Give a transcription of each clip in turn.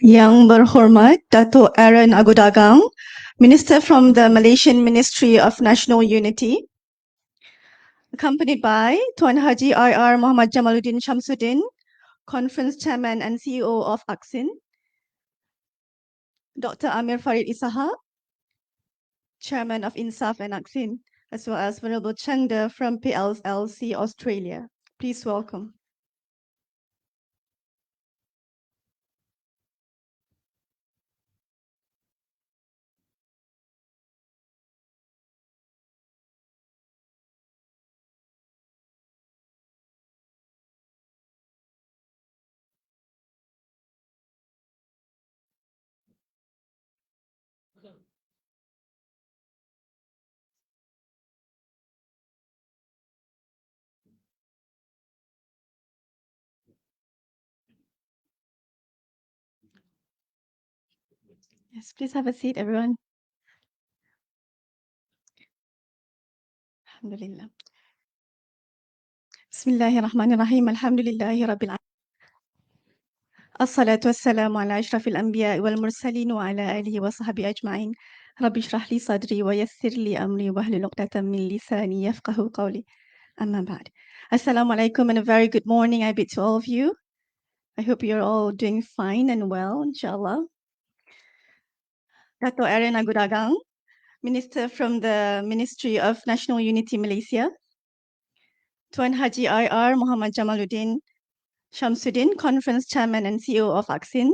Yang Berhormat Dato' Aaron Agudagang, Minister from the Malaysian Ministry of National Unity, accompanied by Tuan Haji IR Muhammad Jamaluddin Shamsuddin, Conference Chairman and CEO of ACCIN, Dr. Amir Farid Isaha, Chairman of INSAF and ACCIN, as well as Venerable Chengda from PLLCA Australia. Please welcome. Yes, please have a seat, everyone. Alhamdulillah. Bismillahirrahmanirrahim. Alhamdulillahi Rabbil Alamin. الصلاة والسلام على أشرف الأنبياء والمرسلين وعلى آله وصحبه أجمعين. رب اشرح لي صدري ويسر لي أمري واحلل عقدة من لساني يفقهوا قولي. أما بعد. Assalamu alaikum and a very good morning I bid to all of you. I hope you're all doing fine and well, inshallah. Dato' Aaron Agudagang, Minister from the Ministry of National Unity Malaysia. Tuan Haji IR Muhammad Jamaluddin Shamsuddin, Conference Chairman and CEO of ACCIN.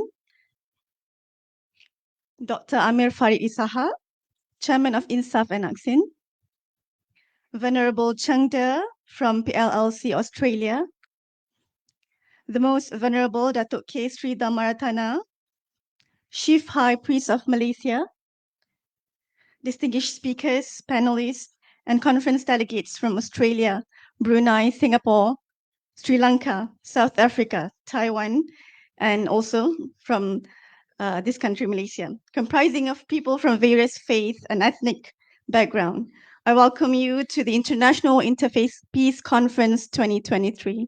Dr. Amir Farid Isaha, Chairman of INSAF and ACCIN. Venerable Chengda from PLLCA Australia. The Most Venerable Datuk K. Sri Dhammaratana, Chief High Priest of Malaysia. Distinguished speakers, panelists, and conference delegates from Australia, Brunei, Singapore, Sri Lanka, South Africa, Taiwan, and also from this country, Malaysia, comprising of people from various faith and ethnic background. I welcome you to the International Interfaith Peace Conference 2023.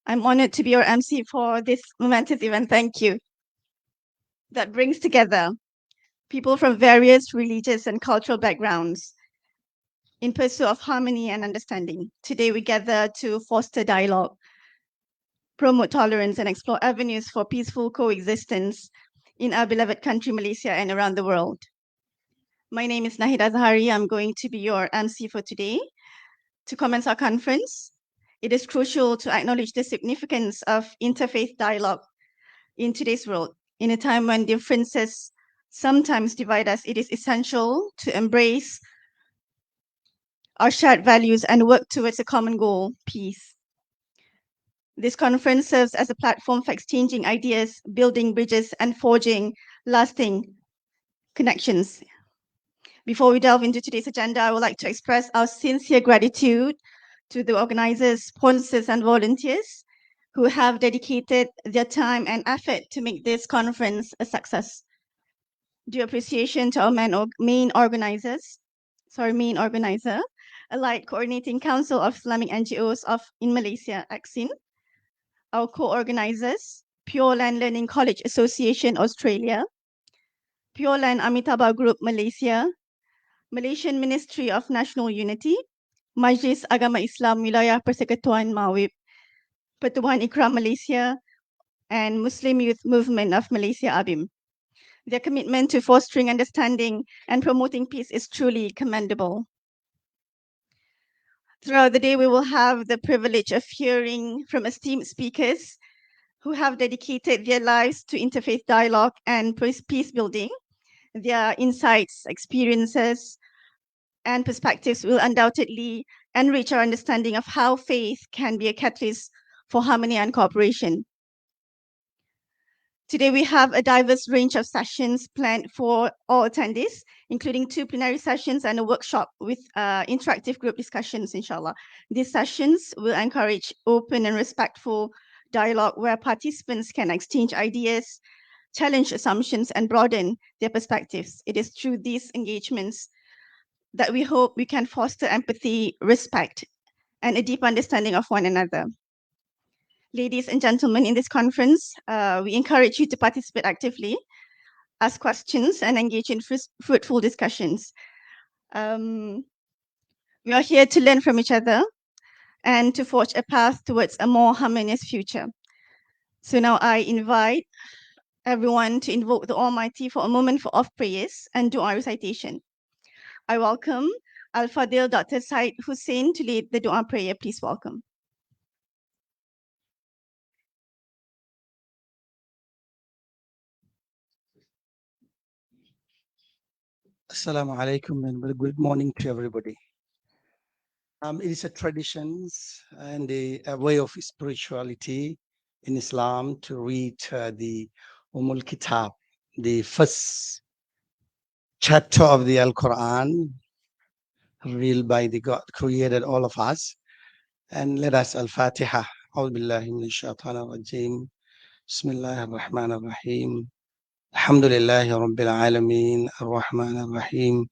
I'm honored to be your MC for this momentous event. Thank you. That brings together people from various religious and cultural backgrounds in pursuit of harmony and understanding. Today we gather to foster dialogue, promote tolerance, and explore avenues for peaceful coexistence in our beloved country, Malaysia, and around the world. My name is Nahida Zahari. I'm going to be your MC for today. To commence our conference, it is crucial to acknowledge the significance of interfaith dialogue in today's world. In a time when differences sometimes divide us, it is essential to embrace our shared values and work towards a common goal, peace. This conference serves as a platform for exchanging ideas, building bridges, and forging lasting connections. Before we delve into today's agenda, I would like to express our sincere gratitude to the organizers, sponsors, and volunteers who have dedicated their time and effort to make this conference a success. Due appreciation to our main organizer, Allied Coordinating Council of Islamic NGOs in Malaysia, ACCIN, our co-organizers, Pure Land Learning College Association Australia, Pure Land Amitabha Group Malaysia, Malaysian Ministry of National Unity, Majlis Agama Islam Wilayah Persekutuan MAIWP, Pertubuhan IKRAM Malaysia, and Muslim Youth Movement of Malaysia ABIM. Their commitment to fostering understanding and promoting peace is truly commendable. Throughout the day, we will have the privilege of hearing from esteemed speakers who have dedicated their lives to interfaith dialogue and peace building. Their insights, experiences, and perspectives will undoubtedly enrich our understanding of how faith can be a catalyst for harmony and cooperation. Today, we have a diverse range of sessions planned for all attendees, including 2 plenary sessions and a workshop with interactive group discussions, inshallah. These sessions will encourage open and respectful dialogue where participants can exchange ideas, challenge assumptions, and broaden their perspectives. It is through these engagements that we hope we can foster empathy, respect, and a deep understanding of one another. Ladies and gentlemen, in this conference, we encourage you to participate actively, ask questions, and engage in fruitful discussions. We are here to learn from each other and to forge a path towards a more harmonious future. So now I invite everyone to invoke the Almighty for a moment of prayers and dua recitation. I welcome Al-Fadil Dr. Said Hussein to lead the dua prayer. Please welcome. Assalamu alaikum and good morning to everybody. It is a tradition and a way of spirituality in Islam to read the Kitab, the first chapter of the Al-Quran, revealed by the God created all of us. And let us Al-Fatiha. A'udhu billahi minash shaitanir rajim. Bismillahir rahmanir rahim. Alhamdulillahi rabbil alameen. Ar-Rahmanir Rahim.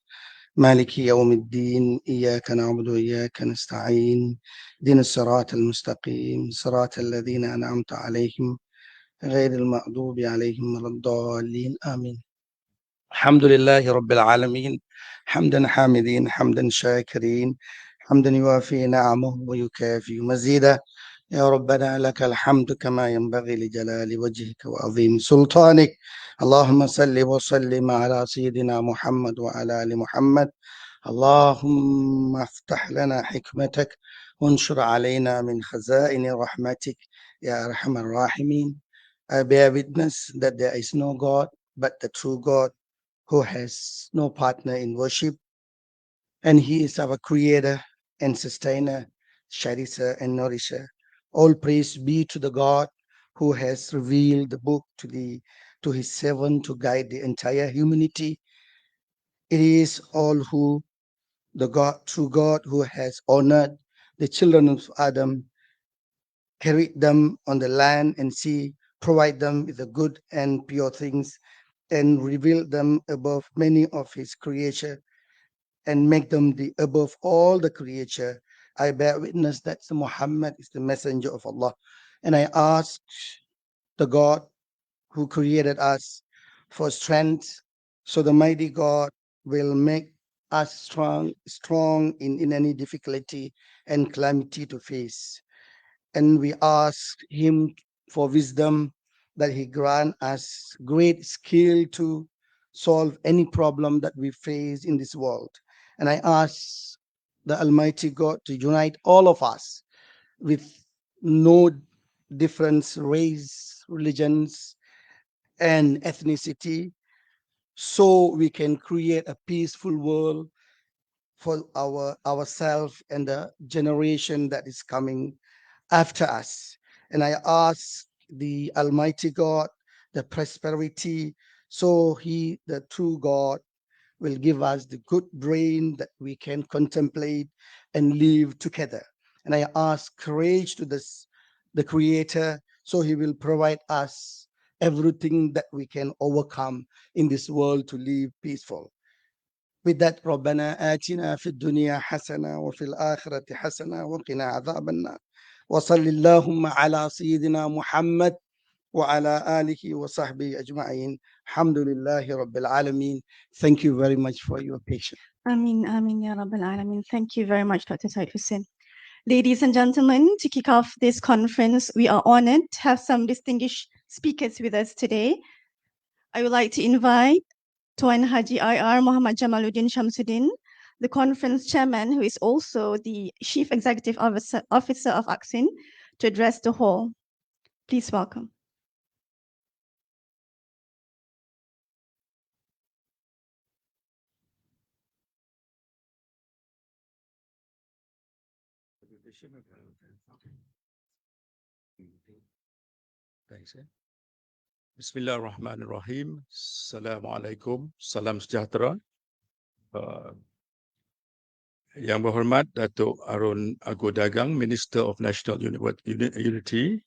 مالك يوم الدين إياك نعبد وإياك نستعين دين الصراط المستقيم صراط الذين أنعمت عليهم غير المغضوب عليهم ولا الضالين آمين. الحمد لله رب العالمين حمدا حامدين حمدا شاكرين حمدا يوافي نعمه ويكافي مزيدا. يا ربنا لك الحمد كما ينبغي لجلال وجهك وعظيم سلطانك. اللهم صل وسلم على سيدنا محمد وعلى آل محمد. اللهم افتح لنا حكمتك وانشر علينا من خزائن رحمتك يا أرحم الراحمين. I bear witness that there is no God but the true God who has no partner in worship, and He is our creator and sustainer, cherisher and nourisher. All praise be to the God who has revealed the book to His servant to guide the entire humanity. It is all who the God, true God, who has honored the children of Adam, carried them on the land and sea, provide them with the good and pure things, and revealed them above many of His creation, and make them the above all the creature. I bear witness that Muhammad is the messenger of Allah, and I ask the God who created us for strength, so the mighty God will make us strong in any difficulty and calamity to face. And we ask Him for wisdom, that He grant us great skill to solve any problem that we face in this world. And I ask the Almighty God to unite all of us with no difference, race, religions, and ethnicity, so we can create a peaceful world for ourselves and the generation that is coming after us. And I ask the Almighty God the prosperity, so He, the true God, will give us the good brain that we can contemplate and live together. And I ask courage to the Creator, so He will provide us everything that we can overcome in this world to live peaceful. With that, ربنا آتنا في الدنيا حسنة وفي الآخرة حسنة وقنا عذاب النار. وصل اللهم على سيدنا محمد وعلى آله وصحبه أجمعين. الحمد لله رب العالمين. Thank you very much for your patience. Amin, amin, ya Rabbal Alameen. Thank you very much, Dr. Said Hussein. Ladies and gentlemen, to kick off this conference, we are honored to have some distinguished speakers with us today. I would like to invite Tuan Haji IR Muhammad Jamaluddin Shamsuddin, the conference chairman, who is also the Chief Executive Officer of ACCIN, to address the hall. Please welcome. Thanks. Bismillahirrahmanirrahim. Assalamualaikum. Salam sejahtera. Yang berhormat Datuk Arun Ago Dagang, Minister of National Unity.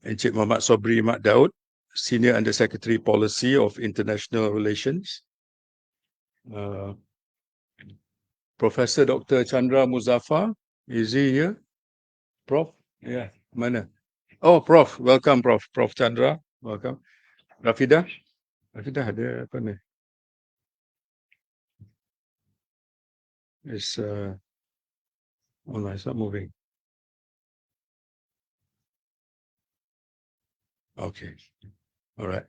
Encik Muhammad Sobri Mat Daud, Senior Under Secretary Policy of International Relations. Professor Dr. Chandra Muzaffar, is he here? Prof, yeah, mana? Oh, Prof, welcome, Prof Chandra, welcome. Rafidah ada apa ni? It's online, it's not moving. Okay, all right.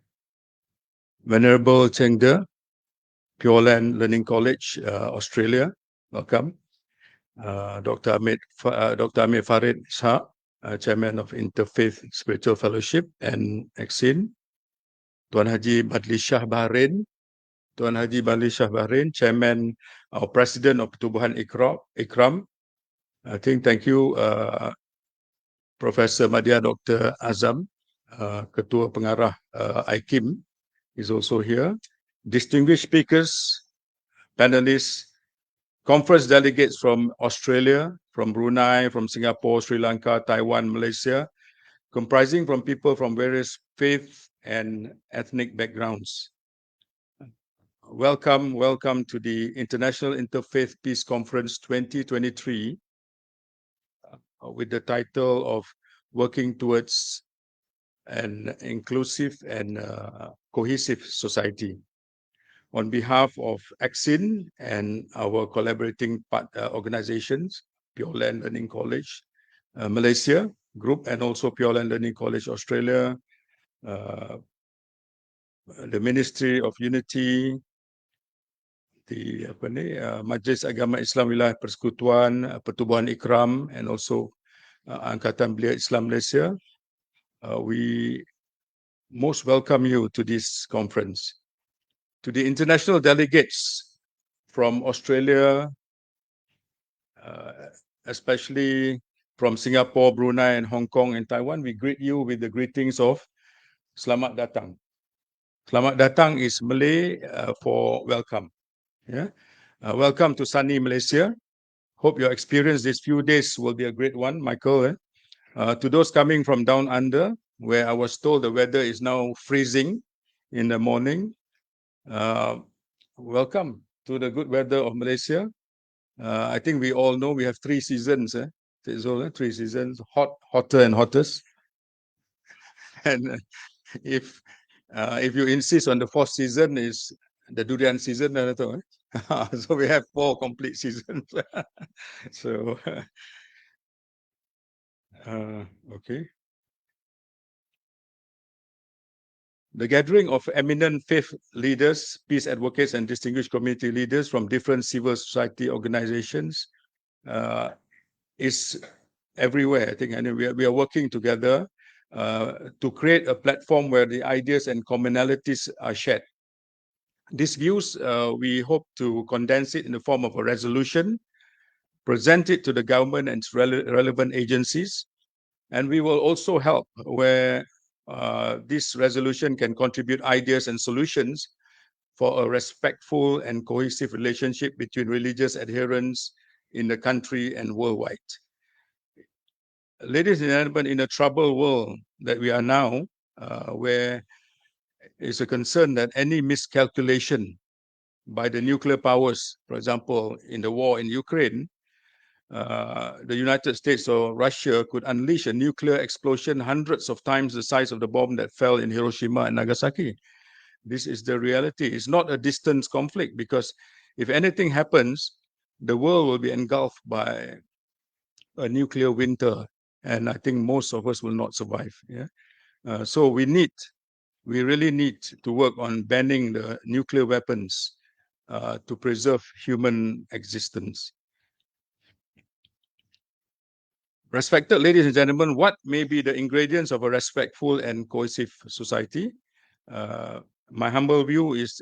Venerable Cheng De, Pure Land Learning College, Australia, welcome. Dr. Amir Farid Shah, Chairman of Interfaith Spiritual Fellowship and ACCIN. Tuan Haji Badli Shah Bahrain, Chairman or President of Pertubuhan IKRAM. I think thank you, Professor Madya Dr. Azam, Ketua Pengarah IKIM is also here. Distinguished speakers, panelists, conference delegates from Australia, from Brunei, from Singapore, Sri Lanka, Taiwan, Malaysia, comprising from people from various faith and ethnic backgrounds. Welcome to the International Interfaith Peace Conference 2023 with the title of Working Towards an Inclusive and Cohesive Society. On behalf of ACCIN and our collaborating organizations, Pure Land Learning College Malaysia Group and also Pure Land Learning College Australia, the Ministry of Unity, the Majlis Agama Islam Wilayah Persekutuan, Pertubuhan IKRAM, and also Angkatan Belia Islam Malaysia. We most welcome you to this conference. To the international delegates from Australia, especially from Singapore, Brunei, and Hong Kong and Taiwan, we greet you with the greetings of Selamat Datang. Selamat Datang is Malay for welcome. Yeah, welcome to sunny Malaysia. Hope your experience these few days will be a great one, Michael. To those coming from down under, where I was told the weather is now freezing in the morning, welcome to the good weather of Malaysia. I think we all know we have 3 seasons. It's all 3 seasons: hot, hotter, and hottest. And if you insist on the 4th season is the durian season, so we have 4 complete seasons. So, okay. The gathering of eminent faith leaders, peace advocates, and distinguished community leaders from different civil society organizations is everywhere, I think, and we are working together to create a platform where the ideas and commonalities are shared. These views, we hope to condense it in the form of a resolution, present it to the government and relevant agencies, and we will also help where this resolution can contribute ideas and solutions for a respectful and cohesive relationship between religious adherents in the country and worldwide. Ladies and gentlemen, in a troubled world that we are now, where it's a concern that any miscalculation by the nuclear powers, for example, in the war in Ukraine, the United States or Russia could unleash a nuclear explosion hundreds of times the size of the bomb that fell in Hiroshima and Nagasaki. This is the reality. It's not a distant conflict, because if anything happens, the world will be engulfed by a nuclear winter, and I think most of us will not survive. Yeah. So we really need to work on banning the nuclear weapons to preserve human existence. Respected ladies and gentlemen, what may be the ingredients of a respectful and cohesive society? My humble view is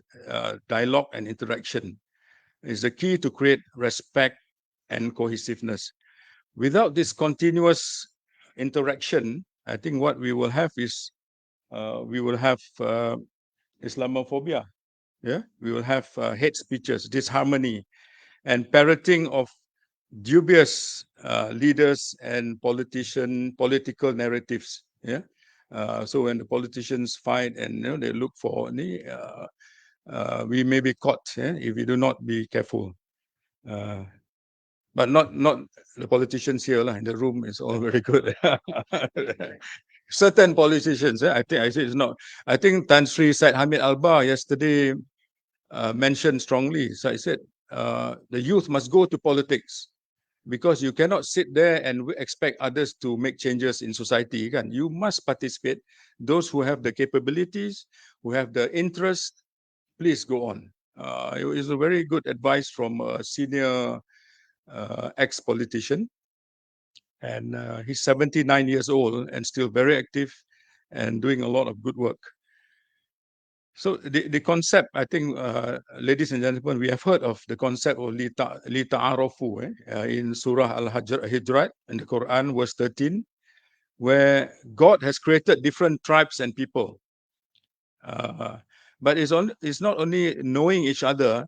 dialogue and interaction is the key to create respect and cohesiveness. Without this continuous interaction, I think what we will have is we will have Islamophobia. Yeah, we will have hate speeches, disharmony, and parroting of dubious leaders and political narratives. Yeah. So when the politicians fight and they look for we may be caught if we do not be careful. but not the politicians here in the room is all very good. Certain politicians, I think I say it's not. I think Tan Sri Said Hamid Alba yesterday mentioned strongly. So I said the youth must go to politics because you cannot sit there and expect others to make changes in society. You must participate. Those who have the capabilities, who have the interest, please go on. It is a very good advice from a senior ex-politician, and he's 79 years old and still very active and doing a lot of good work. So the concept, I think, ladies and gentlemen, we have heard of the concept of li ta'arafu in Surah Al-Hijrat in the Quran, verse 13, where God has created different tribes and people. But it's not only knowing each other.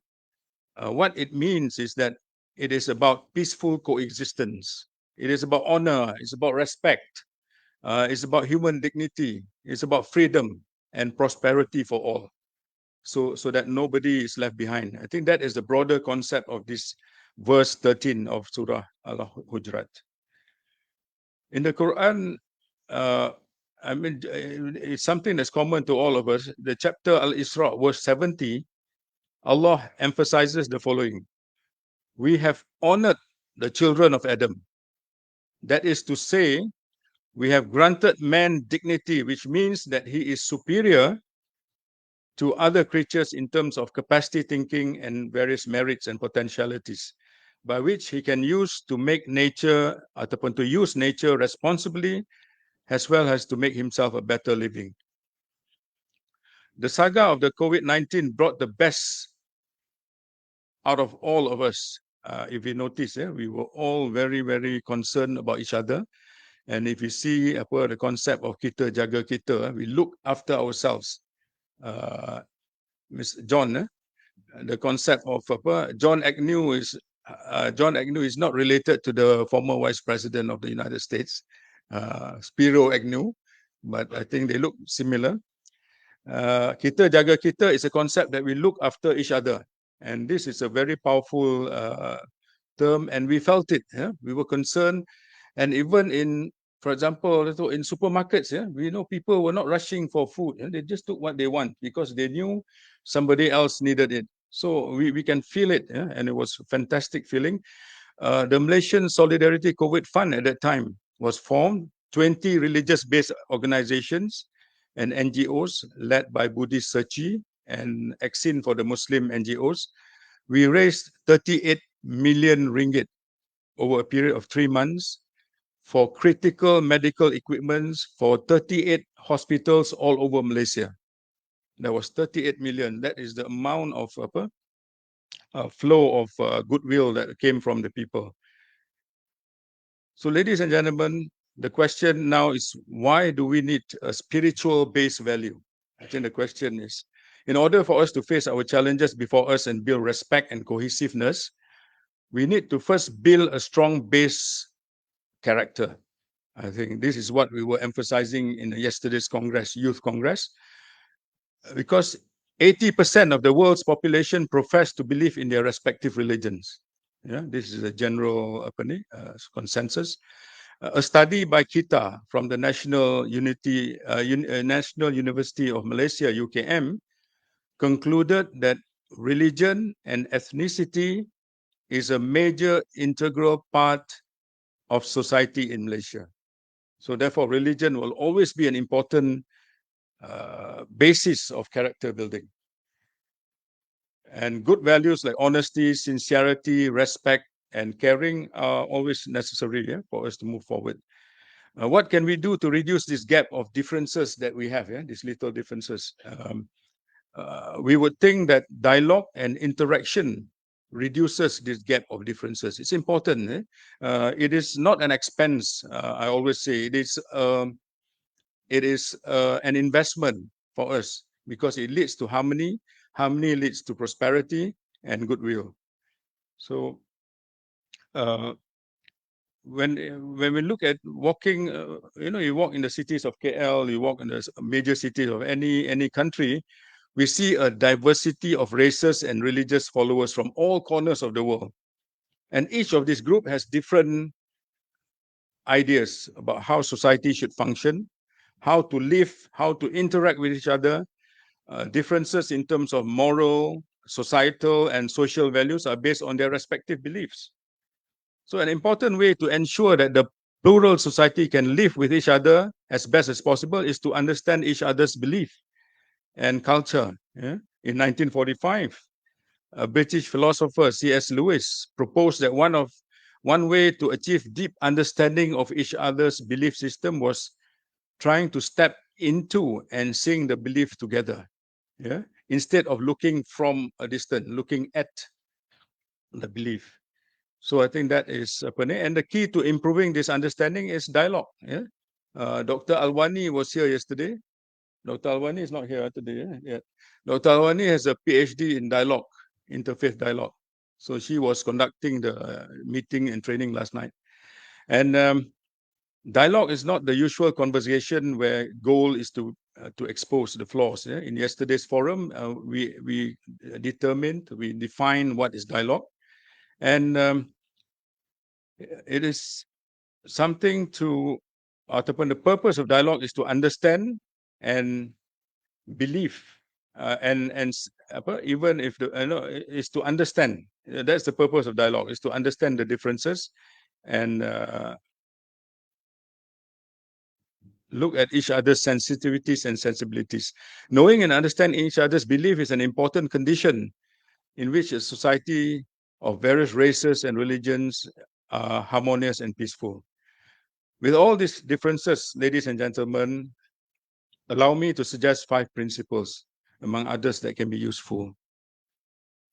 What it means is that it is about peaceful coexistence. It is about honor. It's about respect. It's about human dignity. It's about freedom and prosperity for all. So that nobody is left behind. I think that is the broader concept of this verse 13 of Surah Al-Hujurat. In the Quran, I mean, it's something that's common to all of us. The chapter Al-Isra, verse 70, Allah emphasizes the following. We have honored the children of Adam. That is to say, we have granted man dignity, which means that he is superior to other creatures in terms of capacity thinking and various merits and potentialities, by which he can use to make nature, ataupun to use nature responsibly, as well as to make himself a better living. The saga of the COVID-19 brought the best out of all of us. If you notice, we were all very, very concerned about each other. And if you see the concept of kita jaga kita, we look after ourselves. Mr. John, the concept of John Agnew is not related to the former Vice President of the United States, Spiro Agnew, but I think they look similar. Kita jaga kita is a concept that we look after each other, and this is a very powerful term, and we felt it. We were concerned, and even in, for example, in supermarkets, we know people were not rushing for food. They just took what they want because they knew somebody else needed it. So we can feel it, and it was a fantastic feeling. The Malaysian Solidarity COVID Fund at that time was formed, 20 religious-based organizations and NGOs led by Buddhist Searchi and ACCIN for the Muslim NGOs. We raised 38 million ringgit over a period of 3 months for critical medical equipments for 38 hospitals all over Malaysia. That was 38 million. That is the amount of flow of goodwill that came from the people. So ladies and gentlemen, the question now is, why do we need a spiritual base value? I think the question is, in order for us to face our challenges before us and build respect and cohesiveness, we need to first build a strong base character. I think this is what we were emphasizing in yesterday's Congress, Youth Congress, because 80% of the world's population profess to believe in their respective religions. This is a general consensus. A study by KITA from the National University of Malaysia, UKM, concluded that religion and ethnicity is a major integral part of society in Malaysia. So therefore, religion will always be an important basis of character building. And good values like honesty, sincerity, respect, and caring are always necessary for us to move forward. What can we do to reduce this gap of differences that we have, these little differences? We would think that dialogue and interaction reduces this gap of differences. It's important. It is not an expense. I always say it is an investment for us because it leads to harmony. Harmony leads to prosperity and goodwill. So when we look at walking, you walk in the cities of KL, you walk in the major cities of any country, we see a diversity of races and religious followers from all corners of the world. And each of this group has different ideas about how society should function, how to live, how to interact with each other. Differences in terms of moral, societal, and social values are based on their respective beliefs. So an important way to ensure that the plural society can live with each other as best as possible is to understand each other's belief and culture. Yeah? In 1945, a British philosopher, C.S. Lewis, proposed that one way to achieve deep understanding of each other's belief system was trying to step into and seeing the belief together. Yeah, instead of looking from a distance, looking at the belief. So I think that is and the key to improving this understanding is dialogue. Yeah, Dr. Alwani was here yesterday. Dr. Alwani is not here today. Yeah. Dr. Alwani has a PhD in dialogue, interfaith dialogue. So she was conducting the meeting and training last night. And dialogue is not the usual conversation where goal is to expose the flaws. Yeah? In yesterday's forum, we defined what is dialogue, and it is something to ataupun the purpose of dialogue is to understand and believe, and even if the is to understand. That's the purpose of dialogue, is to understand the differences and look at each other's sensitivities and sensibilities. Knowing and understanding each other's belief is an important condition in which a society of various races and religions are harmonious and peaceful. With all these differences, ladies and gentlemen, allow me to suggest 5 principles, among others, that can be useful.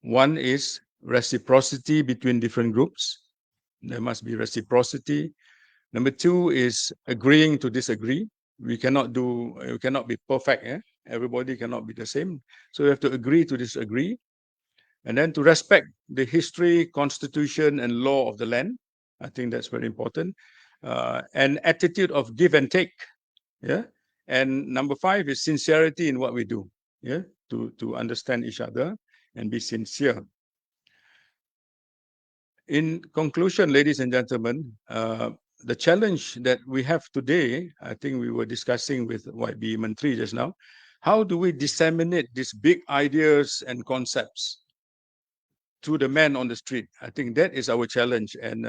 One is reciprocity between different groups. There must be reciprocity. Number 2 is agreeing to disagree. We cannot be perfect. Everybody cannot be the same. So we have to agree to disagree. And then to respect the history, constitution, and law of the land. I think that's very important. An attitude of give and take. Yeah. And number 5 is sincerity in what we do. Yeah. To understand each other and be sincere. In conclusion, ladies and gentlemen, the challenge that we have today, I think we were discussing with YB Menteri just now, how do we disseminate these big ideas and concepts to the man on the street? I think that is our challenge. And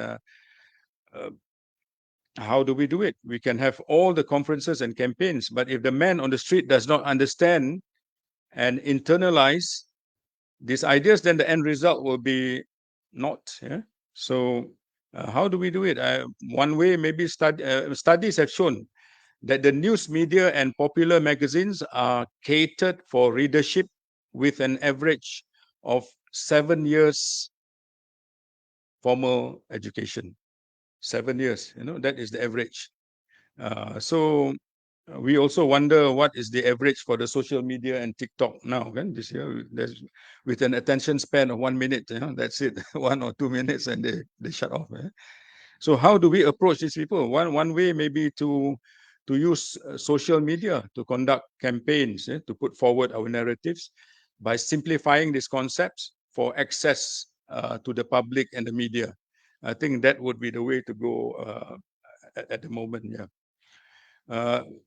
how do we do it? We can have all the conferences and campaigns, but if the man on the street does not understand and internalize these ideas, then the end result will be not. Yeah? So how do we do it? One way, maybe studies have shown that the news media and popular magazines are catered for readership with an average of 7 years formal education. 7 years, that is the average. So we also wonder what is the average for the social media and TikTok now. This year, with an attention span of 1 minute, that's it, 1 or 2 minutes, and they shut off. So how do we approach these people? One way maybe to use social media to conduct campaigns, to put forward our narratives by simplifying these concepts for access to the public and the media. I think that would be the way to go at the moment. Yeah.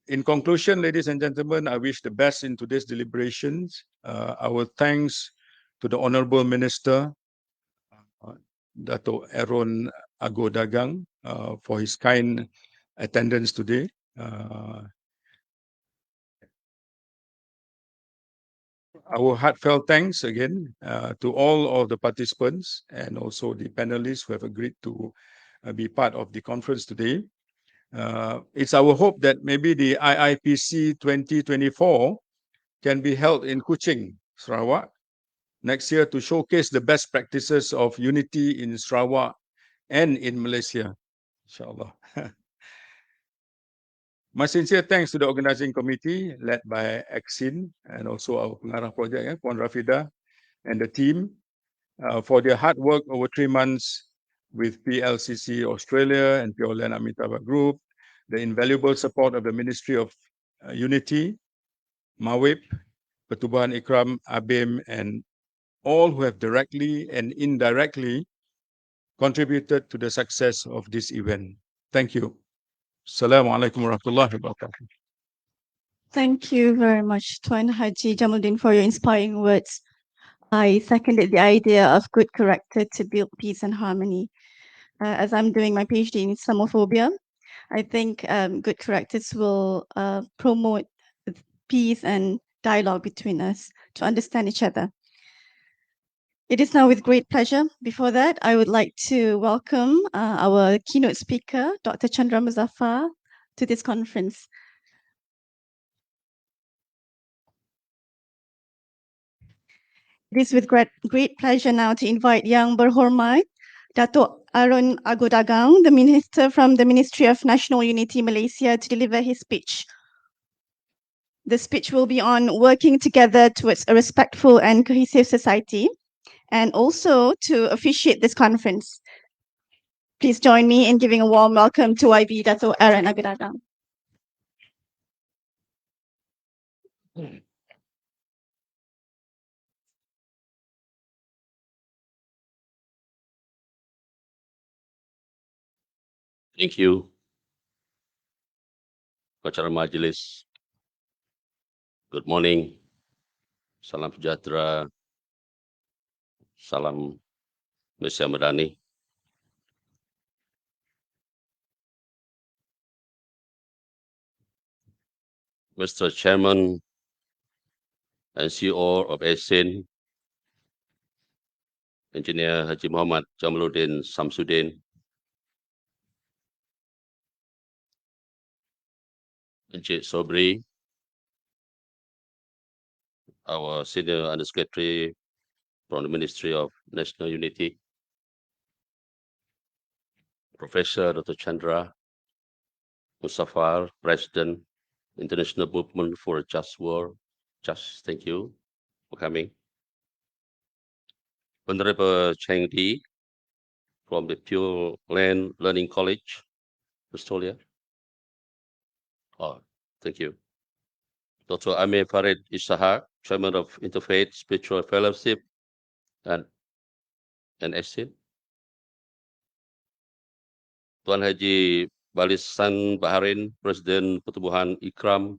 In conclusion, ladies and gentlemen, I wish the best in today's deliberations. Our thanks to the Honourable Minister, Dato' Aaron Agodagang, for his kind attendance today. Our heartfelt thanks again to all of the participants and also the panelists who have agreed to be part of the conference today. It's our hope that maybe the IIPC 2024 can be held in Kuching, Sarawak, next year to showcase the best practices of unity in Sarawak and in Malaysia, inshallah. My sincere thanks to the organizing committee led by ACCIN and also our pengarah project, Puan Rafida, and the team for their hard work over 3 months with PLCC Australia and Pure Amitabha Group, the invaluable support of the Ministry of Unity, MAIWP, Pertubuhan, IKRAM, ABIM, and all who have directly and indirectly contributed to the success of this event. Thank you. Assalamualaikum warahmatullahi wabarakatuh. Thank you very much, Tuan Haji Jamuddin, for your inspiring words. I seconded the idea of good character to build peace and harmony. As I'm doing my PhD in Islamophobia, I think good characters will promote peace and dialogue between us to understand each other. It is now with great pleasure. Before that, I would like to welcome our keynote speaker, Dr. Chandra Muzaffar, to this conference. It is with great pleasure now to invite Yang Berhormat Datuk Arun Agodagang, the Minister from the Ministry of National Unity Malaysia, to deliver his speech. The speech will be on working together towards a respectful and cohesive society, and also to officiate this conference. Please join me in giving a warm welcome to YB Datuk Arun Agodagang. Thank you, Acara Majlis. Good morning. Salam sejahtera. Salam Malaysia Madani. Mr. Chairman and CEO of ACCIN, Engineer Haji Muhammad Jamaluddin Samsudin, Encik Sobri, our Senior Undersecretary from the Ministry of National Unity, Professor Dr. Chandra Muzaffar, President, International Movement for a Just World. Thank you for coming. Honorable Cheng Di from the Pure Land Learning College, Australia. Oh, thank you. Dr. Amir Farid Ishahar, Chairman of Interfaith Spiritual Fellowship and ACCIN. Tuan Haji Balisan Baharin, President Pertubuhan IKRAM,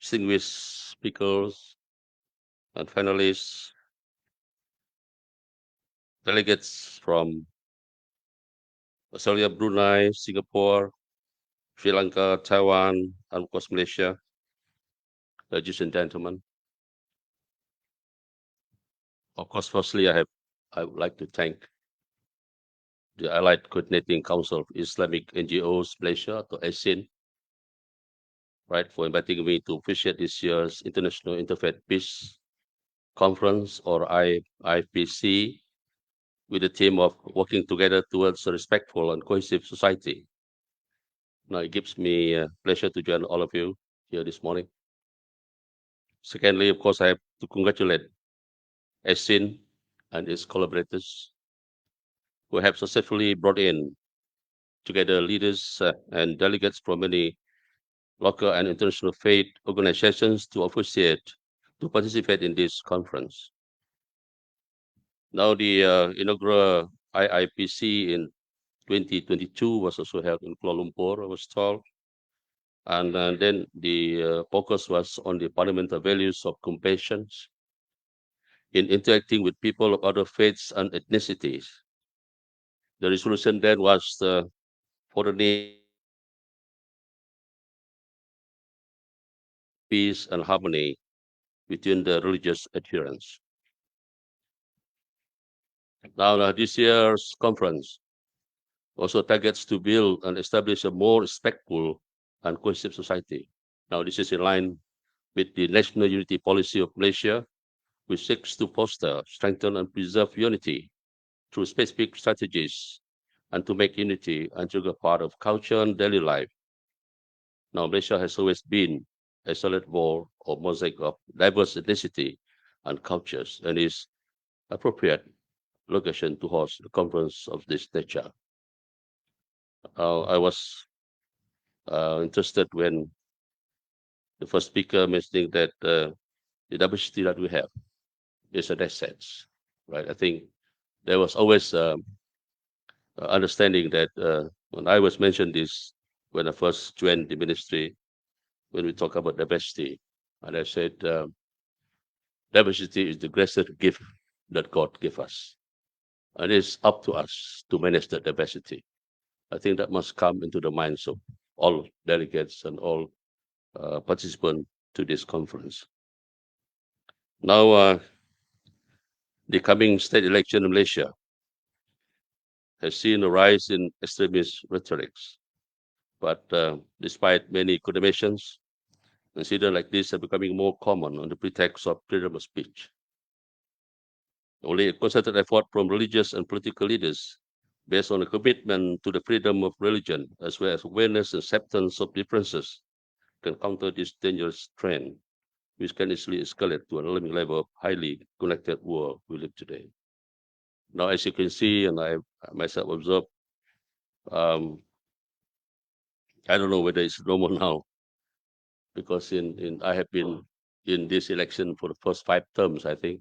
distinguished speakers and finalists, delegates from Australia, Brunei, Singapore, Sri Lanka, Taiwan, and of course Malaysia. Ladies and gentlemen, of course, firstly, I would like to thank the Allied Coordinating Council of Islamic NGOs Malaysia, to ACCIN, right, for inviting me to officiate this year's International Interfaith Peace Conference, or IPC, with the theme of working together towards a respectful and cohesive society. Now, it gives me pleasure to join all of you here this morning. Secondly, of course, I have to congratulate ACCIN and its collaborators who have successfully brought in together leaders and delegates from many local and international faith organizations to participate in this conference. Now, the inaugural IIPC in 2022 was also held in Kuala Lumpur, I was told. And then the focus was on the fundamental values of compassion in interacting with people of other faiths and ethnicities. The resolution then was for the need peace and harmony between the religious adherents. Now, this year's conference also targets to build and establish a more respectful and cohesive society. Now, this is in line with the national unity policy of Malaysia, which seeks to foster, strengthen, and preserve unity through specific strategies and to make unity an integral part of culture and daily life. Now, Malaysia has always been a solid wall or mosaic of diverse ethnicity and cultures, and is appropriate location to host a conference of this nature. I was interested when the first speaker mentioning that the diversity that we have is an asset, right? I think there was always understanding that when I was mentioned this, when I first joined the ministry, when we talk about diversity, and I said, diversity is the greatest gift that God gave us. And it's up to us to manage that diversity. I think that must come into the minds of all delegates and all participants to this conference. Now, the coming state election in Malaysia has seen a rise in extremist rhetorics. But despite many condemnations, incidents like this are becoming more common on the pretext of freedom of speech. Only a concerted effort from religious and political leaders based on a commitment to the freedom of religion, as well as awareness and acceptance of differences, can counter this dangerous trend, which can easily escalate to an alarming level of highly connected world we live today. Now, as you can see, and I myself observed, I don't know whether it's normal now, because I have been in this election for the first 5 terms, I think.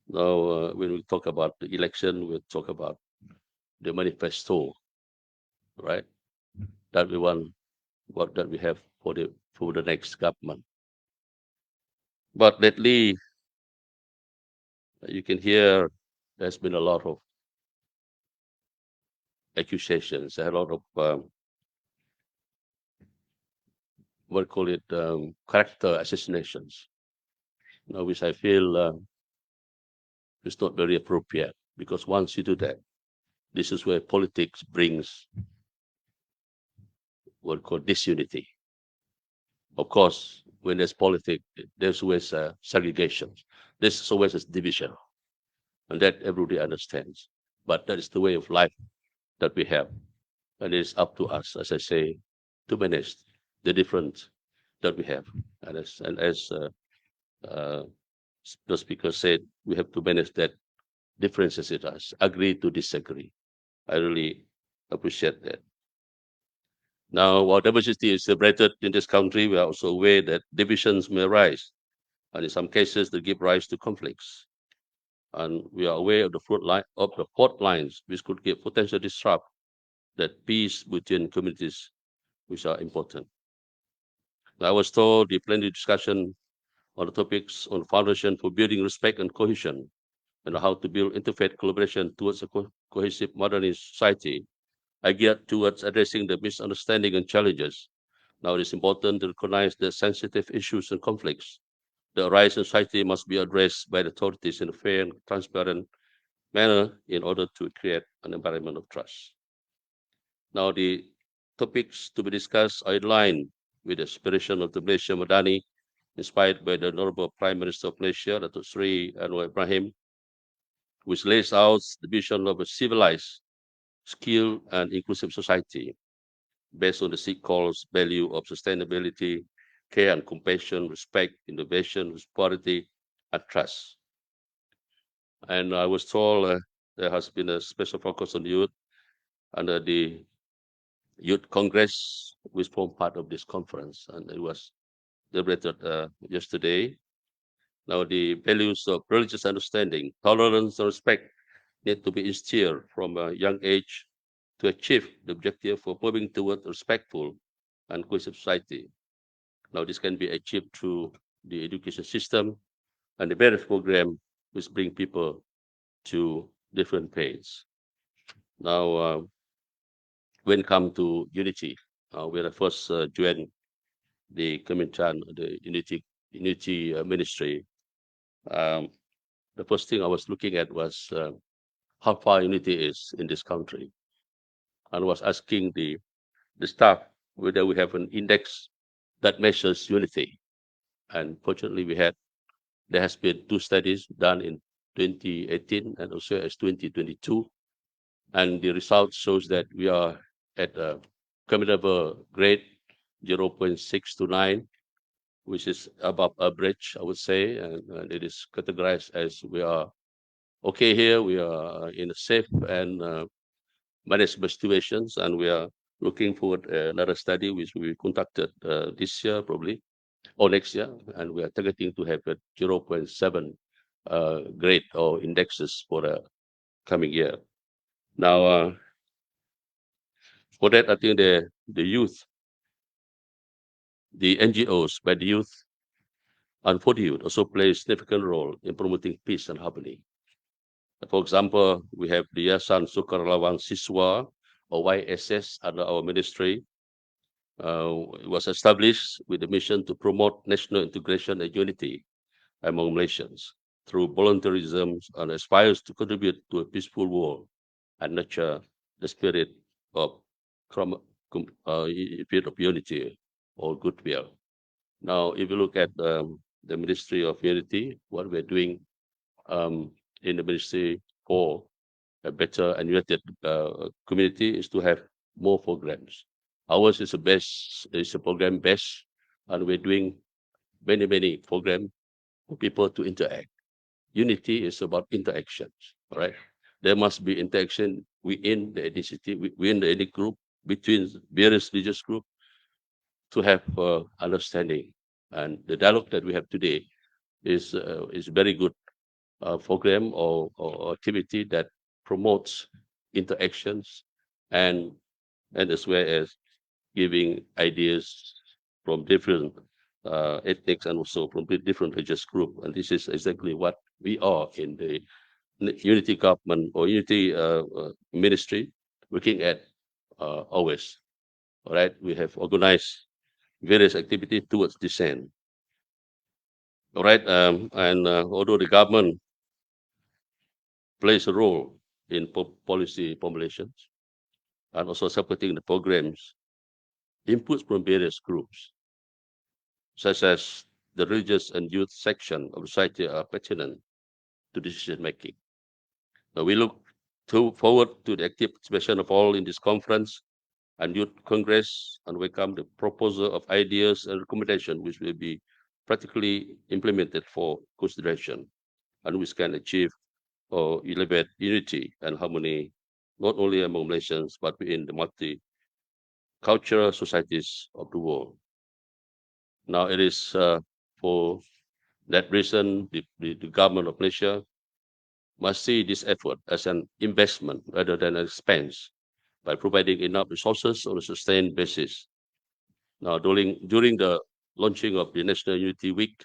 Now, when we talk about the election, we talk about the manifesto, right? That we want, what that we have for the next government. But lately, you can hear there's been a lot of accusations, a lot of character assassinations, which I feel is not very appropriate, because once you do that, this is where politics brings what we call disunity. Of course, when there's politics, there's always segregation. There's always a division, and that everybody understands. But that is the way of life that we have, and it's up to us, as I say, to manage the difference that we have. And as the speaker said, we have to manage that differences in us, agree to disagree. I really appreciate that. Now, while diversity is celebrated in this country, we are also aware that divisions may arise, and in some cases, they give rise to conflicts. And we are aware of the fault lines which could give potential disrupt that peace between communities, which are important. Now, I was told the plenary discussion on the topics on foundation for building respect and cohesion, and how to build interfaith collaboration towards a cohesive modernist society, are geared towards addressing the misunderstanding and challenges. Now, it is important to recognize that sensitive issues and conflicts that arise in society must be addressed by the authorities in a fair and transparent manner in order to create an environment of trust. Now, the topics to be discussed are in line with the aspiration of the Malaysia Madani, inspired by the Honorable Prime Minister of Malaysia, Datuk Seri Anwar Ibrahim, which lays out the vision of a civilized, skilled, and inclusive society based on the SIGCOL's value of sustainability, care and compassion, respect, innovation, prosperity, and trust. And I was told there has been a special focus on youth under the Youth Congress, which formed part of this conference, and it was deliberated yesterday. Now, the values of religious understanding, tolerance, and respect need to be instilled from a young age to achieve the objective of moving towards a respectful and cohesive society. Now, this can be achieved through the education system and the various programs which bring people to different paths. Now, when it comes to unity, when I first joined the Kementerian, the Unity Ministry, the first thing I was looking at was how far unity is in this country, and was asking the staff whether we have an index that measures unity. And fortunately, there has been 2 studies done in 2018 and also as 2022, and the result shows that we are at a commendable grade 0.629, which is above average, I would say, and it is categorized as we are okay here. We are in a safe and manageable situations, and we are looking forward another study which we conducted this year probably or next year, and we are targeting to have a 0.7 grade or indexes for the coming year. Now, For that, I think the youth, the NGOs by the youth and for the youth also play a significant role in promoting peace and harmony. For example, we have the Yayasan Sukarelawan Siswa or YSS under our ministry. It was established with the mission to promote national integration and unity among Malaysians through volunteerism and aspires to contribute to a peaceful world and nurture the spirit of unity or goodwill. Now, if you look at the Ministry of Unity, what we're doing in the ministry for a better and united community is to have more programs. Ours is a program best, and we're doing many programs for people to interact. Unity is about interactions, right? There must be interaction within the ethnicity, within the ethnic group, between various religious groups to have understanding. And the dialogue that we have today is very good program or activity that promotes interactions and as well as giving ideas from different ethnics and also from different religious group. And this is exactly what we are in the unity government or unity ministry looking at always. All right, we have organized various activities towards this end. All right, and although the government plays a role in policy formulations and also supporting the programs, inputs from various groups, such as the religious and youth section of society, are pertinent to decision making. Now we look forward to the active participation of all in this conference and youth congress and welcome the proposal of ideas and recommendations which will be practically implemented for consideration and which can achieve or elevate unity and harmony, not only among Malaysians, but within the multicultural societies of the world. Now it is for that reason, the government of Malaysia must see this effort as an investment rather than an expense by providing enough resources on a sustained basis. Now, during the launching of the National Unity Week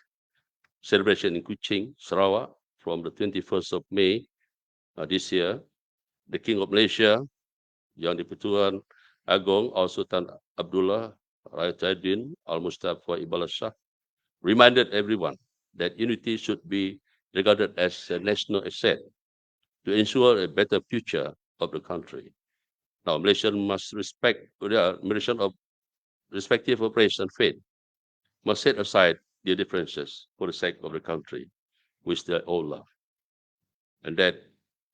celebration in Kuching, Sarawak, from the 21st of May this year, the King of Malaysia, Yang di-Pertuan Agong Al Sultan Abdullah Raituddin Al Mustafa Ibadah Shah, reminded everyone that unity should be regarded as a national asset to ensure a better future of the country. Now, Malaysians must respect Malaysian of respective of race and faith must set aside their differences for the sake of the country, which they all love. And that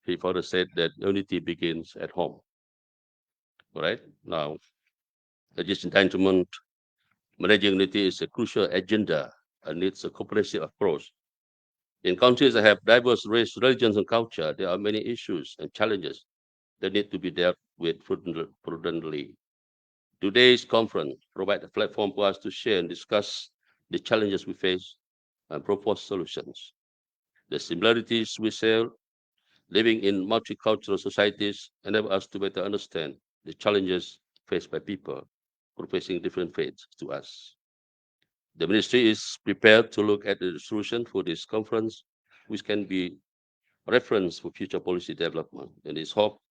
he further said that unity begins at home. All right. Now, ladies and gentlemen, managing unity is a crucial agenda and needs a comprehensive approach. In countries that have diverse race, religions, and culture, there are many issues and challenges that need to be dealt with prudently. Today's conference provides a platform for us to share and discuss the challenges we face and propose solutions. The similarities we share living in multicultural societies enable us to better understand the challenges faced by people professing different faiths to us. The ministry is prepared to look at the solution for this conference, which can be reference for future policy development. And it's hope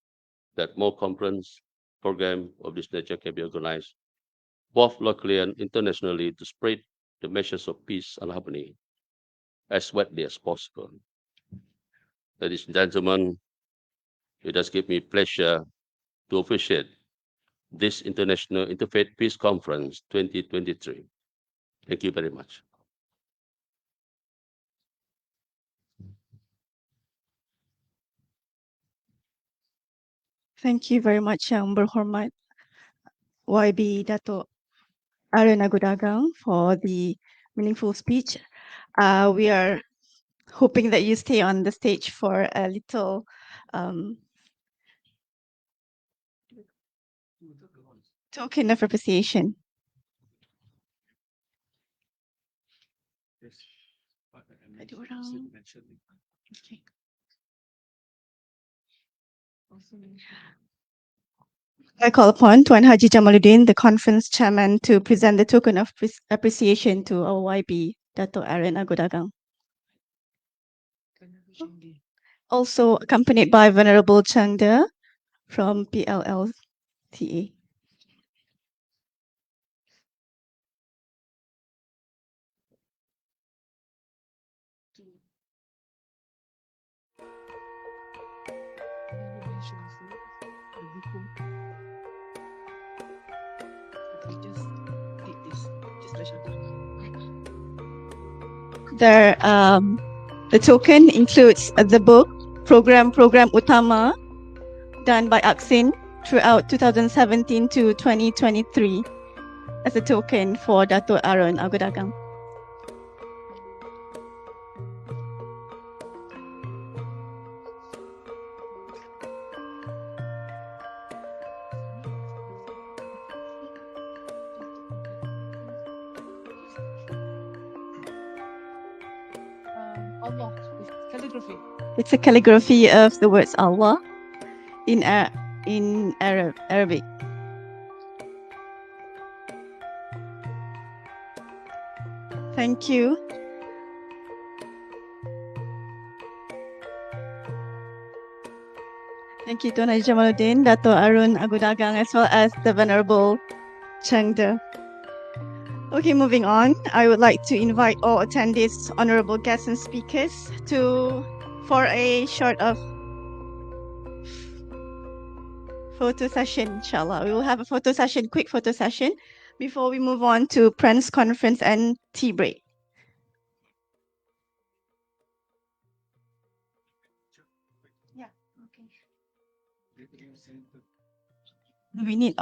that more conference program of this nature can be organized both locally and internationally to spread the message of peace and harmony as widely as possible. Ladies and gentlemen, it does give me pleasure to officiate this International Interfaith Peace Conference 2023. Thank you very much. Thank you very much, Yang Berhormat YB Dato' Arun Agudagang for the meaningful speech. We are hoping that you stay on the stage for a little token of appreciation. Ada orang. Okay. I call upon Tuan Haji Jamaluddin, the conference chairman, to present the token of appreciation to our YB, Dato' Aaron Agodagang. Also accompanied by Venerable Chang De from PLLCA. The token includes the book Program Utama done by ACCIN throughout 2017 to 2023 as a token for Dato' Aaron Agodagang. Allah, calligraphy. It's a calligraphy of the words Allah in Arabic. Thank you. Thank you, Tuan Haji Jamaluddin, Dato' Aaron Agodagang, as well as the Venerable Chang De. Okay, moving on. I would like to invite all attendees, honorable guests and speakers for a short of photo session, inshallah. We will have a photo session, quick photo session, before we move on to press conference and tea break. Yeah, okay. We need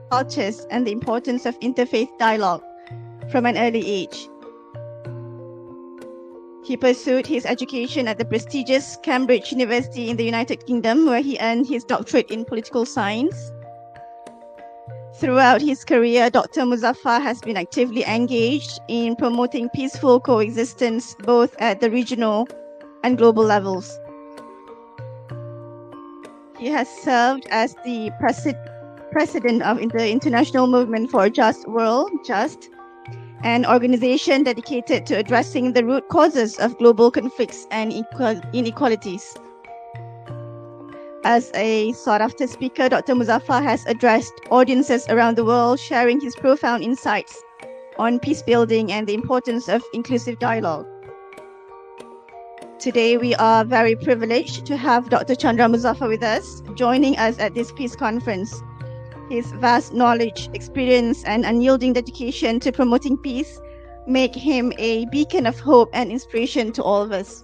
cultures and the importance of interfaith dialogue from an early age. He pursued his education at the prestigious Cambridge University in the United Kingdom, where he earned his doctorate in political science. Throughout his career, Dr. Muzaffar has been actively engaged in promoting peaceful coexistence both at the regional and global levels. He has served as the president of the International Movement for a Just World, JUST, an organization dedicated to addressing the root causes of global conflicts and inequalities. As a sought-after speaker, Dr. Muzaffar has addressed audiences around the world, sharing his profound insights on peace building and the importance of inclusive dialogue. Today, we are very privileged to have Dr. Chandra Muzaffar with us, joining us at this peace conference. His vast knowledge, experience, and unyielding dedication to promoting peace make him a beacon of hope and inspiration to all of us.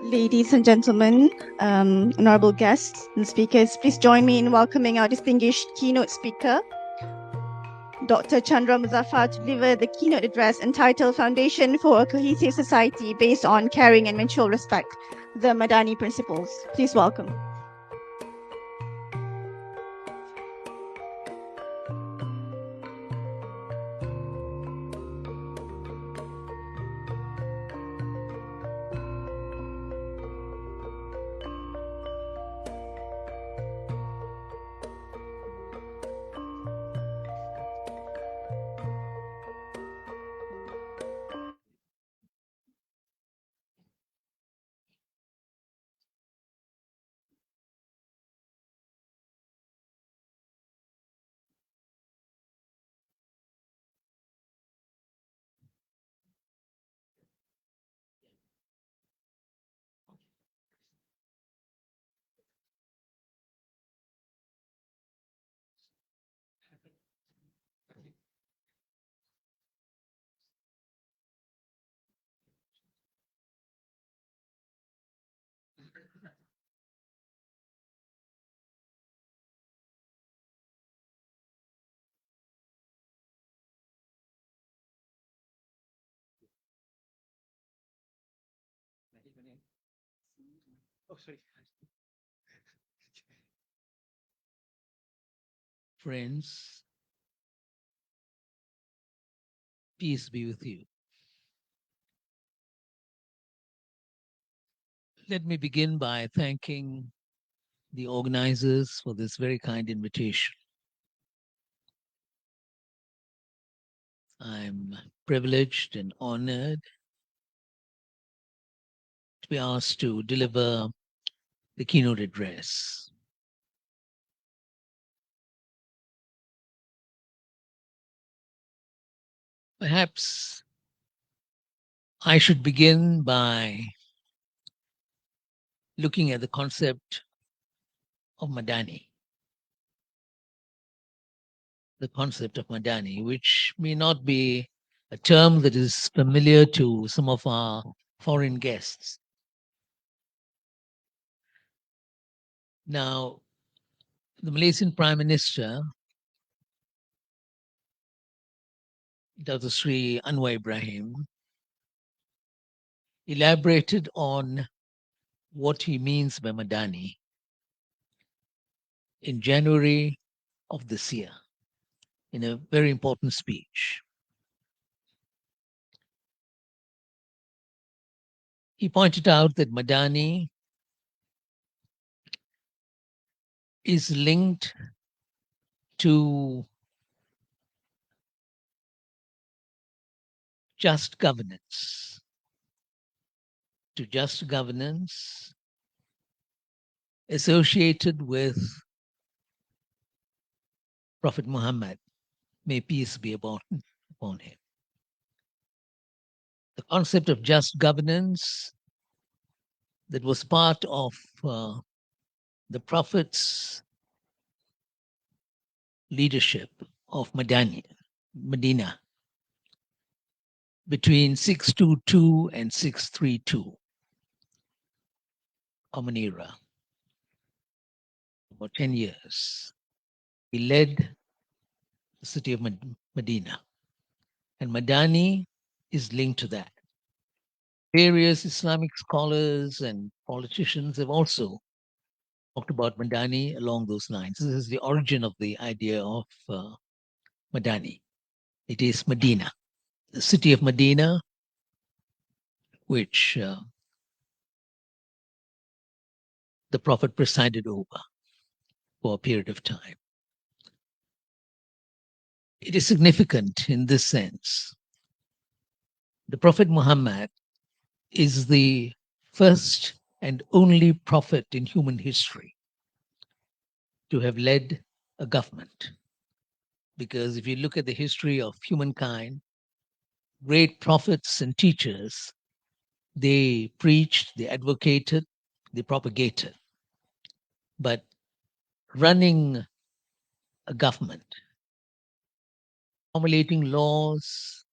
Ladies and gentlemen, honorable guests and speakers, please join me in welcoming our distinguished keynote speaker, Dr. Chandra Muzaffar, to deliver the keynote address entitled Foundation for a Cohesive Society Based on Caring and Mutual Respect, the Madani Principles. Please welcome. Oh, sorry. Friends, peace be with you. Let me begin by thanking the organizers for this very kind invitation. I'm privileged and honored to be asked to deliver the keynote address. Perhaps I should begin by looking at the concept of Madani. The concept of Madani, which may not be a term that is familiar to some of our foreign guests. Now, the Malaysian Prime Minister, Dr. Sri Anwar Ibrahim, elaborated on what he means by Madani in January of this year in a very important speech. He pointed out that Madani is linked to just governance. To just governance associated with Prophet Muhammad, may peace be upon him. The concept of just governance that was part of the Prophet's leadership of Medina between 622 and 632, Common Era, for 10 years. He led the city of Medina, and Madani is linked to that. Various Islamic scholars and politicians have also talked about Madani along those lines. This is the origin of the idea of Madani. It is Medina, the city of Medina, which the Prophet presided over for a period of time. It is significant in this sense. The Prophet Muhammad is the first and only prophet in human history to have led a government. Because if you look at the history of humankind, great prophets and teachers, they preached, they advocated, they propagated. But running a government, formulating laws,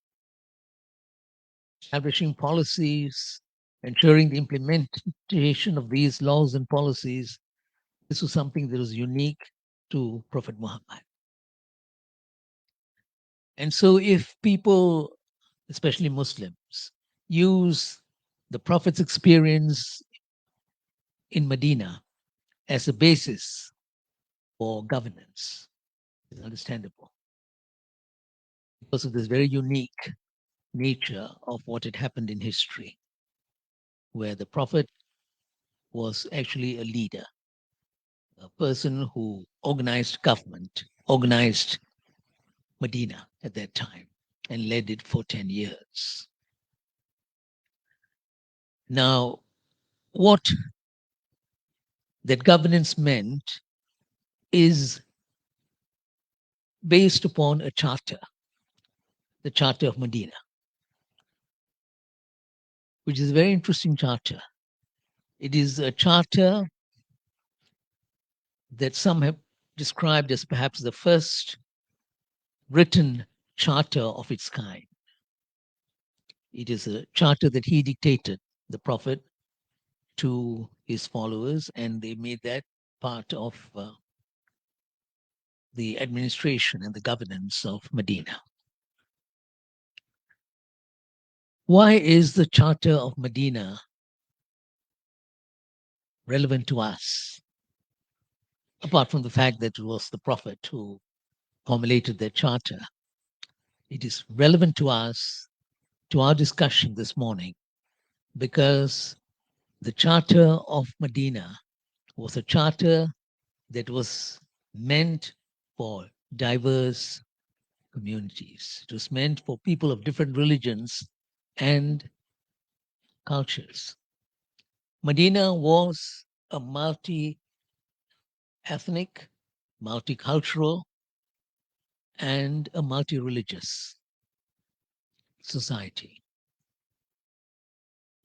establishing policies, ensuring the implementation of these laws and policies, this was something that was unique to Prophet Muhammad. And so if people, especially Muslims, use the Prophet's experience in Medina as a basis for governance, it's understandable because of this very unique nature of what had happened in history, where the Prophet was actually a leader, a person who organized government, organized Medina at that time, and led it for 10 years. Now, what that governance meant is based upon a charter, the Charter of Medina, which is a very interesting charter. It is a charter that some have described as perhaps the first written charter of its kind. It is a charter that he dictated, the Prophet, to his followers, and they made that part of the administration and the governance of Medina. Why is the Charter of Medina relevant to us? Apart from the fact that it was the Prophet who formulated that charter, it is relevant to us, to our discussion this morning, because the Charter of Medina was a charter that was meant for diverse communities. It was meant for people of different religions and cultures. Medina was a multi-ethnic, multicultural, and a multi-religious society.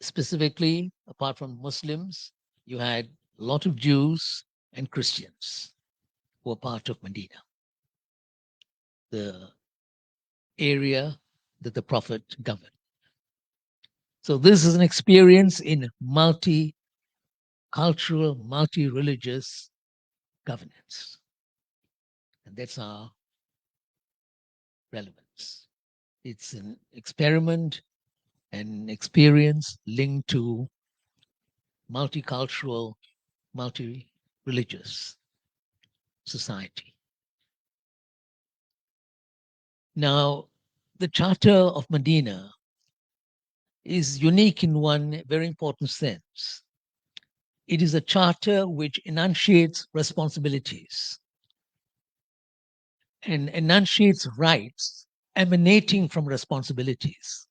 Specifically, apart from Muslims, you had a lot of Jews and Christians who were part of Medina, the area that the Prophet governed. So this is an experience in multicultural, multi-religious governance. And that's our relevance. It's an experiment and experience linked to multicultural, multi-religious society. Now, the Charter of Medina is unique in one very important sense. It is a charter which enunciates responsibilities and enunciates rights emanating from responsibilities.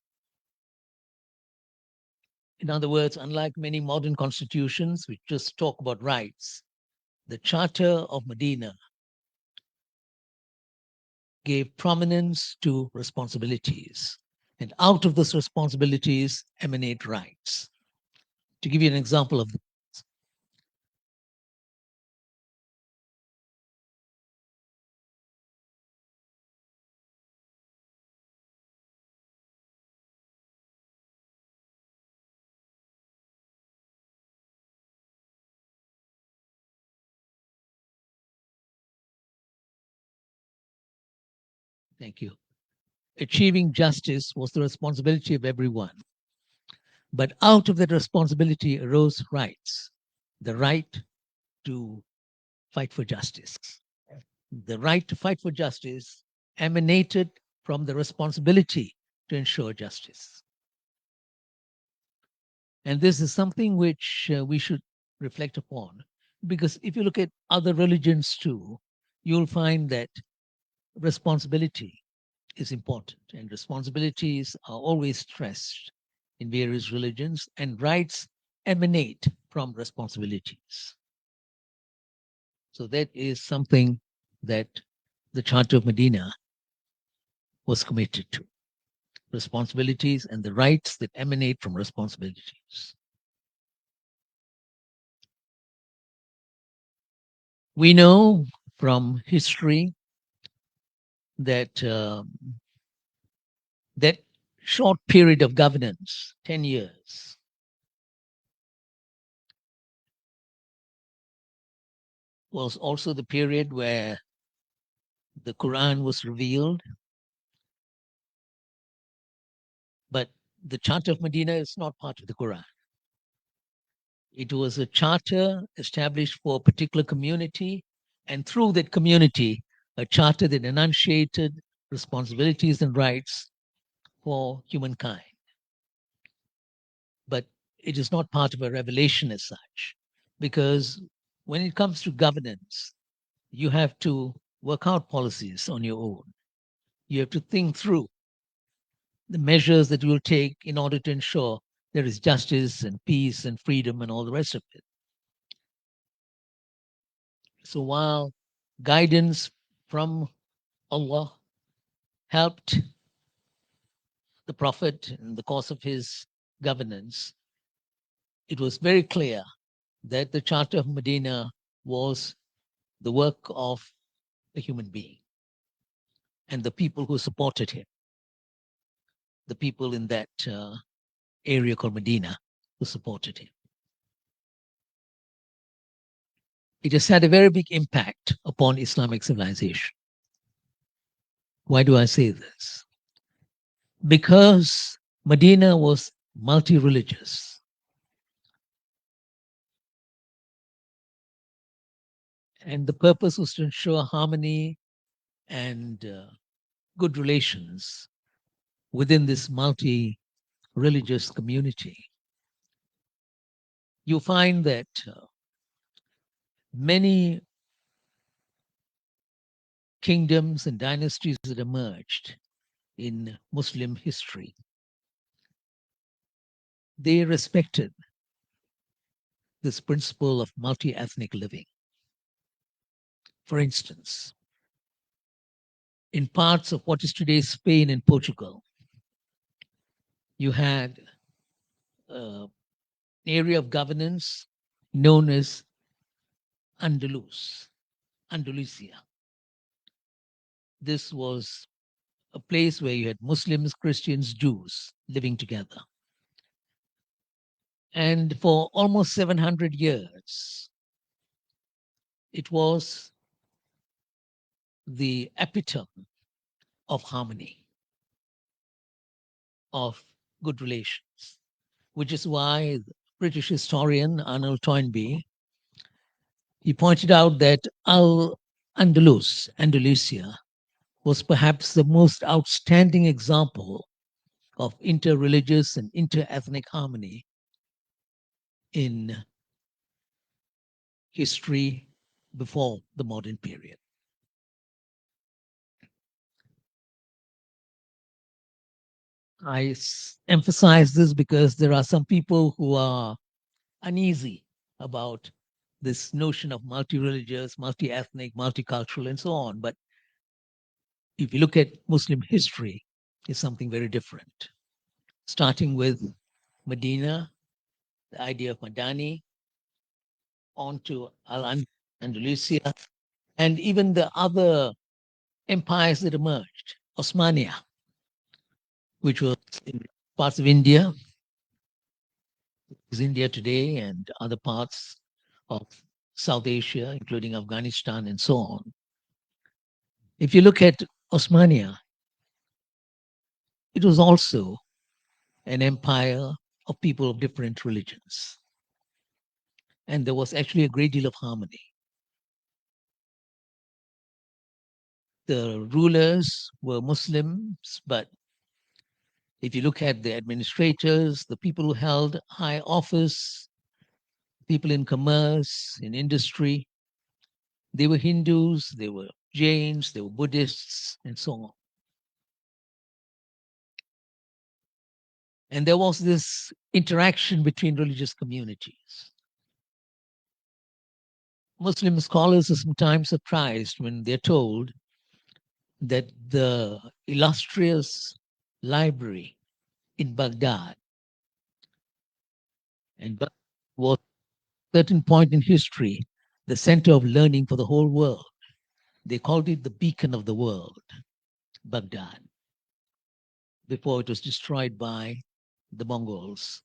In other words, unlike many modern constitutions which just talk about rights, the Charter of Medina gave prominence to responsibilities. And out of those responsibilities emanate rights. To give you an example of this, thank you. Achieving justice was the responsibility of everyone. But out of that responsibility arose rights, the right to fight for justice. The right to fight for justice emanated from the responsibility to ensure justice. And this is something which we should reflect upon, because if you look at other religions too, you'll find that responsibility is important, and responsibilities are always stressed in various religions, and rights emanate from responsibilities. So that is something that the Charter of Medina was committed to. Responsibilities and the rights that emanate from responsibilities. We know from history that that short period of governance, 10 years, was also the period where the Quran was revealed. But the Charter of Medina is not part of the Quran. It was a charter established for a particular community, and through that community, a charter that enunciated responsibilities and rights for humankind. But it is not part of a revelation as such, because when it comes to governance, you have to work out policies on your own. You have to think through the measures that you will take in order to ensure there is justice and peace and freedom and all the rest of it. So while guidance from Allah helped the Prophet in the course of his governance, it was very clear that the Charter of Medina was the work of a human being and the people who supported him, the people in that area called Medina who supported him. It has had a very big impact upon Islamic civilization. Why do I say this? Because Medina was multi-religious. And the purpose was to ensure harmony and good relations within this multi-religious community. You find that many kingdoms and dynasties that emerged in Muslim history, they respected this principle of multi-ethnic living. For instance, in parts of what is today Spain and Portugal, you had an area of governance known as Andalusia. This was a place where you had Muslims, Christians, Jews living together. And for almost 700 years, it was the epitome of harmony, of good relations, which is why the British historian Arnold Toynbee, he pointed out that Andalusia, was perhaps the most outstanding example of inter-religious and inter-ethnic harmony in history before the modern period. I emphasize this because there are some people who are uneasy about this notion of multi-religious, multi-ethnic, multicultural, and so on. But if you look at Muslim history, it's something very different. Starting with Medina, the idea of Madani, on to Al-Andalusia, and even the other empires that emerged. Osmania, which was in parts of India, is India today, and other parts of South Asia, including Afghanistan and so on. If you look at Osmania, it was also an empire of people of different religions. And there was actually a great deal of harmony. The rulers were Muslims, but if you look at the administrators, the people who held high office, people in commerce, in industry, they were Hindus, they were Jains, they were Buddhists, and so on. And there was this interaction between religious communities. Muslim scholars are sometimes surprised when they're told that the illustrious library in Baghdad and was at a certain point in history the center of learning for the whole world. They called it the beacon of the world, Baghdad, before it was destroyed by the Mongols.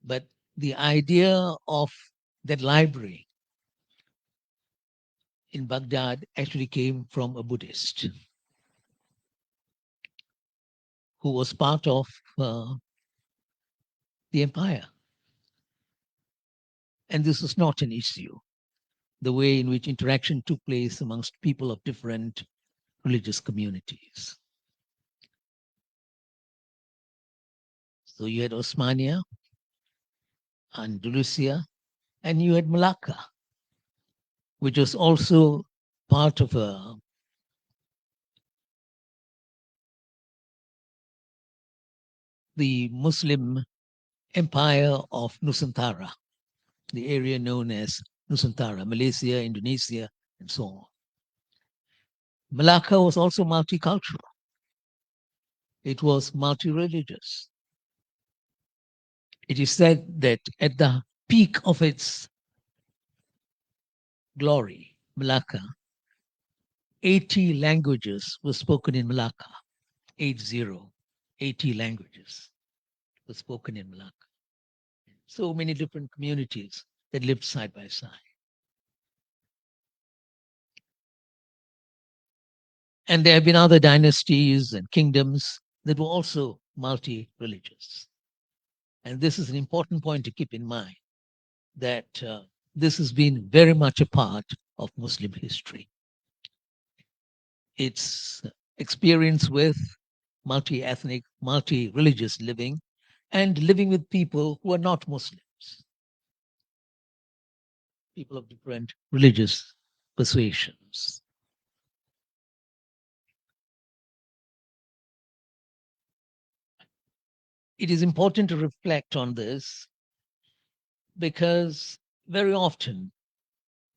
But the idea of that library in Baghdad actually came from a Buddhist who was part of the empire. And this was not an issue, the way in which interaction took place amongst people of different religious communities. So you had Osmania, Andalusia, and you had Malacca, which was also part of the Muslim empire of Nusantara, the area known as Nusantara, Malaysia, Indonesia, and so on. Malacca was also multicultural. It was multi-religious. It is said that at the peak of its glory, Malacca, 80 languages were spoken in Malacca. 80 languages were spoken in Malacca. So many different communities that lived side by side. And there have been other dynasties and kingdoms that were also multi-religious. And this is an important point to keep in mind, that this has been very much a part of Muslim history. Its experience with multi-ethnic, multi-religious living, and living with people who are not Muslims, people of different religious persuasions. It is important to reflect on this because very often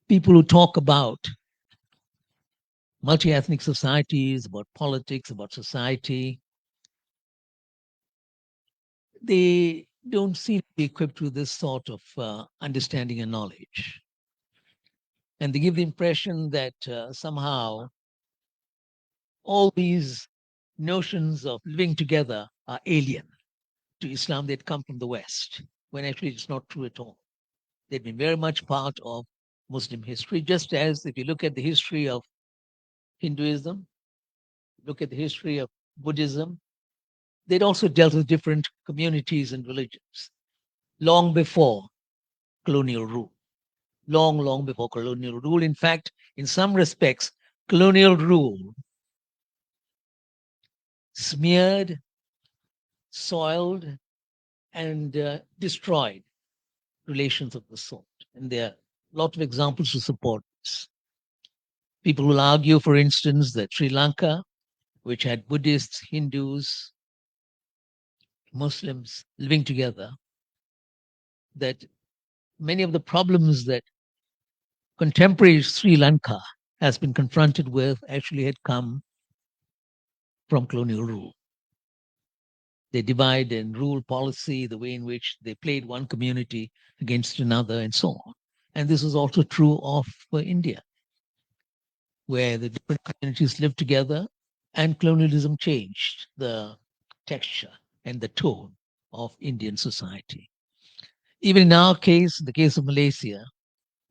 people who talk about multi-ethnic societies, about politics, about society, they don't seem to be equipped with this sort of understanding and knowledge. And they give the impression that somehow all these notions of living together are alien to Islam that come from the West, when actually it's not true at all. They've been very much part of Muslim history, just as if you look at the history of Hinduism, look at the history of Buddhism, they'd also dealt with different communities and religions long before colonial rule. Long before colonial rule. In fact, in some respects, colonial rule smeared, soiled, and destroyed relations of the sort. And there are a lot of examples to support this. People will argue, for instance, that Sri Lanka which had Buddhists, Hindus, Muslims living together, that many of the problems that contemporary Sri Lanka has been confronted with actually had come from colonial rule. The divide and rule policy, the way in which they played one community against another, and so on. And this was also true of India, where the different communities lived together and colonialism changed the texture and the tone of Indian society. Even in our case, in the case of Malaysia,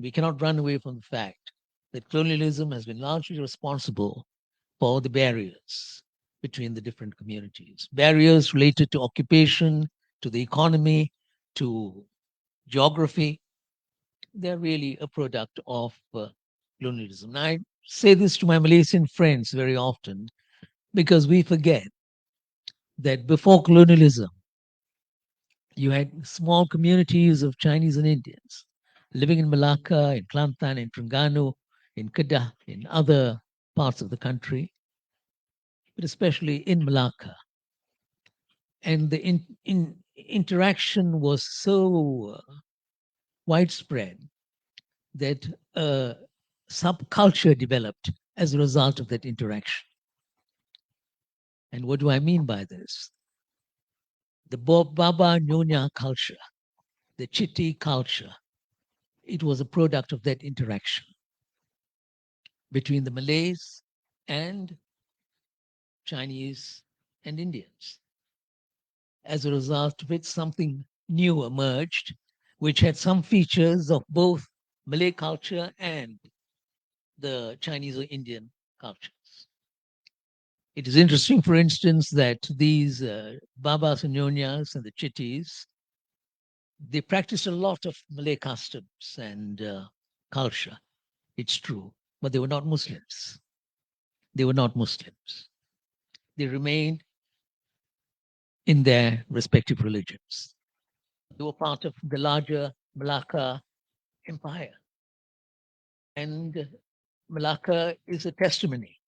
we cannot run away from the fact that colonialism has been largely responsible for the barriers between the different communities. Barriers related to occupation, to the economy, to geography. They're really a product of colonialism. And I say this to my Malaysian friends very often because we forget that before colonialism, you had small communities of Chinese and Indians living in Malacca, in Kelantan, in Terengganu, in Kedah, in other parts of the country, but especially in Malacca. And the interaction was so widespread that a subculture developed as a result of that interaction. And what do I mean by this? The Baba Nyonya culture, the Chitti culture, it was a product of that interaction between the Malays and Chinese and Indians. As a result of it, something new emerged, which had some features of both Malay culture and the Chinese or Indian cultures. It is interesting, for instance, that these Babas and Nyonyas and the Chittis, they practiced a lot of Malay customs and culture. It's true, but they were not Muslims. They were not Muslims. They remained in their respective religions. They were part of the larger Malacca empire. And Malacca is a testimony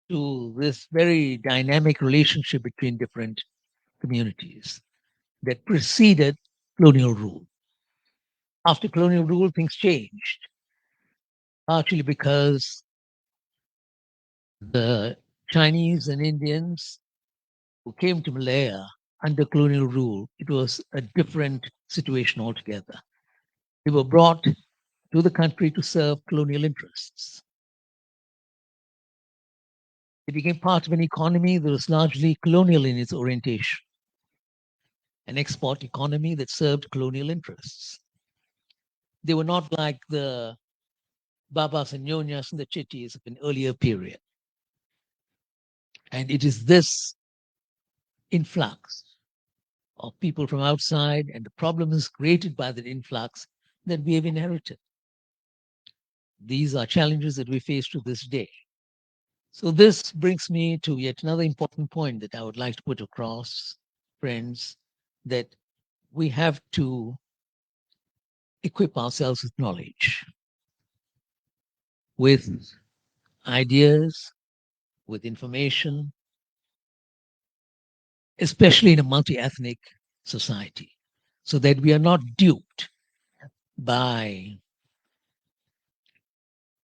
to this very dynamic relationship between different communities that preceded colonial rule. After colonial rule, things changed, partially because the Chinese and Indians who came to Malaya under colonial rule, it was a different situation altogether. They were brought to the country to serve colonial interests. They became part of an economy that was largely colonial in its orientation, an export economy that served colonial interests. They were not like the Babas and Nyonyas and the Chittis of an earlier period. And it is this influx of people from outside and the problems created by that influx that we have inherited. These are challenges that we face to this day. So this brings me to yet another important point that I would like to put across, friends, that we have to equip ourselves with knowledge, with ideas, with information, especially in a multi-ethnic society, so that we are not duped by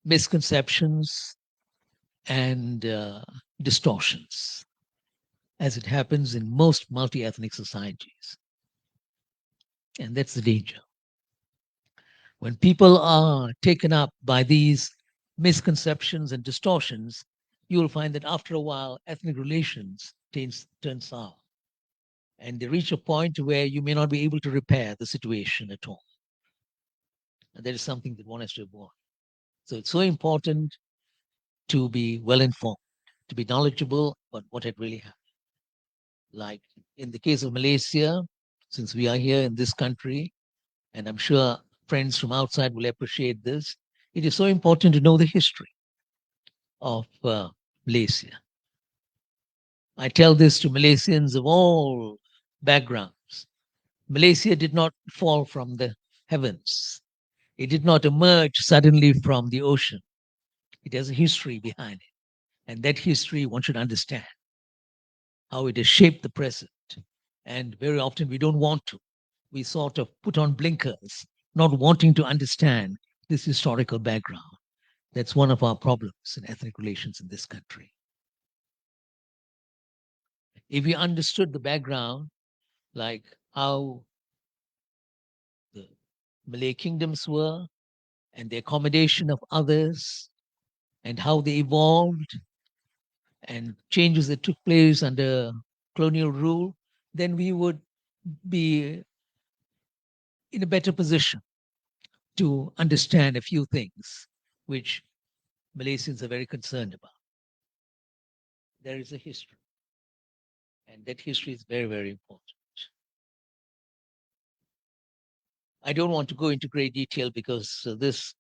misconceptions and distortions, as it happens in most multi-ethnic societies. And that's the danger. When people are taken up by these misconceptions and distortions, you will find that after a while, ethnic relations turn sour. And they reach a point where you may not be able to repair the situation at all. And that is something that one has to avoid. So it's so important to be well informed, to be knowledgeable about what had really happened. Like in the case of Malaysia, since we are here in this country, and I'm sure friends from outside will appreciate this, it is so important to know the history of Malaysia. I tell this to Malaysians of all backgrounds. Malaysia did not fall from the heavens. It did not emerge suddenly from the ocean. It has a history behind it. And that history one should understand, how it has shaped the present. And very often we don't want to. We sort of put on blinkers, not wanting to understand this historical background. That's one of our problems in ethnic relations in this country. If we understood the background, like how the Malay kingdoms were and the accommodation of others and how they evolved and changes that took place under colonial rule, then we would be in a better position to understand a few things which Malaysians are very concerned about. There is a history, and that history is very, very important. I don't want to go into great detail because this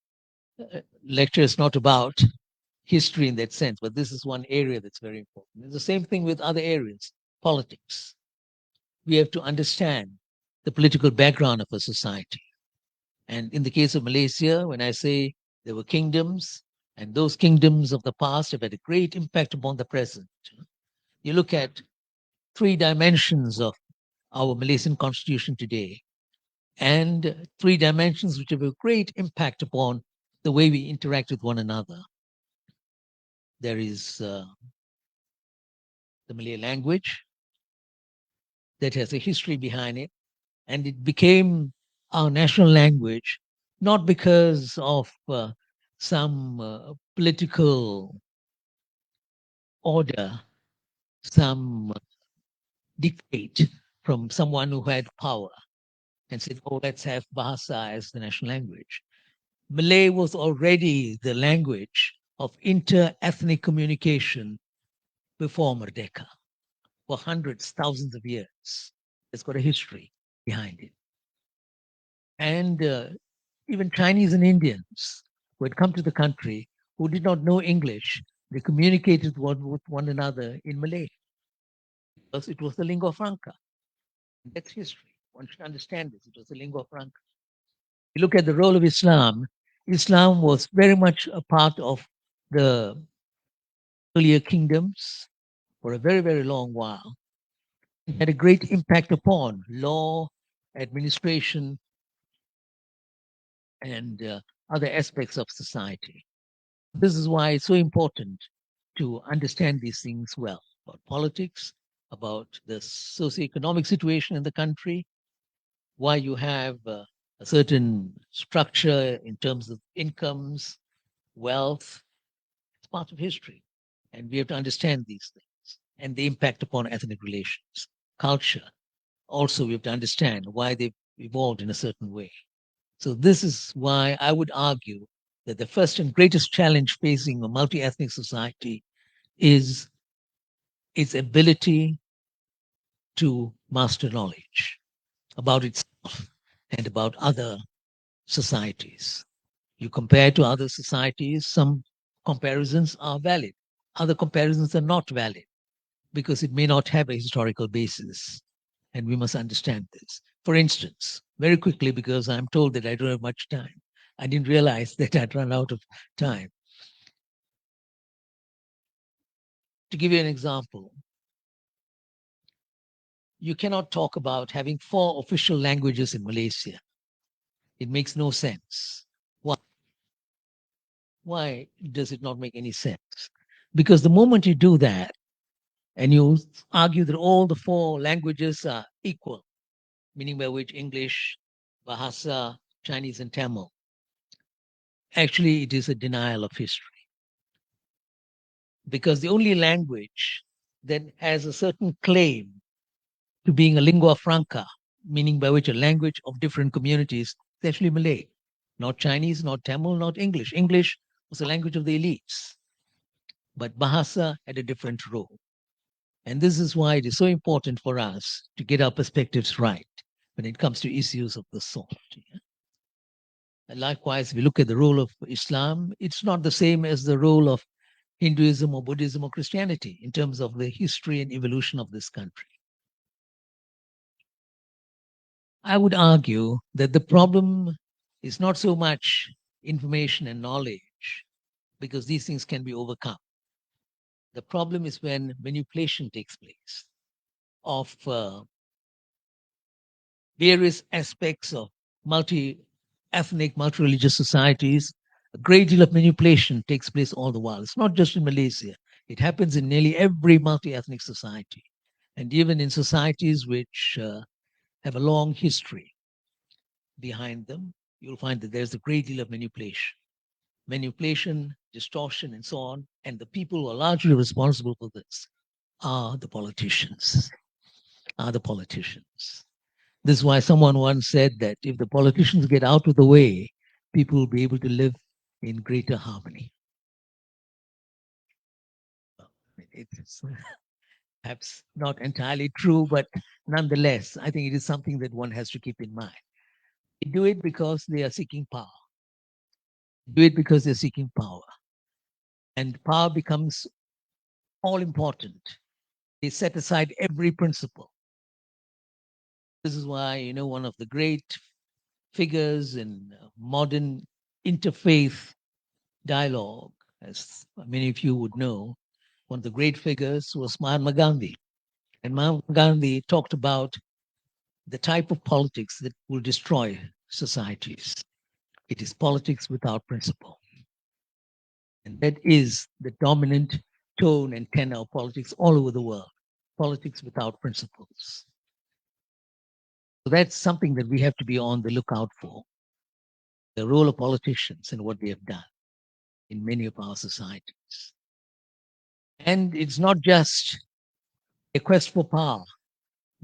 lecture is not about history in that sense, but this is one area that's very important. It's the same thing with other areas, politics. We have to understand the political background of a society. And in the case of Malaysia, when I say there were kingdoms, and those kingdoms of the past have had a great impact upon the present. You look at 3 dimensions of our Malaysian constitution today, and 3 dimensions which have a great impact upon the way we interact with one another. There is the Malay language that has a history behind it, and it became our national language not because of some political order, some dictate from someone who had power and said, oh, let's have Bahasa as the national language. Malay was already the language of inter-ethnic communication before Merdeka for hundreds, thousands of years. It's got a history behind it. And even Chinese and Indians who had come to the country who did not know English, they communicated with one another in Malay because it was the lingua franca. That's history. One should understand this. It was the lingua franca. You look at the role of Islam, Islam was very much a part of the earlier kingdoms for a very, very long while. It had a great impact upon law, administration, and other aspects of society. This is why it's so important to understand these things well, about politics, about the socioeconomic situation in the country, why you have a certain structure in terms of incomes, wealth. It's part of history. And we have to understand these things and the impact upon ethnic relations, culture. Also, we have to understand why they've evolved in a certain way. So this is why I would argue that the first and greatest challenge facing a multi-ethnic society is its ability to master knowledge about itself and about other societies. You compare to other societies, some comparisons are valid. Other comparisons are not valid because it may not have a historical basis. And we must understand this. For instance, very quickly, because I'm told that I don't have much time, I didn't realize that I'd run out of time. To give you an example, you cannot talk about having 4 official languages in Malaysia. It makes no sense. Why? Why does it not make any sense? Because the moment you do that, and you argue that all the 4 languages are equal, meaning by which English, Bahasa, Chinese, and Tamil, actually it is a denial of history. Because the only language that has a certain claim to being a lingua franca, meaning by which a language of different communities, is actually Malay. Not Chinese, not Tamil, not English. English was the language of the elites. But Bahasa had a different role. And this is why it is so important for us to get our perspectives right when it comes to issues of the sort. And likewise, we look at the role of Islam, it's not the same as the role of Hinduism or Buddhism or Christianity in terms of the history and evolution of this country. I would argue that the problem is not so much information and knowledge, because these things can be overcome. The problem is when manipulation takes place of various aspects of multi-ethnic, multi-religious societies. A great deal of manipulation takes place all the while. It's not just in Malaysia. It happens in nearly every multi-ethnic society. And even in societies which have a long history behind them, you'll find that there's a great deal of manipulation, distortion, and so on. And the people who are largely responsible for this are the politicians. This is why someone once said that if the politicians get out of the way, people will be able to live in greater harmony. It's perhaps not entirely true, but nonetheless, I think it is something that one has to keep in mind. They do it because they are seeking power. And power becomes all important. They set aside every principle. This is why, one of the great figures in modern interfaith dialogue, as many of you would know, one of the great figures was Mahatma Gandhi. And Mahatma Gandhi talked about the type of politics that will destroy societies. It is politics without principle. And that is the dominant tone and tenor of politics all over the world. Politics without principles. So that's something that we have to be on the lookout for. The role of politicians and what they have done in many of our societies. And it's not just a quest for power,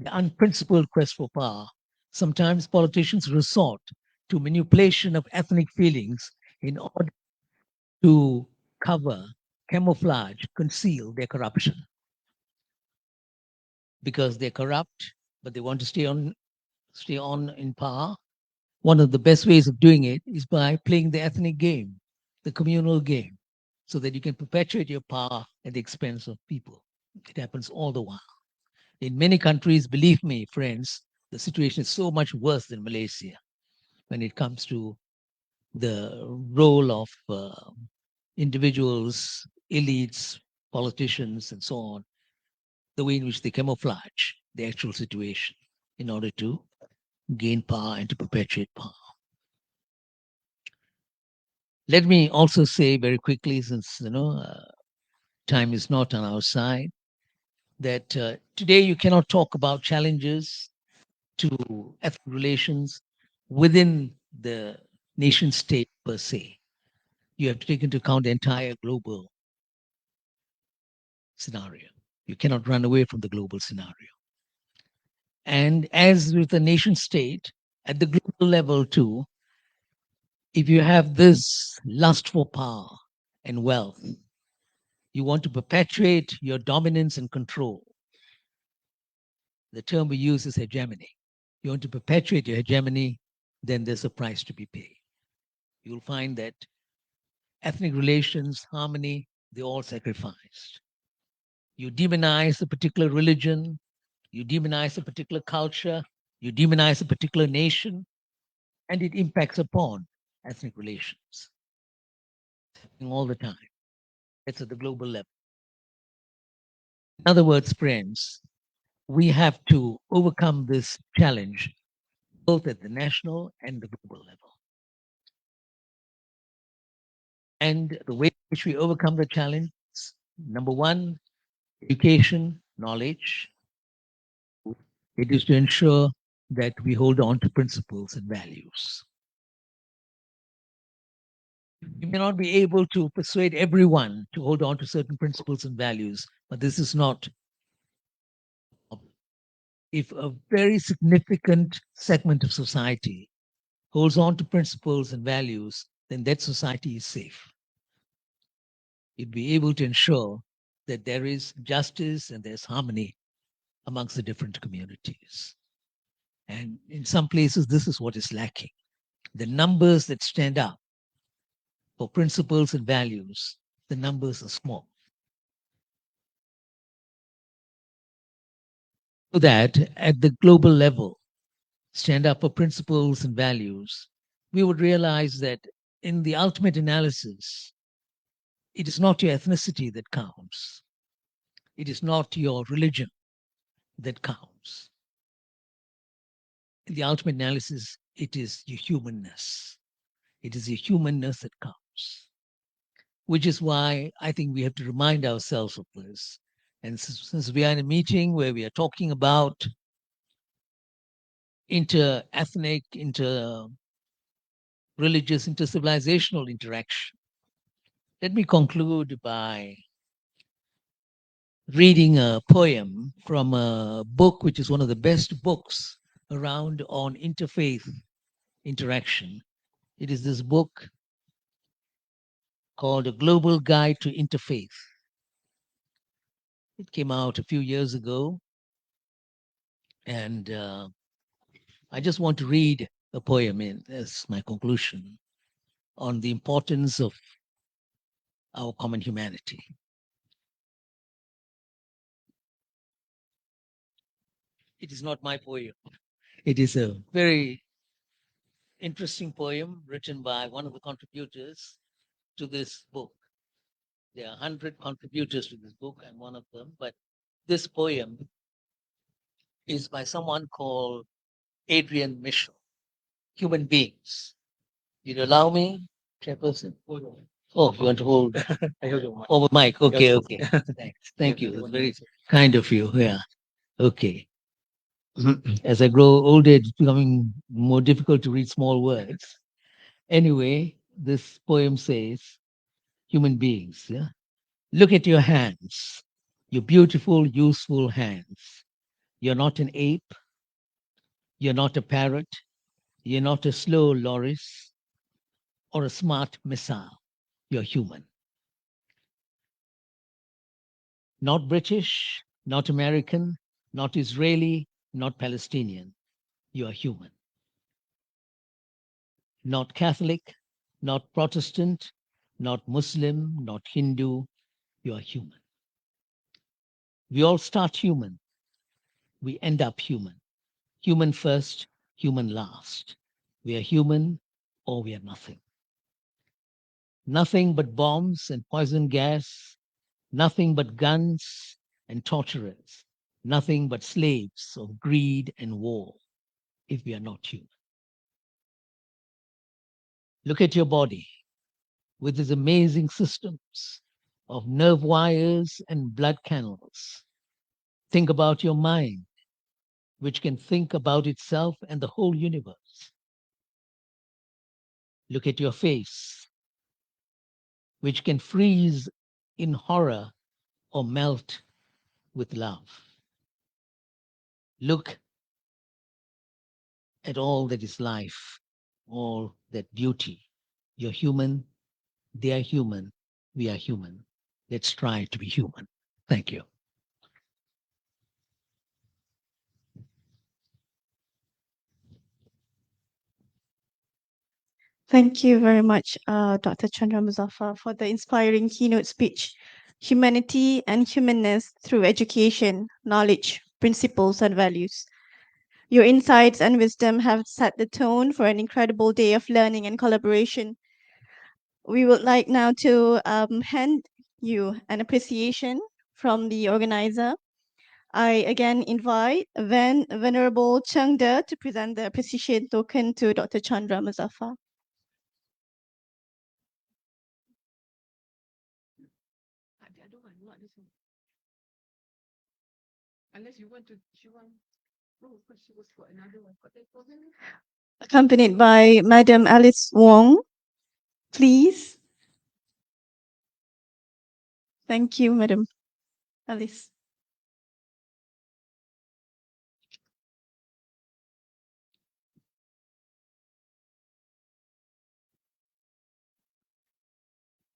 the unprincipled quest for power. Sometimes politicians resort to manipulation of ethnic feelings in order to cover, camouflage, conceal their corruption. Because they're corrupt, but they want to stay on in power. One of the best ways of doing it is by playing the ethnic game, the communal game, so that you can perpetuate your power at the expense of people. It happens all the while. In many countries, believe me, friends, the situation is so much worse than Malaysia when it comes to the role of individuals, elites, politicians, and so on, the way in which they camouflage the actual situation in order to gain power and to perpetuate power. Let me also say very quickly, since time is not on our side, that today you cannot talk about challenges to ethnic relations within the nation state per se. You have to take into account the entire global scenario. You cannot run away from the global scenario. And as with the nation state, at the global level too, if you have this lust for power and wealth, you want to perpetuate your dominance and control. The term we use is hegemony. You want to perpetuate your hegemony, then there's a price to be paid. You'll find that ethnic relations, harmony, they're all sacrificed. You demonize a particular religion, you demonize a particular culture, you demonize a particular nation, and it impacts upon ethnic relations all the time. It's at the global level. In other words, friends, we have to overcome this challenge both at the national and the global level. And the way in which we overcome the challenge is, number one, education, knowledge. It is to ensure that we hold on to principles and values. You may not be able to persuade everyone to hold on to certain principles and values, but this is not. If a very significant segment of society holds on to principles and values, then that society is safe. You'd be able to ensure that there is justice and there's harmony amongst the different communities. And in some places, this is what is lacking. The numbers that stand up for principles and values, the numbers are small. So that at the global level, stand up for principles and values, we would realize that in the ultimate analysis, it is not your ethnicity that counts. It is not your religion that counts. In the ultimate analysis, it is your humanness. It is your humanness that counts, which is why I think we have to remind ourselves of this. And since we are in a meeting where we are talking about inter-ethnic, inter-religious, inter-civilizational interaction, let me conclude by reading a poem from a book which is one of the best books around on interfaith interaction. It is this book called A Global Guide to Interfaith. It came out a few years ago, and I just want to read a poem as my conclusion on the importance of our common humanity. It is not my poem. It is a very interesting poem written by one of the contributors to this book. There are 100 contributors to this book. I'm one of them, but this poem is by someone called Adrian Mitchell, Human Beings. You'd allow me, Chairperson? Oh, you want to hold over mic? Okay, okay. Thanks. Thank you. It's very kind of you. Yeah. Okay. As I grow older, it's becoming more difficult to read small words. Anyway, this poem says, human beings, yeah? Look at your hands, your beautiful, useful hands. You're not an ape. You're not a parrot. You're not a slow loris or a smart missile. You're human. Not British, not American, not Israeli, not Palestinian. You are human. Not Catholic, not Protestant, not Muslim, not Hindu. You are human. We all start human. We end up human. Human first, human last. We are human or we are nothing. Nothing but bombs and poison gas. Nothing but guns and torturers. Nothing but slaves of greed and war if we are not human. Look at your body with its amazing systems of nerve wires and blood canals. Think about your mind, which can think about itself and the whole universe. Look at your face, which can freeze in horror or melt with love. Look at all that is life, all that beauty. You're human, they are human, we are human. Let's try to be human. Thank you. Thank you very much, Dr. Chandra Muzaffar, for the inspiring keynote speech. Humanity and humanness through education, knowledge, principles, and values. Your insights and wisdom have set the tone for an incredible day of learning and collaboration. We would like now to hand you an appreciation from the organizer. I again invite Venerable Chengde to present the appreciation token to Dr. Chandra Muzaffar. Unless you want to, she was for another one. Accompanied by Madam Alice Wong, please. Thank you, Madam Alice.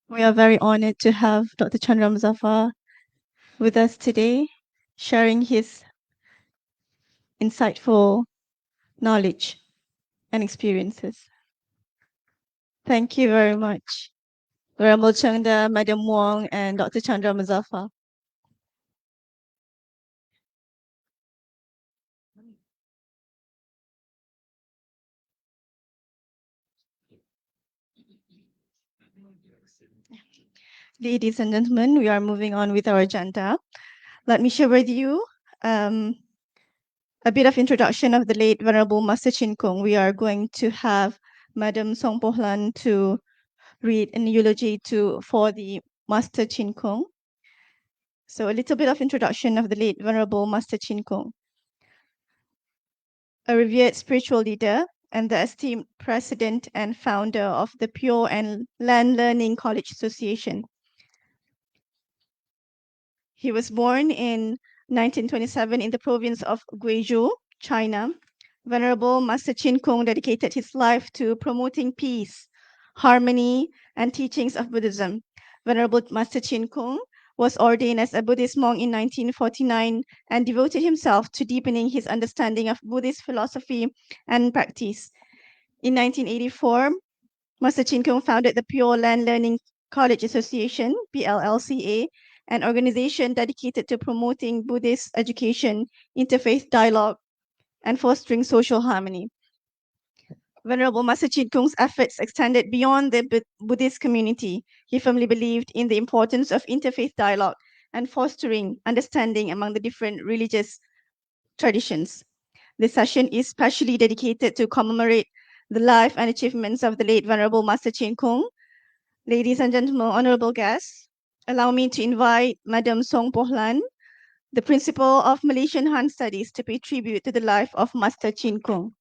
We are very honored to have Dr. Chandra Muzaffar with us today, sharing his insightful knowledge and experiences. Thank you very much. Venerable Chengda, Madam Wong, and Dr. Chandra Muzaffar. Ladies and gentlemen, we are moving on with our agenda. let me share with you a bit of introduction of the late Venerable Master Chin Kung. We are going to have Madam Song Pohlan to read an eulogy for the Master Chin Kung. So a little bit of introduction of the late Venerable Master Chin Kung. A revered spiritual leader and the esteemed president and founder of the Pure and Land Learning College Association. He was born in 1927 in the province of Guizhou, China. Venerable Master Chin Kung dedicated his life to promoting peace, harmony, and teachings of Buddhism. Venerable Master Chin Kung was ordained as a Buddhist monk in 1949 and devoted himself to deepening his understanding of Buddhist philosophy and practice. In 1984, Master Chin Kung founded the Pure Land Learning College Association, PLLCA, an organization dedicated to promoting Buddhist education, interfaith dialogue, and fostering social harmony. Venerable Master Chin Kung's efforts extended beyond the Buddhist community. He firmly believed in the importance of interfaith dialogue and fostering understanding among the different religious traditions. This session is specially dedicated to commemorate the life and achievements of the late Venerable Master Chin Kung. Ladies and gentlemen, honorable guests, allow me to invite Madam Song Pohlan, the principal of Malaysian Han Studies, to pay tribute to the life of Master Chin Kung.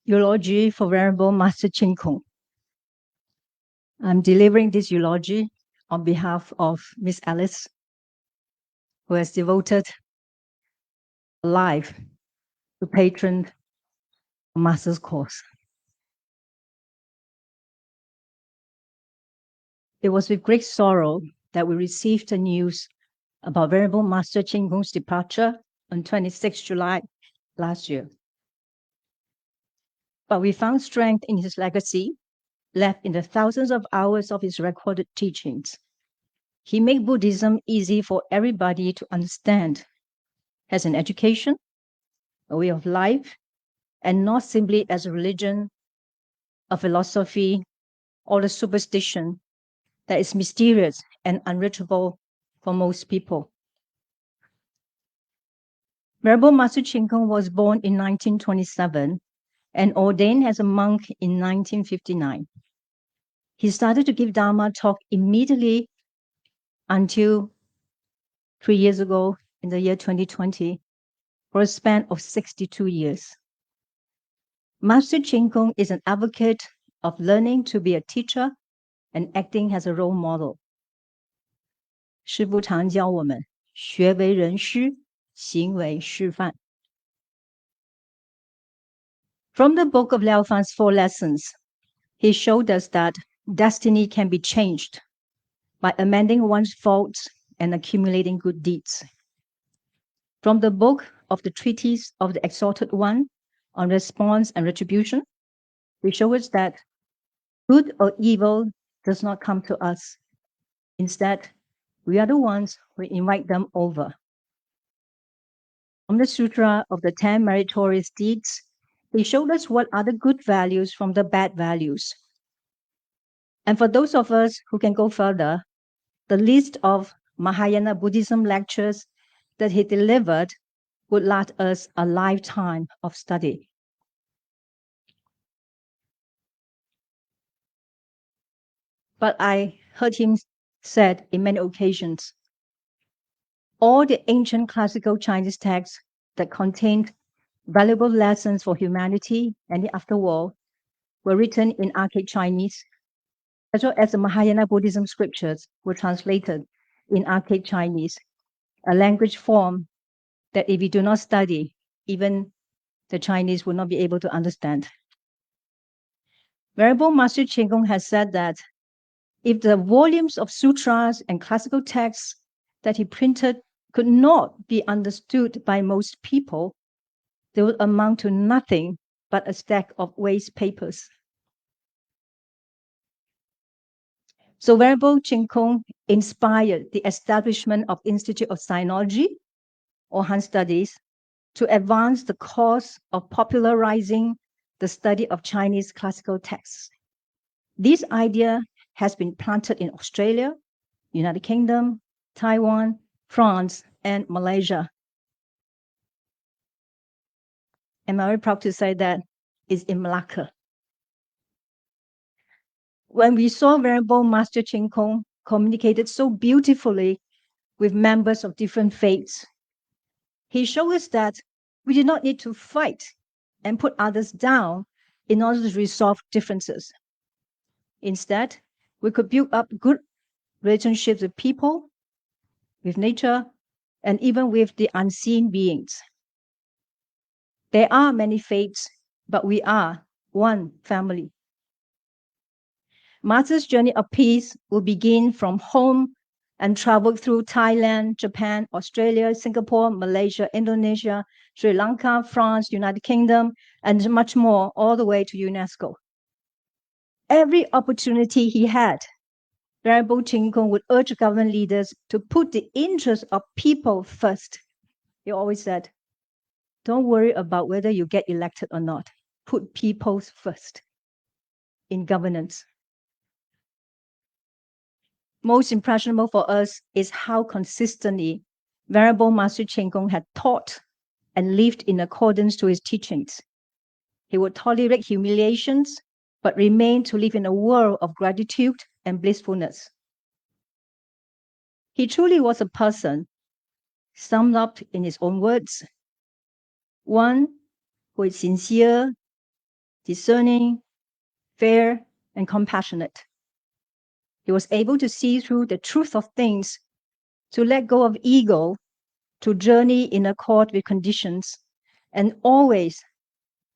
Eulogy for Venerable Master Chin Kung. I'm delivering this eulogy on behalf of Miss Alice, who has devoted a life to patron a master's course. It was with great sorrow that we received the news about Venerable Master Chin Kung's departure on 26 July last year. But we found strength in his legacy, left in the thousands of hours of his recorded teachings. He made Buddhism easy for everybody to understand as an education, a way of life, and not simply as a religion, a philosophy, or a superstition that is mysterious and unreachable for most people. Venerable Master Chin Kung was born in 1927 and ordained as a monk in 1959. He started to give Dharma talk immediately until 3 years ago in the year 2020 for a span of 62 years. Master Chin Kung is an advocate of learning to be a teacher and acting as a role model. 师父常教我们学为人师，行为示范。From the book of Liao Fan's 4 lessons, he showed us that destiny can be changed by amending one's faults and accumulating good deeds. From the book of the Treatise of the Exalted One on Response and Retribution, he shows us that good or evil does not come to us. Instead, we are the ones who invite them over. From the Sutra of the 10 Meritorious Deeds, he showed us what are the good values from the bad values. And for those of us who can go further, the list of Mahayana Buddhism lectures that he delivered would last us a lifetime of study. But I heard him said in many occasions, all the ancient classical Chinese texts that contained valuable lessons for humanity and the afterworld were written in archaic Chinese, as well as the Mahayana Buddhism scriptures were translated in archaic Chinese, a language form that if we do not study, even the Chinese will not be able to understand. Venerable Master Chin Kung has said that if the volumes of sutras and classical texts that he printed could not be understood by most people, they would amount to nothing but a stack of waste papers. So Venerable Ching Kung inspired the establishment of Institute of Sinology or Han Studies to advance the cause of popularizing the study of Chinese classical texts. This idea has been planted in Australia, United Kingdom, Taiwan, France, and Malaysia. And I'm very proud to say that it's in Malacca. When we saw Venerable Master Ching Kung communicated so beautifully with members of different faiths, he showed us that we did not need to fight and put others down in order to resolve differences. Instead, we could build up good relationships with people, with nature, and even with the unseen beings. There are many faiths, but we are one family. Master's journey of peace will begin from home and travel through Thailand, Japan, Australia, Singapore, Malaysia, Indonesia, Sri Lanka, France, United Kingdom, and much more, all the way to UNESCO. Every opportunity he had, Venerable Ching Kung would urge government leaders to put the interests of people first. He always said, don't worry about whether you get elected or not. Put people first in governance. Most impressionable for us is how consistently Venerable Master Ching Kung had taught and lived in accordance to his teachings. He would tolerate humiliations, but remain to live in a world of gratitude and blissfulness. He truly was a person, summed up in his own words, one who is sincere, discerning, fair, and compassionate. He was able to see through the truth of things, to let go of ego, to journey in accord with conditions, and always,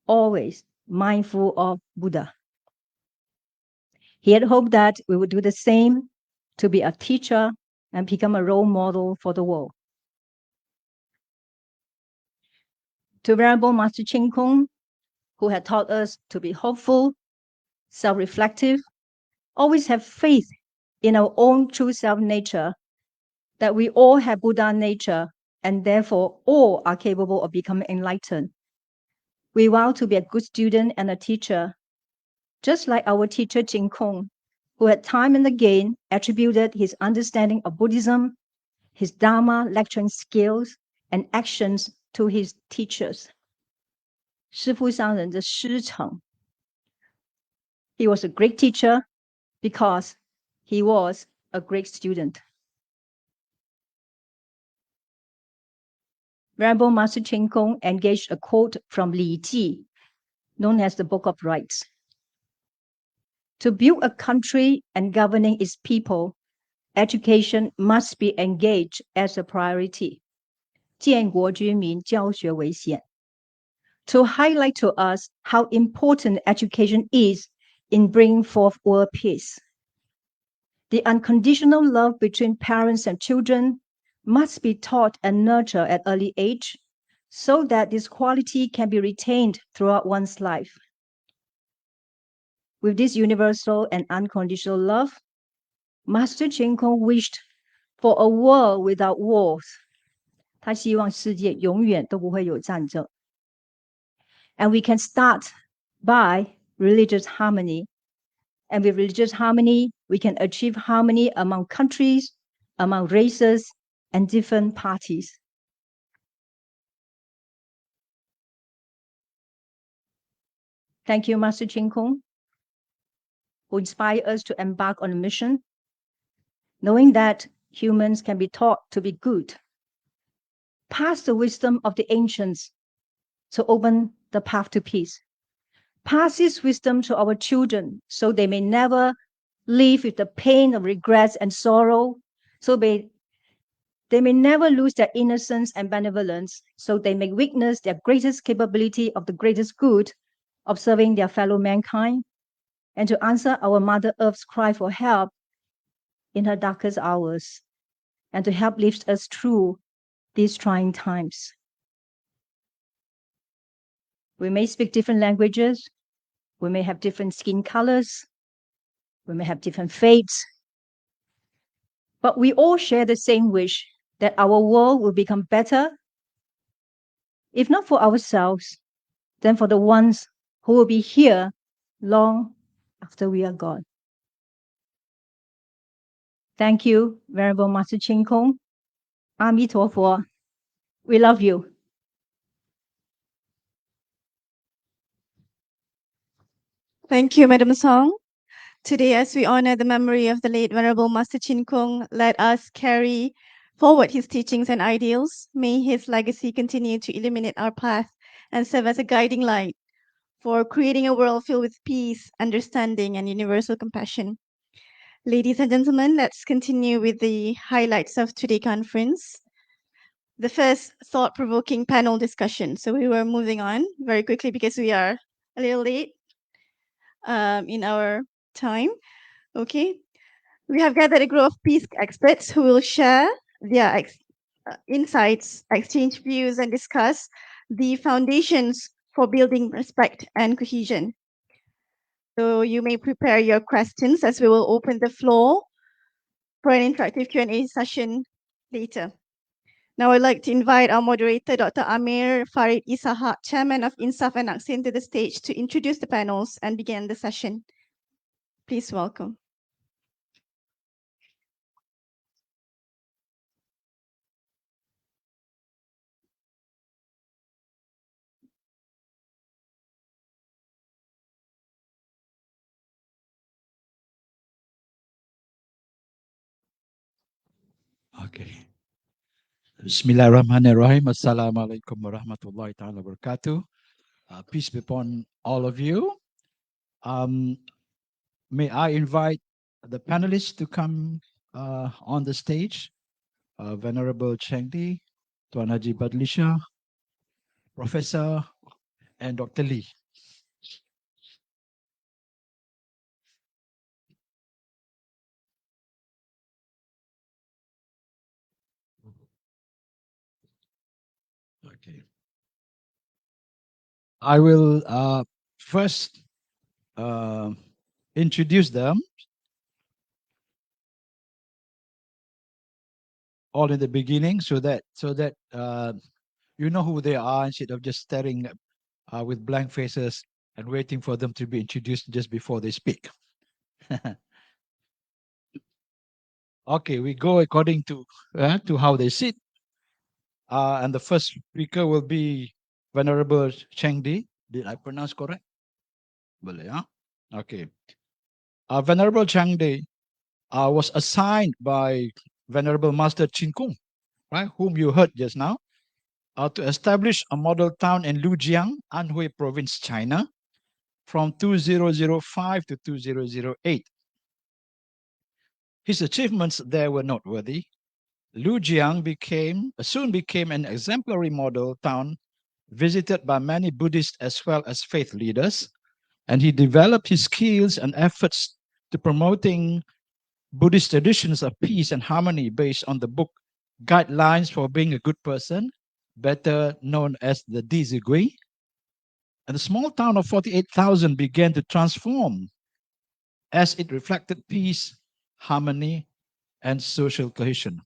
always mindful of Buddha. He had hoped that we would do the same, to be a teacher and become a role model for the world. To Venerable Master Ching Kung, who had taught us to be hopeful, self-reflective, always have faith in our own true self nature, that we all have Buddha nature, and therefore all are capable of becoming enlightened. We vow to be a good student and a teacher, just like our teacher Ching Kung, who had time and again attributed his understanding of Buddhism, his Dharma lecturing skills, and actions to his teachers. 师父上人的师承. He was a great teacher because he was a great student. Venerable Master Ching Kung engaged a quote from Li Ji, known as the Book of Rights. To build a country and governing its people, education must be engaged as a priority. 建国军民，教学为先. To highlight to us how important education is in bringing forth world peace. The unconditional love between parents and children must be taught and nurtured at early age, so that this quality can be retained throughout one's life. With this universal and unconditional love, Master Ching Kung wished for a world without wars. 他希望世界永远都不会有战争. And we can start by religious harmony. And with religious harmony, we can achieve harmony among countries, among races, and different parties. Thank you, Master Ching Kung, who inspired us to embark on a mission, knowing that humans can be taught to be good. Pass the wisdom of the ancients to open the path to peace. Pass this wisdom to our children so they may never live with the pain of regrets and sorrow, so they may never lose their innocence and benevolence, so they may witness their greatest capability of the greatest good of serving their fellow mankind, and to answer our Mother Earth's cry for help in her darkest hours, and to help lift us through these trying times. We may speak different languages, we may have different skin colors, we may have different faiths, but we all share the same wish that our world will become better, if not for ourselves, then for the ones who will be here long after we are gone. Thank you, Venerable Master Ching Kung. Amitabha. We love you. Thank you, Madam Song. Today, as we honor the memory of the late Venerable Master Chin Kung, let us carry forward his teachings and ideals. May his legacy continue to illuminate our path and serve as a guiding light for creating a world filled with peace, understanding, and universal compassion. Ladies and gentlemen, let's continue with the highlights of today's conference. The first thought-provoking panel discussion. So we were moving on very quickly because we are a little late in our time. Okay. We have gathered a group of peace experts who will share their insights, exchange views, and discuss the foundations for building respect and cohesion. So you may prepare your questions as we will open the floor for an interactive Q&A session later. Now I'd like to invite our moderator, Dr. Amir Farid Isahak, Chairman of INSAF and ACCIN, to the stage to introduce the panels and begin the session. Please welcome. Okay. Bismillahirrahmanirrahim. Assalamualaikum warahmatullahi ta'ala wabarakatuh. Peace be upon all of you. May I invite the panelists to come on the stage. Venerable Cheng Di, Tuan Haji Badlisha, Professor, and Dr. Lee. Okay. I will first introduce them all in the beginning so that you know who they are instead of just staring with blank faces and waiting for them to be introduced just before they speak. Okay, we go according to how they sit. And the first speaker will be Venerable Cheng Di. Did I pronounce correct? Boleh, yeah? Okay. Venerable Cheng Di was assigned by Venerable Master Chin Kung, right, whom you heard just now, to establish a model town in Lujiang, Anhui Province, China, from 2005 to 2008. His achievements there were noteworthy. Lujiang soon became an exemplary model town visited by many Buddhist as well as faith leaders, and he developed his skills and efforts to promoting Buddhist traditions of peace and harmony based on the book Guidelines for Being a Good Person, better known as the Dizigui. And the small town of 48,000 began to transform as it reflected peace, harmony, and social cohesion.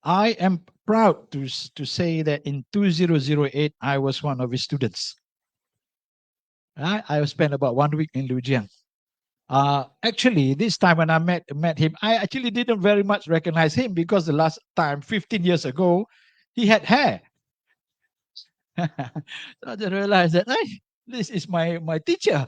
I am proud to say that in 2008, I was one of his students. I spent about 1 week in Lujiang. Actually, this time when I met him, I actually didn't very much recognize him because the last time, 15 years ago, he had hair. So I just realized that, hey, this is my teacher.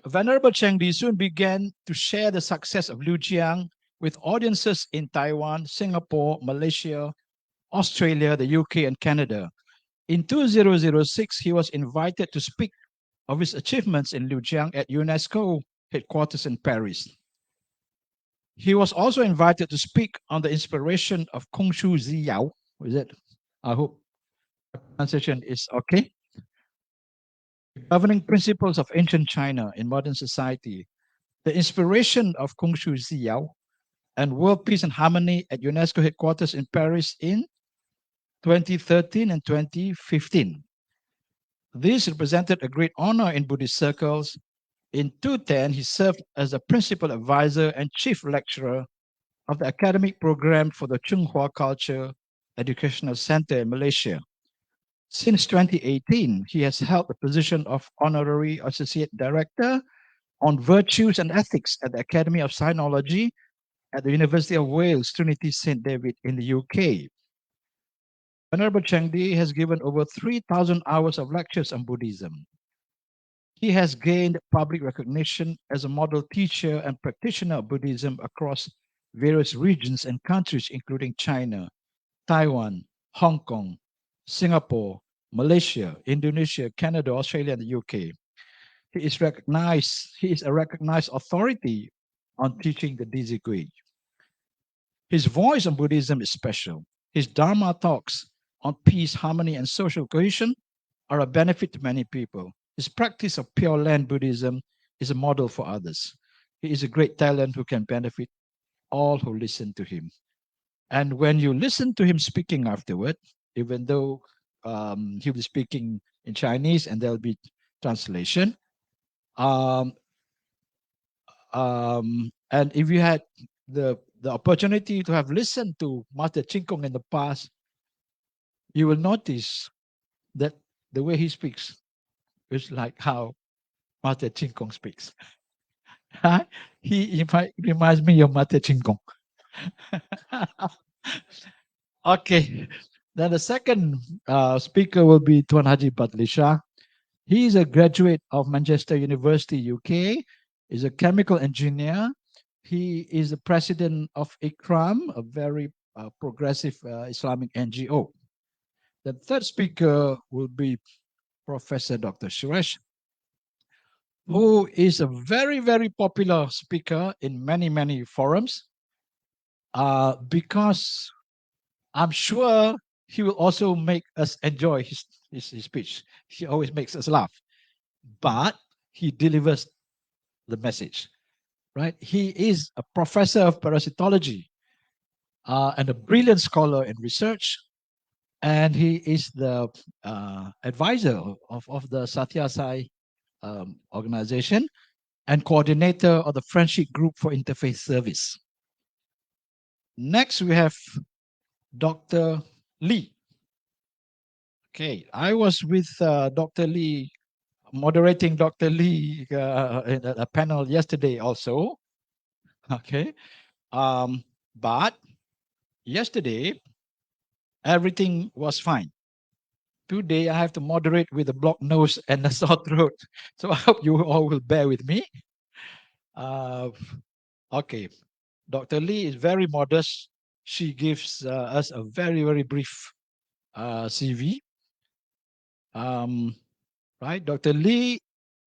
Venerable Cheng Di soon began to share the success of Lujiang with audiences in Taiwan, Singapore, Malaysia, Australia, the UK, and Canada. In 2006, he was invited to speak of his achievements in Lujiang at UNESCO headquarters in Paris. He was also invited to speak on the inspiration of Kung Shu Ziyao. Is it? I hope the pronunciation is okay. Governing principles of ancient China in modern society. The inspiration of Kung Shu Ziyao and World Peace and Harmony at UNESCO headquarters in Paris in 2013 and 2015. This represented a great honor in Buddhist circles. In 2010, he served as a principal advisor and chief lecturer of the academic program for the Tsinghua Culture Educational Center in Malaysia. Since 2018, he has held the position of honorary associate director on virtues and ethics at the Academy of Sinology at the University of Wales, Trinity St. David in the UK. Venerable Chengdi has given over 3,000 hours of lectures on Buddhism. He has gained public recognition as a model teacher and practitioner of Buddhism across various regions and countries, including China, Taiwan, Hong Kong, Singapore, Malaysia, Indonesia, Canada, Australia, and the UK. He is a recognized authority on teaching the Dizigui. His voice on Buddhism is special. His Dharma talks on peace, harmony, and social cohesion are a benefit to many people. His practice of Pure Land Buddhism is a model for others. He is a great talent who can benefit all who listen to him. And when you listen to him speaking afterward, even though he'll be speaking in Chinese and there'll be translation, and if you had the opportunity to have listened to Master Ching Kung in the past, you will notice that the way he speaks is like how Master Ching Kung speaks. He reminds me of Master Ching Kung. Okay, then the second speaker will be Tuan Haji Batlisha. He is a graduate of Manchester University, UK. He's a chemical engineer. He is the president of IKRAM, a very progressive Islamic NGO. The third speaker will be Professor Dr. Suresh, who is a very, very popular speaker in many, many forums, because I'm sure he will also make us enjoy his speech. He always makes us laugh, but he delivers the message, right? He is a professor of parasitology and a brilliant scholar in research. And he is the advisor of the Satya Sai organization and coordinator of the Friendship Group for Interfaith Service. Next, we have Dr. Lee. Okay, I was with Dr. Lee, moderating Dr. Lee in a panel yesterday also. Okay, but yesterday, everything was fine. Today, I have to moderate with a blocked nose and a sore throat. So I hope you all will bear with me. Okay, Dr. Lee is very modest. She gives us a very, very brief CV. Right, Dr. Lee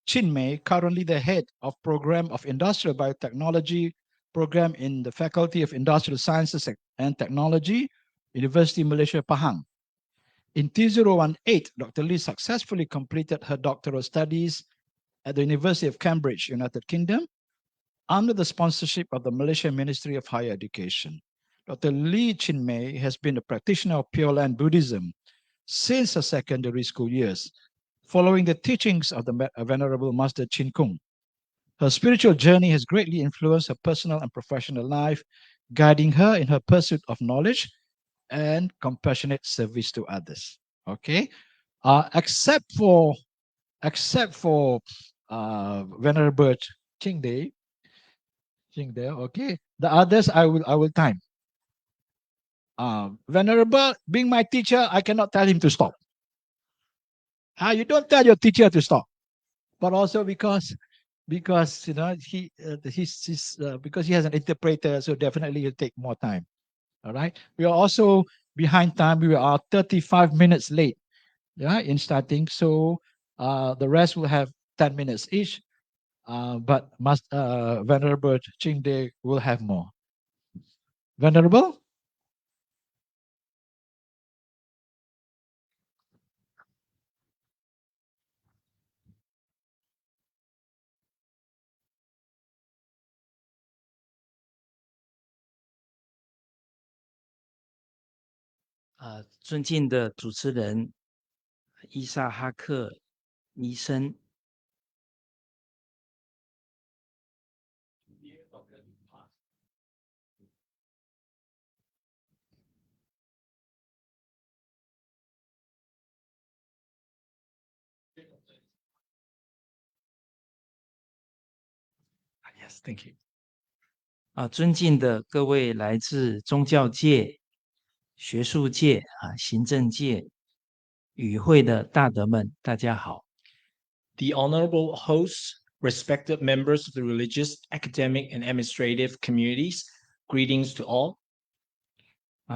Chinmay, currently the head of Program of Industrial Biotechnology Program in the Faculty of Industrial Sciences and Technology, University of Malaysia, Pahang. In 2018, Dr. Lee successfully completed her doctoral studies at the University of Cambridge, United Kingdom, under the sponsorship of the Malaysian Ministry of Higher Education. Dr. Lee Chinmay has been a practitioner of Pure Land Buddhism since her secondary school years, following the teachings of the Venerable Master Chin Kung. Her spiritual journey has greatly influenced her personal and professional life, guiding her in her pursuit of knowledge and compassionate service to others. Okay, except for Venerable Chingde, okay, the others I will time. Venerable, being my teacher, I cannot tell him to stop. You don't tell your teacher to stop, but also because you know because he has an interpreter, so definitely he'll take more time. All right. We are also behind time. We are 35 minutes late, yeah, in starting. So the rest will have 10 minutes each. But Venerable Chingde will have more. Venerable. 尊敬的主持人伊萨哈克医生，Yes, thank you. 尊敬的各位来自宗教界、学术界行政界、与会的大德们，大家好。The honorable hosts, respected members of the religious, academic, and administrative communities, greetings to all.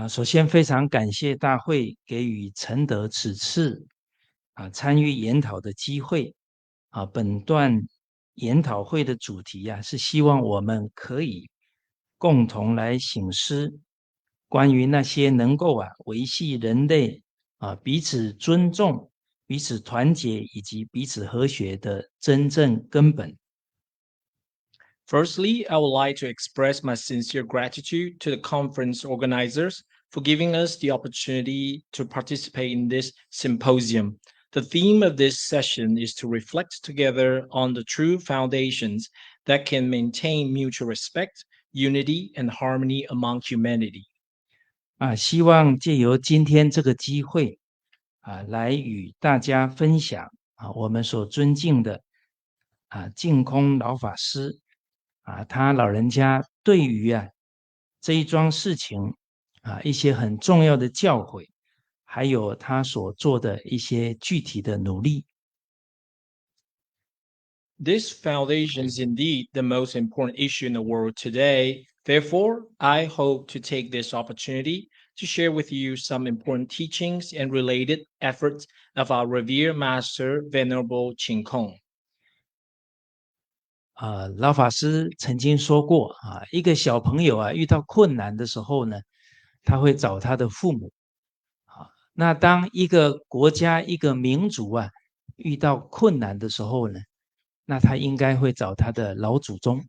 首先非常感谢大会给予承德此次参与研讨的机会。本段研讨会的主题是希望我们可以共同来省思关于那些能够维系人类彼此尊重、彼此团结以及彼此和谐的真正根本。Firstly, I would like to express my sincere gratitude to the conference organizers for giving us the opportunity to participate in this symposium. The theme of this session is to reflect together on the true foundations that can maintain mutual respect, unity, and harmony among humanity. 希望借由今天这个机会来与大家分享我们所尊敬的净空老法师他老人家对于这一桩事情一些很重要的教诲，还有他所做的一些具体的努力。This foundation is indeed the most important issue in the world today. Therefore, I hope to take this opportunity to share with you some important teachings and related efforts of our revered master, Venerable Qin Kong. 老法师曾经说过一个小朋友遇到困难的时候呢，他会找他的父母那当一个国家一个民族遇到困难的时候呢，那他应该会找他的老祖宗。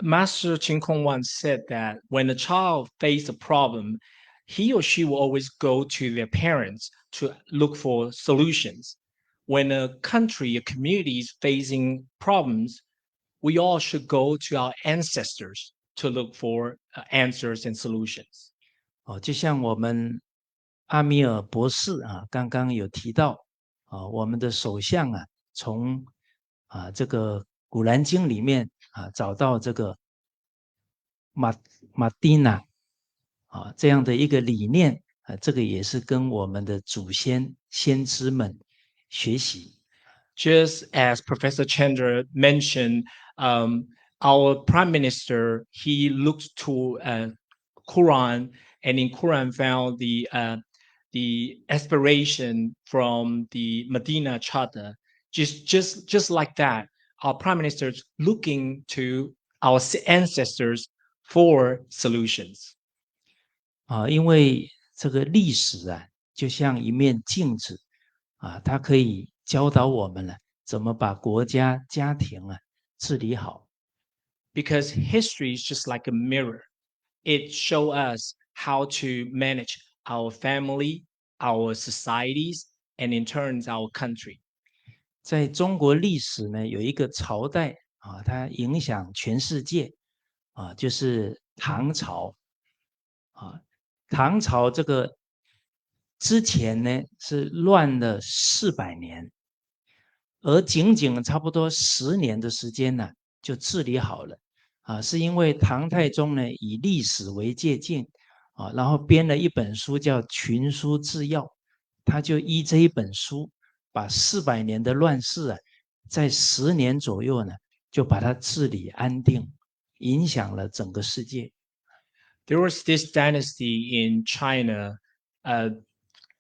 Master Qin Kong once said that when a child faces a problem, he or she will always go to their parents to look for solutions. When a country, a community is facing problems, we all should go to our ancestors to look for answers and solutions. 就像我们阿米尔博士刚刚有提到我们的首相从这个古兰经里面找到这个马蒂娜这样的一个理念这个也是跟我们的祖先先知们学习。Just as Professor Chandra mentioned, our Prime Minister, he looked to Quran, and in Quran found the aspiration from the Medina Charter. Just like that, our Prime Minister is looking to our ancestors for solutions. 因为这个历史就像一面镜子它可以教导我们怎么把国家家庭治理好。Because history is just like a mirror. It shows us how to manage our family, our societies, and in turn our country. 在中国历史呢，有一个朝代它影响全世界就是唐朝唐朝这个之前呢是乱了400年，而仅仅差不多10年的时间呢就治理好了是因为唐太宗呢以历史为借鉴然后编了一本书叫《群书治要》，他就依这一本书把400年的乱世在10年左右呢就把它治理安定，影响了整个世界。There was this dynasty in China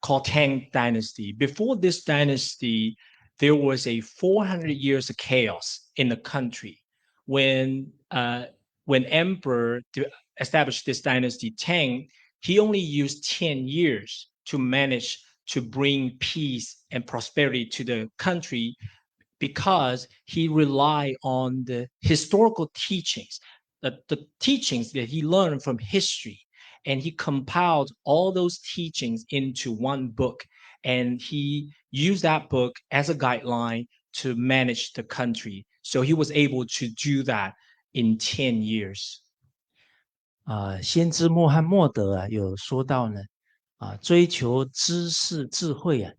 called Tang Dynasty. Before this dynasty, there was a 400 years of chaos in the country. When Emperor established this dynasty, Tang, he only used 10 years to manage to bring peace and prosperity to the country because he relied on the historical teachings, the teachings that he learned from history. and he compiled all those teachings into one book, and he used that book as a guideline to manage the country. So he was able to do that in 10 years. 先知穆罕默德啊，有说到呢，追求知识智慧啊，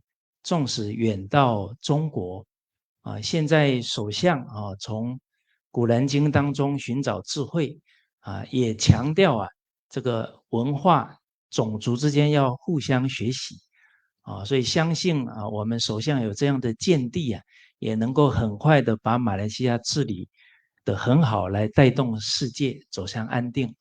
纵使远到中国，现在首相从古兰经当中寻找智慧也强调这个文化种族之间要互相学习所以相信我们首相有这样的见地也能够很快的把马来西亚治理得很好，来带动世界走向安定。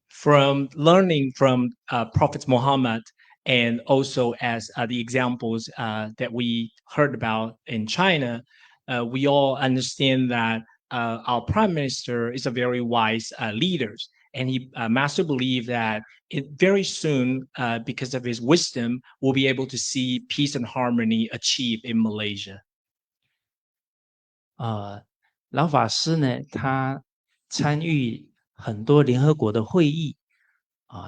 From learning from Prophet Muhammad, and also as the examples that we heard about in China, we all understand that our prime minister is a very wise leader, and he master believed that very soon, because of his wisdom, we'll be able to see peace and harmony achieved in Malaysia. 老法师呢，他参与很多联合国的会议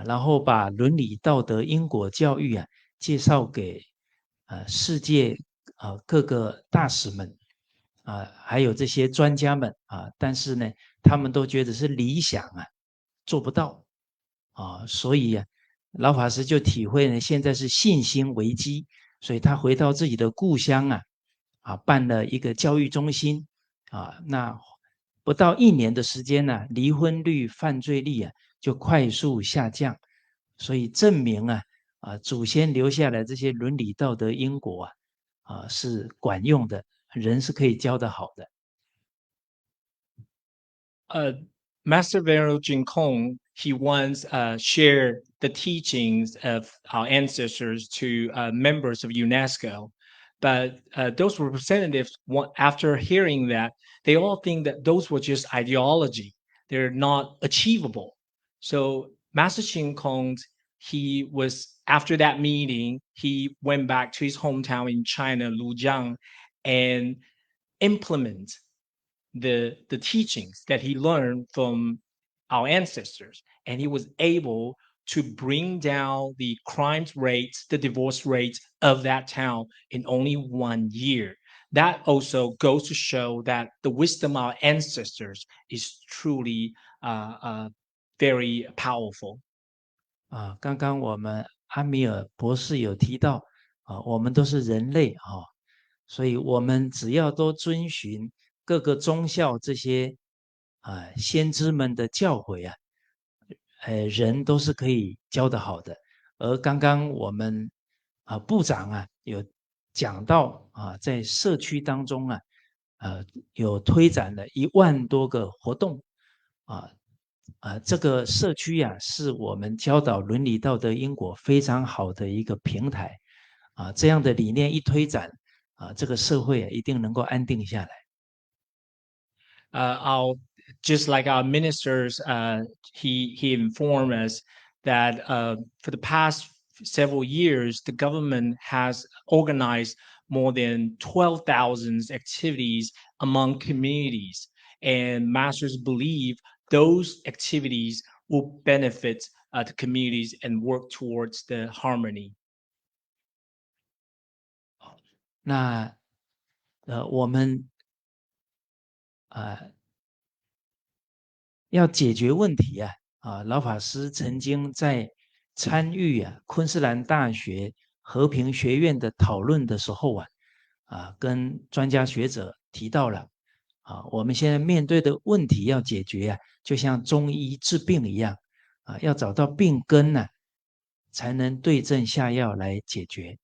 然后把伦理道德因果教育介绍给世界各个大使们还有这些专家们但是呢，他们都觉得是理想做不到所以老法师就体会呢，现在是信心危机，所以他回到自己的故乡办了一个教育中心那不到1年的时间离婚率、犯罪率就快速下降，所以证明祖先留下来这些伦理道德因果是管用的，人是可以教得好的。Master Venerable Jinkong, he once shared the teachings of our ancestors to members of UNESCO. But those representatives, after hearing that, they all think that those were just ideology. They're not achievable. So Master Jinkong, after that meeting, he went back to his hometown in China, Lujiang, and implement the teachings that he learned from our ancestors. And he was able to bring down the crime rates, the divorce rates of that town in only 1 year. That also goes to show that the wisdom of our ancestors is truly very powerful. 刚刚我们阿米尔博士有提到我们都是人类所以我们只要都遵循各个宗教这些先知们的教诲人都是可以教得好的。而刚刚我们部长有讲到在社区当中有推展了1万多个活动这个社区是我们教导伦理道德因果非常好的一个平台这样的理念一推展这个社会一定能够安定下来。Just like our ministers, he informed us that for the past several years, the government has organized more than 12,000 activities among communities, and masters believe those activities will benefit the communities and work towards the harmony. 那我们要解决问题老法师曾经在参与昆士兰大学和平学院的讨论的时候跟专家学者提到了我们现在面对的问题要解决就像中医治病一样要找到病根才能对症下药来解决。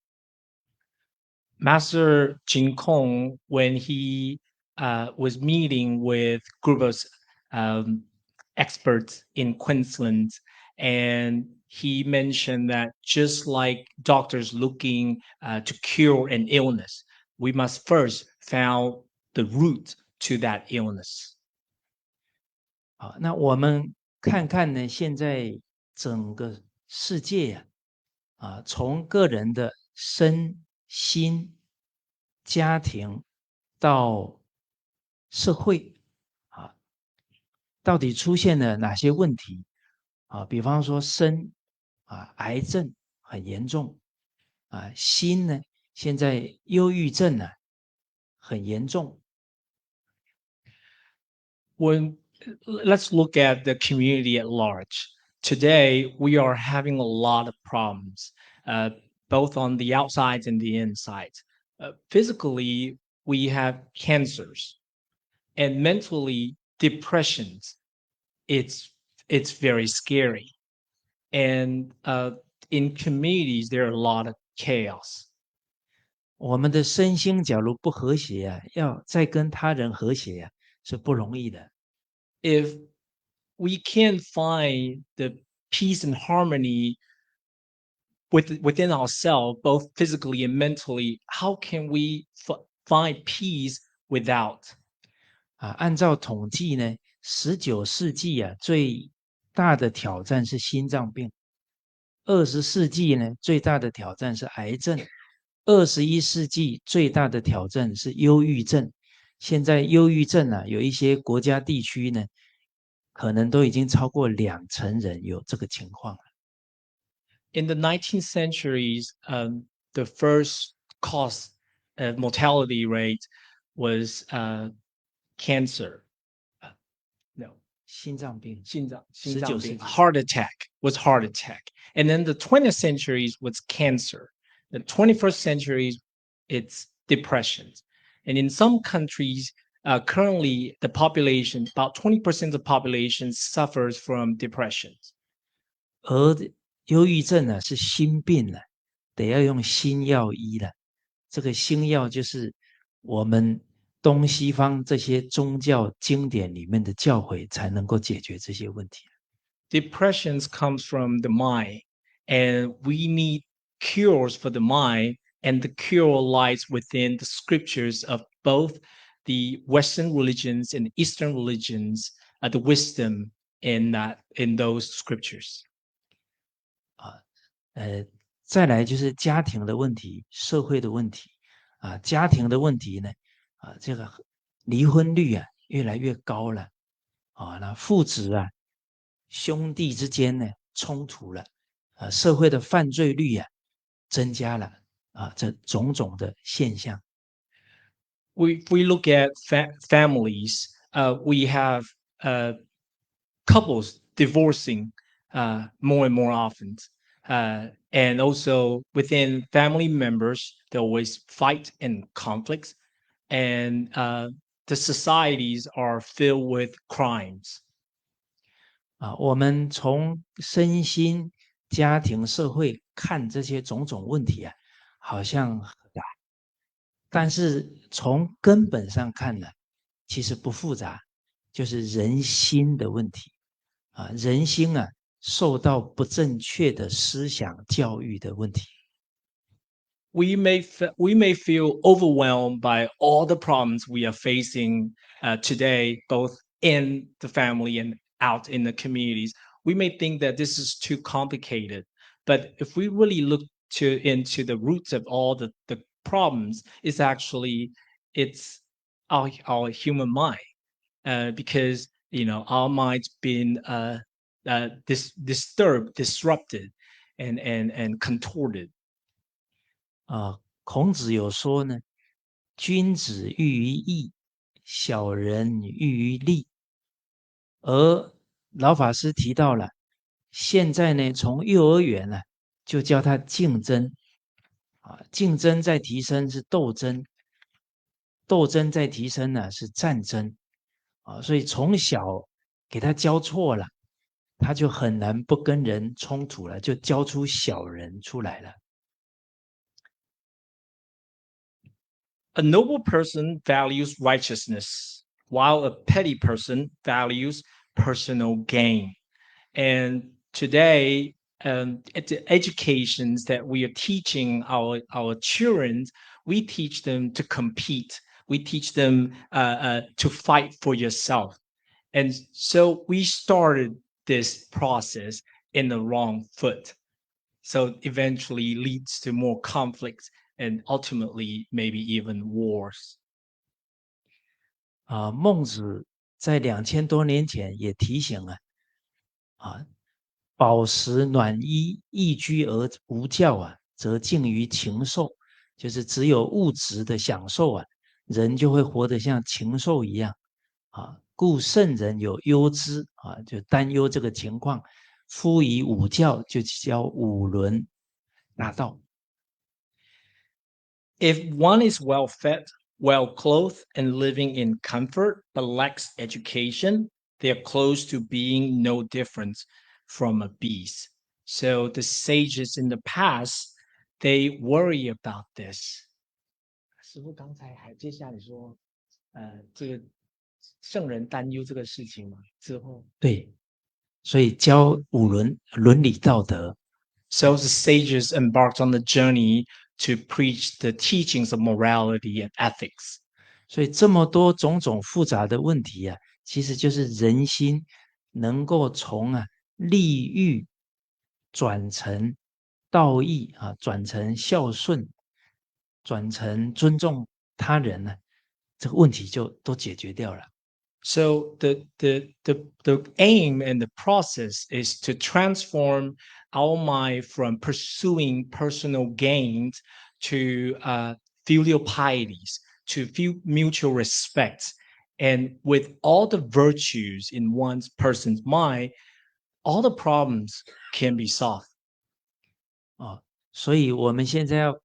Master Jinkong, when he was meeting with group of experts in Queensland, and he mentioned that just like doctors looking to cure an illness, we must first find the root to that illness. 那我们看看呢，现在整个世界从个人的身心、家庭到社会到底出现了哪些问题比方说身癌症很严重心呢现在忧郁症呢很严重。When let's look at the community at large. Today, we are having a lot of problems, both on the outside and the inside. Physically, we have cancers, and mentally, depressions. It's very scary, and in communities, there are a lot of chaos. 我们的身心假如不和谐要再跟他人和谐是不容易的。If we can't find the peace and harmony within ourselves, both physically and mentally, how can we find peace without? 按照统计呢，19世纪最大的挑战是心脏病，20世纪呢最大的挑战是癌症，21世纪最大的挑战是忧郁症。现在忧郁症有一些国家地区呢，可能都已经超过2成人有这个情况了。In the 19th centuries, the first cause of mortality rate was cancer. No, 心脏病heart attack was heart attack. And then the 20th centuries was cancer. The 21st centuries, it's depression. And in some countries, currently the population, about 20% of the population suffers from depression. 而忧郁症是心病得要用心药医了。这个心药就是我们东西方这些宗教经典里面的教诲才能够解决这些问题。Depressions comes from the mind, and we need cures for the mind, and the cure lies within the scriptures of both the Western religions and Eastern religions, the wisdom in those scriptures. 再来就是家庭的问题，社会的问题家庭的问题呢这个离婚率越来越高了那父子兄弟之间呢冲突了社会的犯罪率增加了这种种的现象。We look at families, we have couples divorcing more and more often. And also within family members, there always fight and conflicts, and the societies are filled with crimes. 我们从身心、家庭、社会看这些种种问题好像很大，但是从根本上看呢，其实不复杂，就是人心的问题人心受到不正确的思想教育的问题。We may feel overwhelmed by all the problems we are facing today, both in the family and out in the communities. We may think that this is too complicated, but if we really look into the roots of all the problems, it's actually our human mind, because our mind's been disturbed, disrupted, and contorted. 孔子有说呢，君子喻于义，小人喻于利。而老法师提到了，现在呢，从幼儿园就教他竞争竞争在提升是斗争，斗争在提升是战争所以从小给他教错了，他就很难不跟人冲突了，就教出小人出来了。A noble person values righteousness, while a petty person values personal gain. And today, at the educations that we are teaching our children, we teach them to compete. We teach them to fight for yourself. And so we started this process in the wrong foot. So eventually leads to more conflicts and ultimately maybe even wars. 孟子在2000多年前也提醒饱食暖衣，逸居而无教啊，则近于禽兽。就是只有物质的享受啊，人就会活得像禽兽一样啊。故圣人有忧之啊，就担忧这个情况。夫以五教，就教五伦大道。If one is well fed, well clothed, and living in comfort, but lacks education, they are close to being no different from a beast. So the sages in the past, they worry about this. 师傅刚才还接下来说，这个圣人担忧这个事情嘛，之后，对，所以教五伦理道德。So the sages embarked on the journey to preach the teachings of morality and ethics. 所以这么多种种复杂的问题啊，其实就是人心能够从利欲转成道义啊，转成孝顺，转成尊重他人呢，这个问题就都解决掉了。So the aim and the process is to transform our mind from pursuing personal gains to filial pieties, to feel mutual respect. And with all the virtues in one's person's mind, all the problems can be solved. 所以我们现在要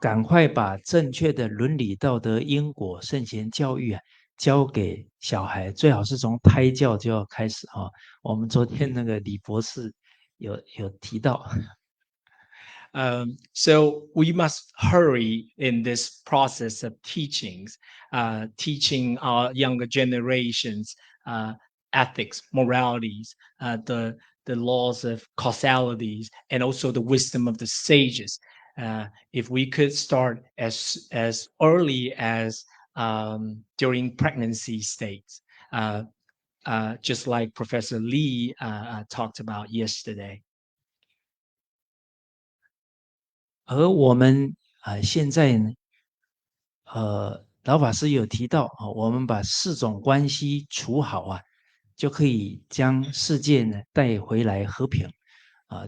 赶快把正确的伦理道德因果圣贤教育教给小孩，最好是从胎教就要开始啊。我们昨天那个李博士有提到。So we must hurry in this process of teachings, teaching our younger generations ethics, moralities, the laws of causalities, and also the wisdom of the sages. If we could start as early as during pregnancy states, just like Professor Lee talked about yesterday. 而我们现在呢，老法师有提到我们把4种关系处好就可以将世界呢带回来和平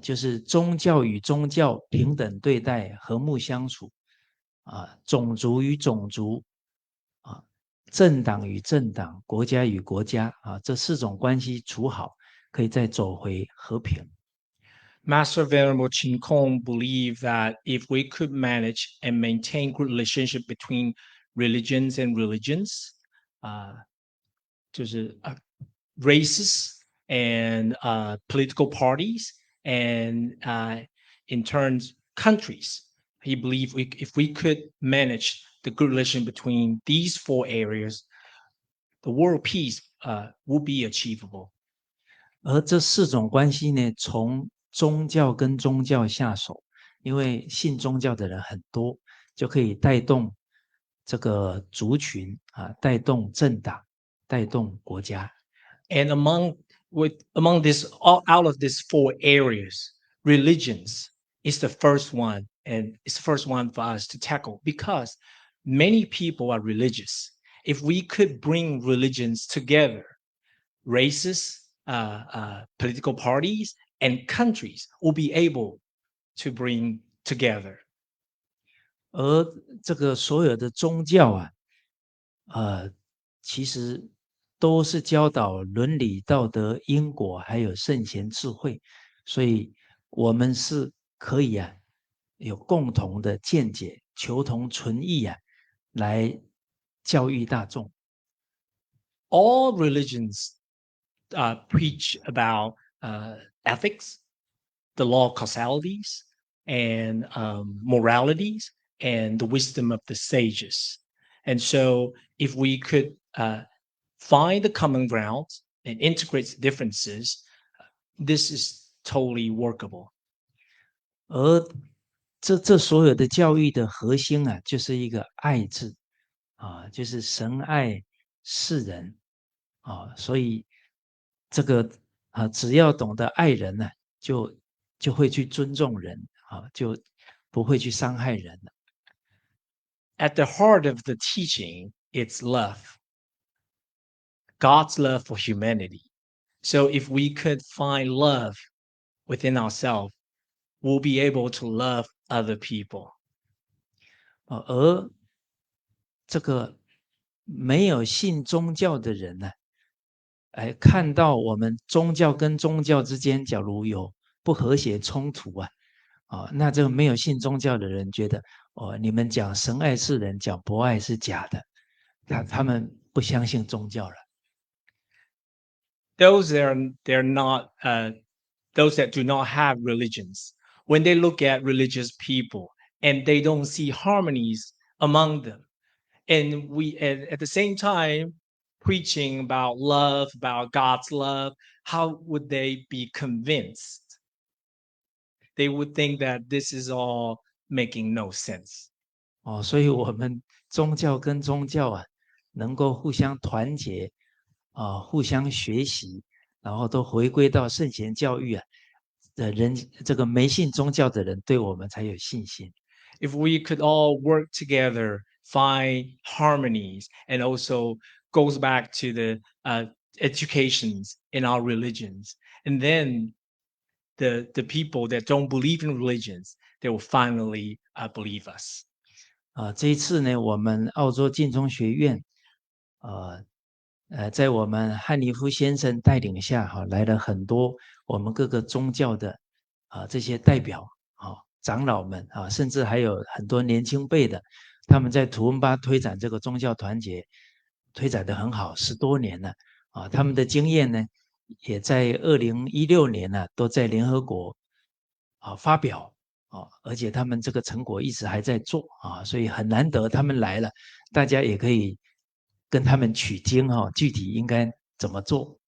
就是宗教与宗教平等对待，和睦相处种族与种族政党与政党，国家与国家这4种关系处好，可以再走回和平。Master Venerable Chin Kong believed that if we could manage and maintain good relationship between religions and religions, 就是races and political parties, and in turns countries. He believed if we could manage the good relation between these 4 areas, the world peace will be achievable. 而这4种关系呢，从宗教跟宗教下手，因为信宗教的人很多，就可以带动这个族群带动政党，带动国家。And among this, out of these 4 areas, religions is the first one, and it's the first one for us to tackle because many people are religious. If we could bring religions together, races, political parties, and countries will be able to bring together. 而这个所有的宗教其实都是教导伦理道德因果还有圣贤智慧，所以我们是可以有共同的见解，求同存异来教育大众。All religions preach about ethics, the law of causalities, and moralities, and the wisdom of the sages. And so if we could find the common ground and integrate differences, this is totally workable. 而这所有的教育的核心就是一个爱字就是神爱世人所以这个只要懂得爱人就会去尊重人就不会去伤害人了。At the heart of the teaching, it's love. God's love for humanity. So if we could find love within ourselves, we'll be able to love other people. 而这个没有信宗教的人呢，看到我们宗教跟宗教之间假如有不和谐冲突那这个没有信宗教的人觉得你们讲神爱世人，讲博爱是假的，他们不相信宗教了。Those that do not have religions, when they look at religious people and they don't see harmonies among them, and we at the same time preaching about love, about God's love, how would they be convinced? They would think that this is all making no sense. 所以我们宗教跟宗教能够互相团结互相学习，然后都回归到圣贤教育的人，这个没信宗教的人对我们才有信心。If we could all work together, find harmonies, and also goes back to the educations in our religions, and then the people that don't believe in religions, they will finally believe us. 这一次呢，我们澳洲晋中学院在我们汉尼夫先生带领下来了很多我们各个宗教的这些代表长老们甚至还有很多年轻辈的，他们在图文巴推展这个宗教团结推展得很好，10多年了他们的经验呢也在2016年都在联合国发表而且他们这个成果一直还在做所以很难得他们来了，大家也可以跟他们取经具体应该怎么做。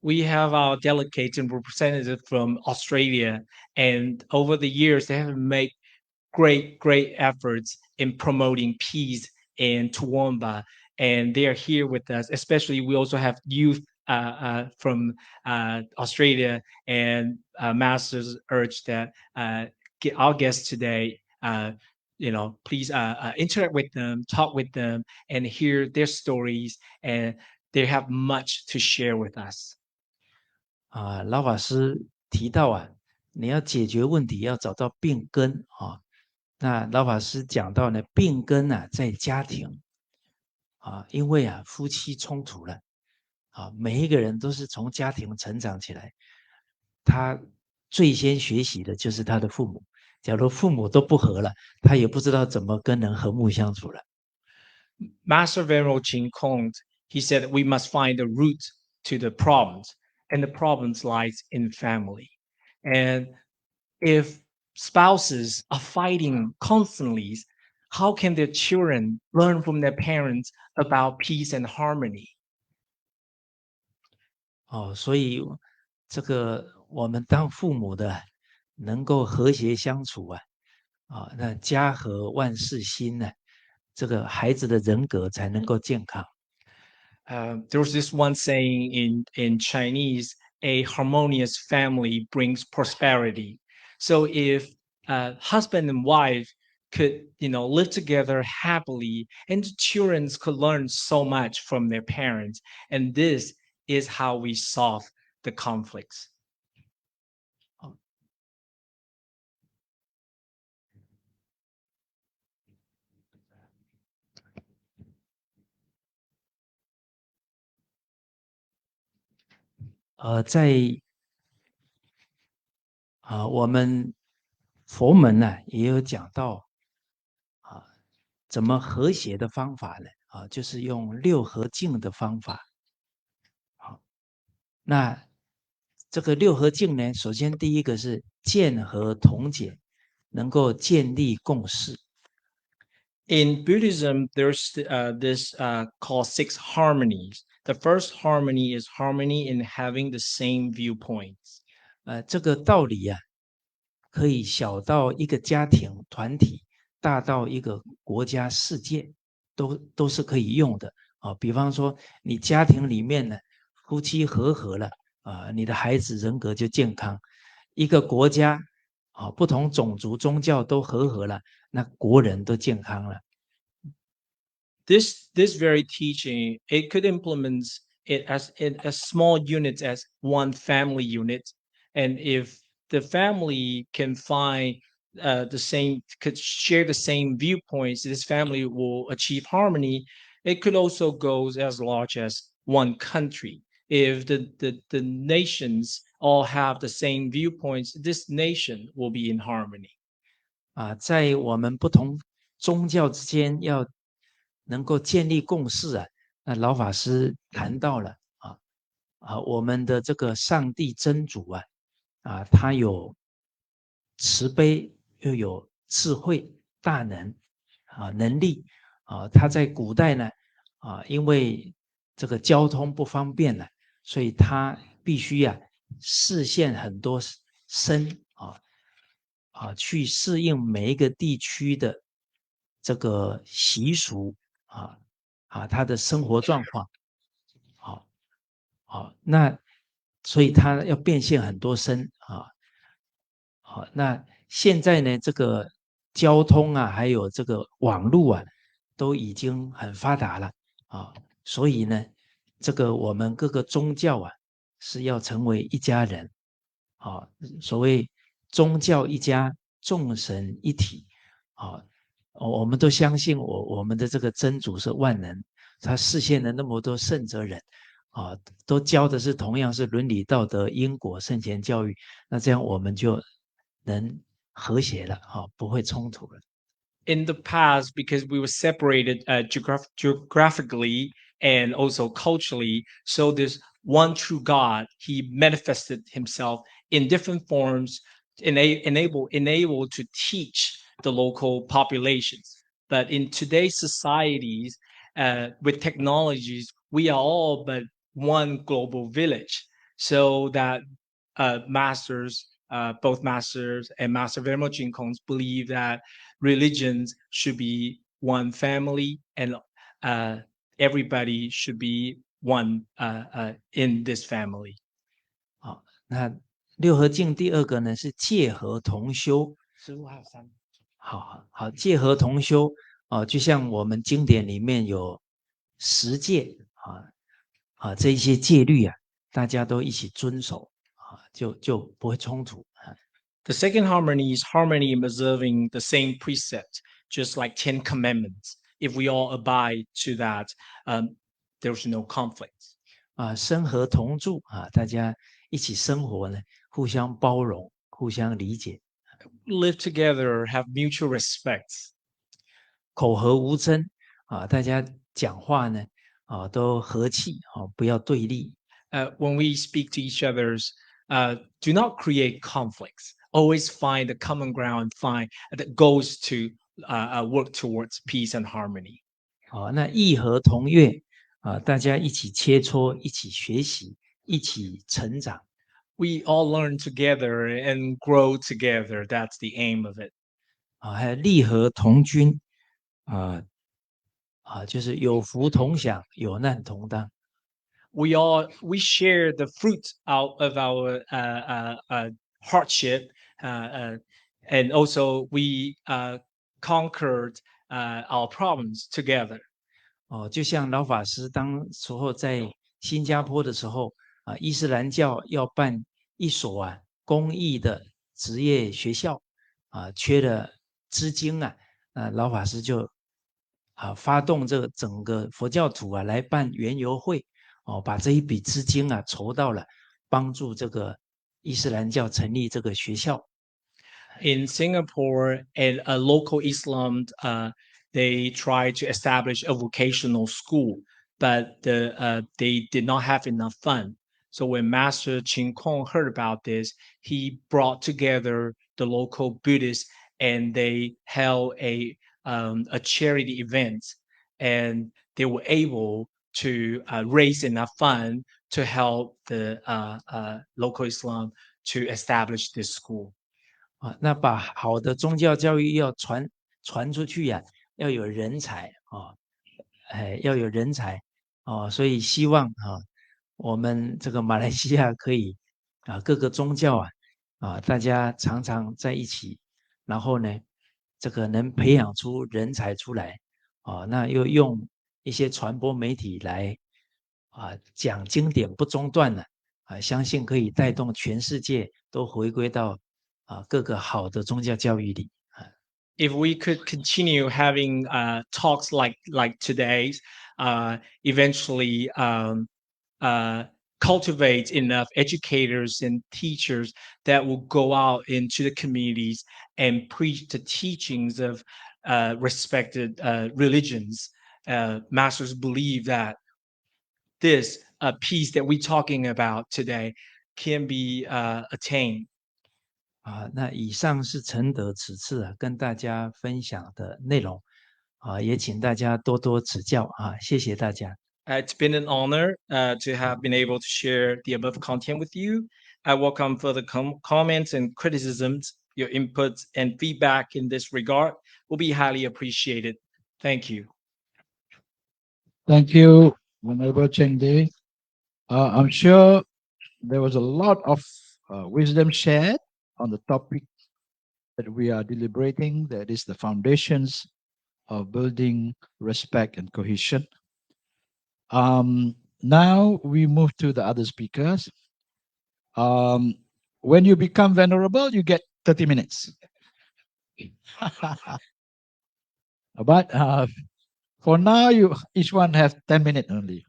We have our delegates and representatives from Australia, and over the years they have made great efforts in promoting peace in Toowoomba, and they are here with us. Especially, we also have youth from Australia, and masters urge that our guests today, please interact with them, talk with them, and hear their stories, and they have much to share with us. 老法师提到你要解决问题要找到病根那老法师讲到呢，病根在家庭因为夫妻冲突了每一个人都是从家庭成长起来，他最先学习的就是他的父母，假如父母都不和了，他也不知道怎么跟人和睦相处了。Master Venerable Chin Kong, he said that we must find the root to the problems, and the problems lies in family. And if spouses are fighting constantly, how can their children learn from their parents about peace and harmony? 所以这个我们当父母的能够和谐相处那家和万事兴呢，这个孩子的人格才能够健康。There's this one saying in Chinese, a harmonious family brings prosperity. So if husband and wife could, live together happily, and the children could learn so much from their parents, and this is how we solve the conflicts. 在我们佛门也有讲到怎么和谐的方法呢就是用6合敬的方法那这个6合敬呢，首先第一个是见和同解，能够建立共识。In Buddhism, there's this called 6 harmonies. The first harmony is harmony in having the same viewpoints. 这个道理可以小到一个家庭团体，大到一个国家世界，都是可以用的比方说，你家庭里面呢，夫妻和合了你的孩子人格就健康。一个国家不同种族宗教都和合了，那国人都健康了。This very teaching, it could implement it as small units as one family unit, And if the family can find could share the same viewpoints, this family will achieve harmony. It could also go as large as one country. If the nations all have the same viewpoints, this nation will be in harmony. 在我们不同宗教之间要能够建立共识啊，那老法师谈到了我们的这个上帝真主他有慈悲，又有智慧、大能能力他在古代呢因为这个交通不方便呢，所以他必须视线很多身去适应每一个地区的这个习俗他的生活状况那所以他要变现很多身那现在呢这个交通还有这个网络都已经很发达了所以呢这个我们各个宗教是要成为一家人所谓宗教一家，众神一体我们都相信我们的这个真主是万能，他视现了那么多圣哲人都教的是同样是伦理道德因果圣贤教育，那这样我们就能和谐了不会冲突了。 In the past, because we were separated geographically and also culturally, so this one true God, he manifested himself in different forms, enable to teach the local populations. But in today's societies, with technologies, we are all but one global village. So that both masters and Master Vermo Jinkons believe that religions should be one family and everybody should be one in this family. 那六合敬第二个呢是戒和同修。15还有3。好，戒和同修就像我们经典里面有10戒这一些戒律大家都一起遵守就不会冲突。The second harmony is harmony in observing the same precept, just like 10 commandments. If we all abide to that, there's no conflict. 生和同住大家一起生活呢，互相包容，互相理解。Live together, have mutual respect. 口和无争大家讲话呢都和气不要对立。When we speak to each other's, do not create conflicts. Always find the common ground, that goes to work towards peace and harmony. 那义和同悦大家一起切磋，一起学习，一起成长。We all learn together and grow together. That's the aim of it. 还有利和同均就是有福同享，有难同当。We share the fruit out of our hardship, and also we conquered our problems together. 就像老法师当时候在新加坡的时候伊斯兰教要办一所公益的职业学校缺了资金老法师就发动这个整个佛教徒来办园游会把这一笔资金筹到了，帮助这个伊斯兰教成立这个学校。In Singapore, and a local Islam, they tried to establish a vocational school, but they did not have enough fund. So when Master Ching Kong heard about this, he brought together the local Buddhists, and they held a charity event, and they were able to raise enough fund to help the local Islam to establish this school. 那把好的宗教教育要传出去要有人才要有人才所以希望我们这个马来西亚可以各个宗教大家常常在一起，然后呢这个能培养出人才出来那又用一些传播媒体来讲经典不中断相信可以带动全世界都回归到各个好的宗教教育里。If we could continue having talks like today's, eventually cultivate enough educators and teachers that will go out into the communities and preach the teachings of respected religions. Masters believe that this peace that we're talking about today can be attained. 那以上是承德此次跟大家分享的内容，也请大家多多指教谢谢大家。It's been an honor to have been able to share the above content with you. I welcome further comments and criticisms. Your inputs and feedback in this regard will be highly appreciated. Thank you. Thank you, Honorable Cheng Dei. I'm sure there was a lot of wisdom shared on the topic that we are deliberating, that is the foundations of building respect and cohesion. Now we move to the other speakers. When you become venerable, you get 30 minutes. But for now, each one have 10 minutes only.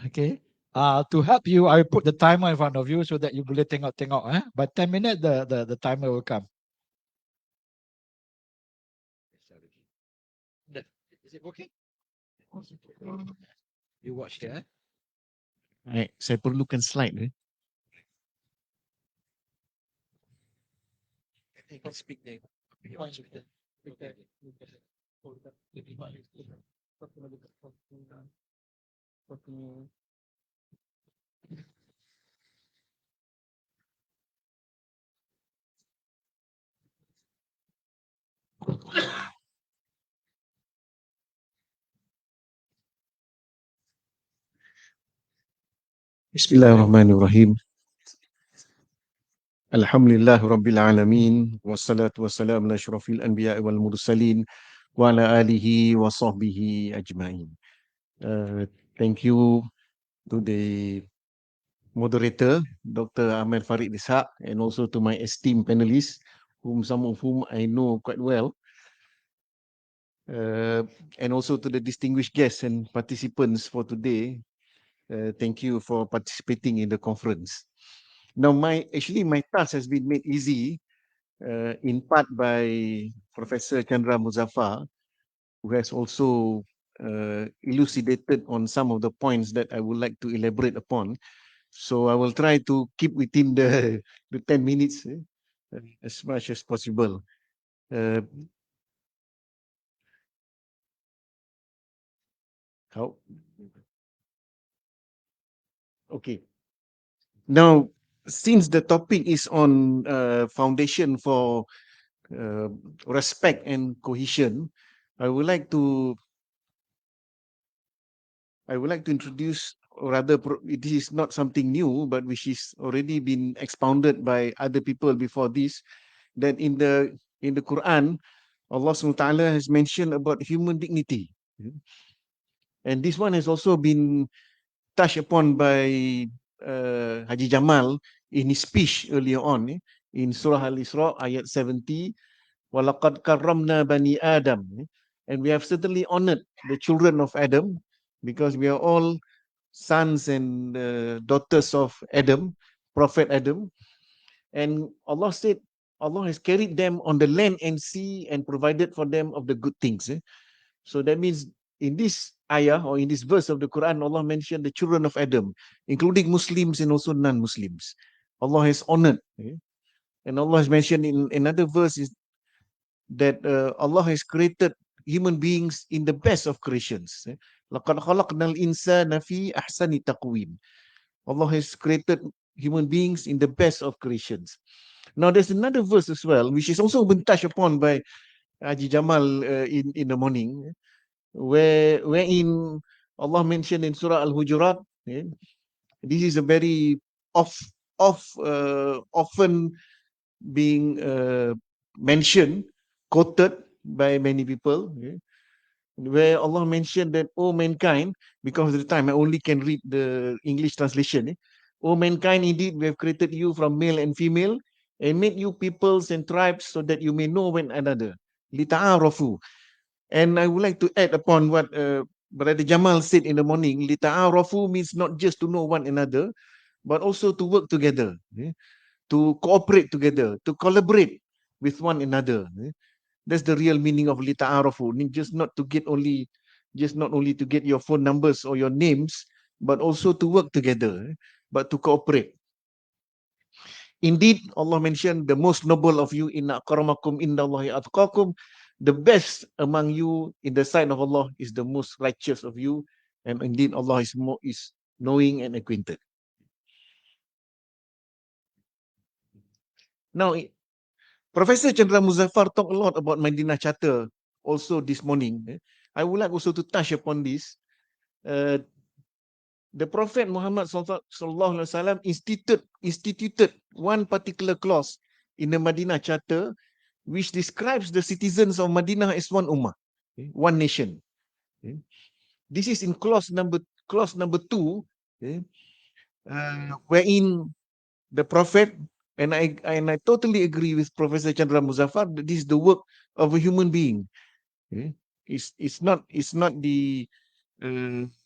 Okay. To help you, I will put the timer in front of you so that you boleh tengok. By 10 minutes, the timer will come. Is it working? You watch here. Right, saya perlukan slide. You can speak there. Bismillahirrahmanirrahim. Alhamdulillah Rabbil Alamin. Wassalatu wassalamu ala asyrafil anbiya wal mursalin wa ala alihi wa sahbihi ajma'in. Thank you to the moderator, Dr. Ahmad Farid Ishaq, and also to my esteemed panelists, some of whom I know quite well. And also to the distinguished guests and participants for today. Thank you for participating in the conference. Now, my task has been made easy in part by Professor Chandra Muzaffar, who has also elucidated on some of the points that I would like to elaborate upon. So I will try to keep within the 10 minutes as much as possible. Okay. Now, since the topic is on foundation for respect and cohesion, I would like to introduce, or rather, it is not something new, but which is already been expounded by other people before this, that in the Quran, Allah SWT has mentioned about human dignity. And this one has also been touched upon by Haji Jamal in his speech earlier on in Surah Al-Isra, ayat 70, وَلَقَدْ كَرَّمْنَا بَنِي Adam. And we have certainly honored the children of Adam, because we are all sons and daughters of Adam, Prophet Adam. And Allah said, Allah has carried them on the land and sea and provided for them of the good things. So that means in this ayah or in this verse of the Quran, Allah mentioned the children of Adam, including Muslims and also non-Muslims. Allah has honored. And Allah has mentioned in another verse is that Allah has created human beings in the best of creations. لَقَدْ خَلَقْنَا الْإِنسَانَ فِي أَحْسَنِ تَقْوِيمٍ. Allah has created human beings in the best of creations. Now there's another verse as well, which is also been touched upon by Haji Jamal in the morning, wherein Allah mentioned in Surah Al-Hujurat, this is a very often being mentioned, quoted by many people, where Allah mentioned that, "O mankind," because of the time I only can read the English translation. "O mankind, indeed we have created you from male and female and made you peoples and tribes so that you may know one another. Lita'arafu." And I would like to add upon what Brother Jamal said in the morning. Lita'arafu means not just to know one another, but also to work together, to cooperate together, to collaborate with one another. That's the real meaning of lita'arafu. Just not only to get your phone numbers or your names, but also to work together, but to cooperate. Indeed, Allah mentioned, "The most noble of you, inna akramakum indallahi atqakum." The best among you in the sight of Allah is the most righteous of you, and indeed Allah is knowing and acquainted. Now, Professor Chandra Muzaffar talked a lot about Madinah Charter also this morning. I would like also to touch upon this. The Prophet Muhammad sallallahu alaihi wasallam instituted one particular clause in the Madinah Charter which describes the citizens of Madinah as one ummah, one nation. This is in clause number 2, wherein the Prophet, and I totally agree with Professor Chandra Muzaffar, that this is the work of a human being. It's not the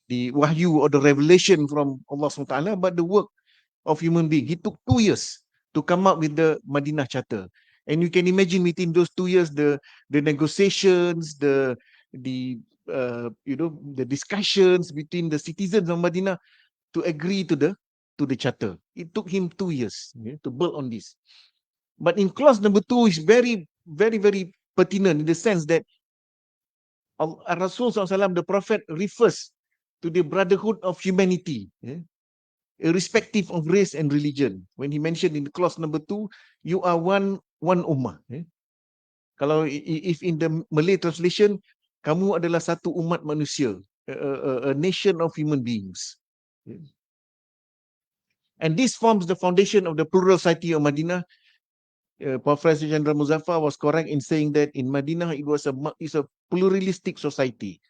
wahyu or the revelation from Allah SWT, but the work of human being. He took 2 years to come up with the Madinah Charter, and you can imagine within those 2 years the negotiations, the discussions between the citizens of Madinah to agree to the charter. It took him 2 years to build on this. But in clause number 2 is very, very, very pertinent in the sense that Rasul SAW, the Prophet, refers to the brotherhood of humanity, irrespective of race and religion. When he mentioned in clause number 2, you are one ummah. Kalau if in the Malay translation, kamu adalah satu umat manusia, a nation of human beings. And this forms the foundation of the plural society of Madinah. Professor Chandra Muzaffar was correct in saying that in Madinah it's a pluralistic society.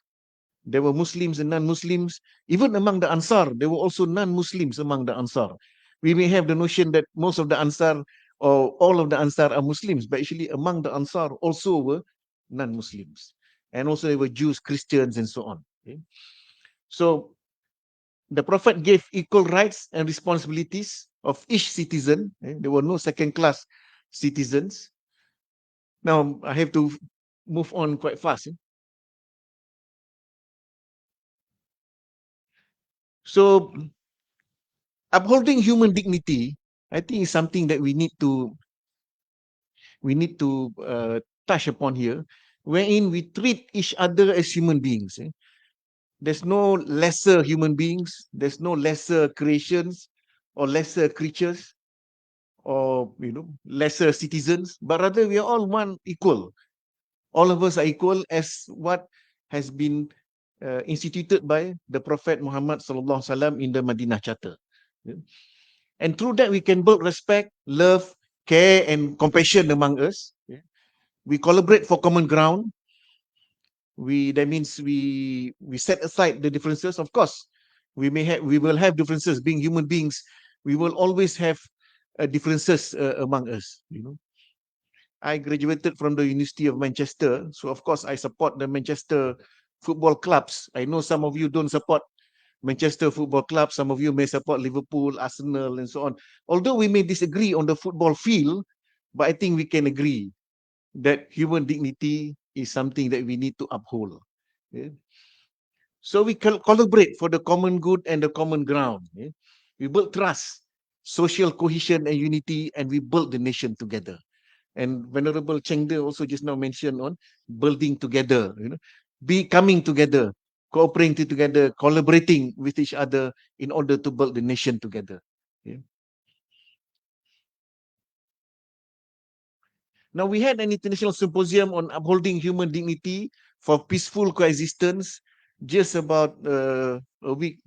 There were Muslims and non-Muslims. Even among the Ansar, there were also non-Muslims among the Ansar. We may have the notion that most of the Ansar or all of the Ansar are Muslims, but actually among the Ansar also were non-Muslims. And also there were Jews, Christians, and so on. So the Prophet gave equal rights and responsibilities of each citizen. There were no second-class citizens. Now, I have to move on quite fast. So, upholding human dignity, I think, is something that we need to touch upon here, wherein we treat each other as human beings. There's no lesser human beings. There's no lesser creations or lesser creatures or lesser citizens, but rather we are all one, equal. All of us are equal as what has been instituted by the Prophet Muhammad sallallahu alaihi wasallam in the Madinah Charter. And through that we can build respect, love, care, and compassion among us. We collaborate for common ground. That means we set aside the differences. Of course, we will have differences. Being human beings, we will always have differences among us. I graduated from the University of Manchester, so of course I support the Manchester football clubs. I know some of you don't support Manchester football club. Some of you may support Liverpool, Arsenal, and so on. Although we may disagree on the football field, but I think we can agree that human dignity is something that we need to uphold. So we collaborate for the common good and the common ground. We build trust, social cohesion and unity, and we build the nation together. And Venerable Chengde also just now mentioned on building together, coming together, cooperating together, collaborating with each other in order to build the nation together. Now, we had an international symposium on upholding human dignity for peaceful coexistence just about a week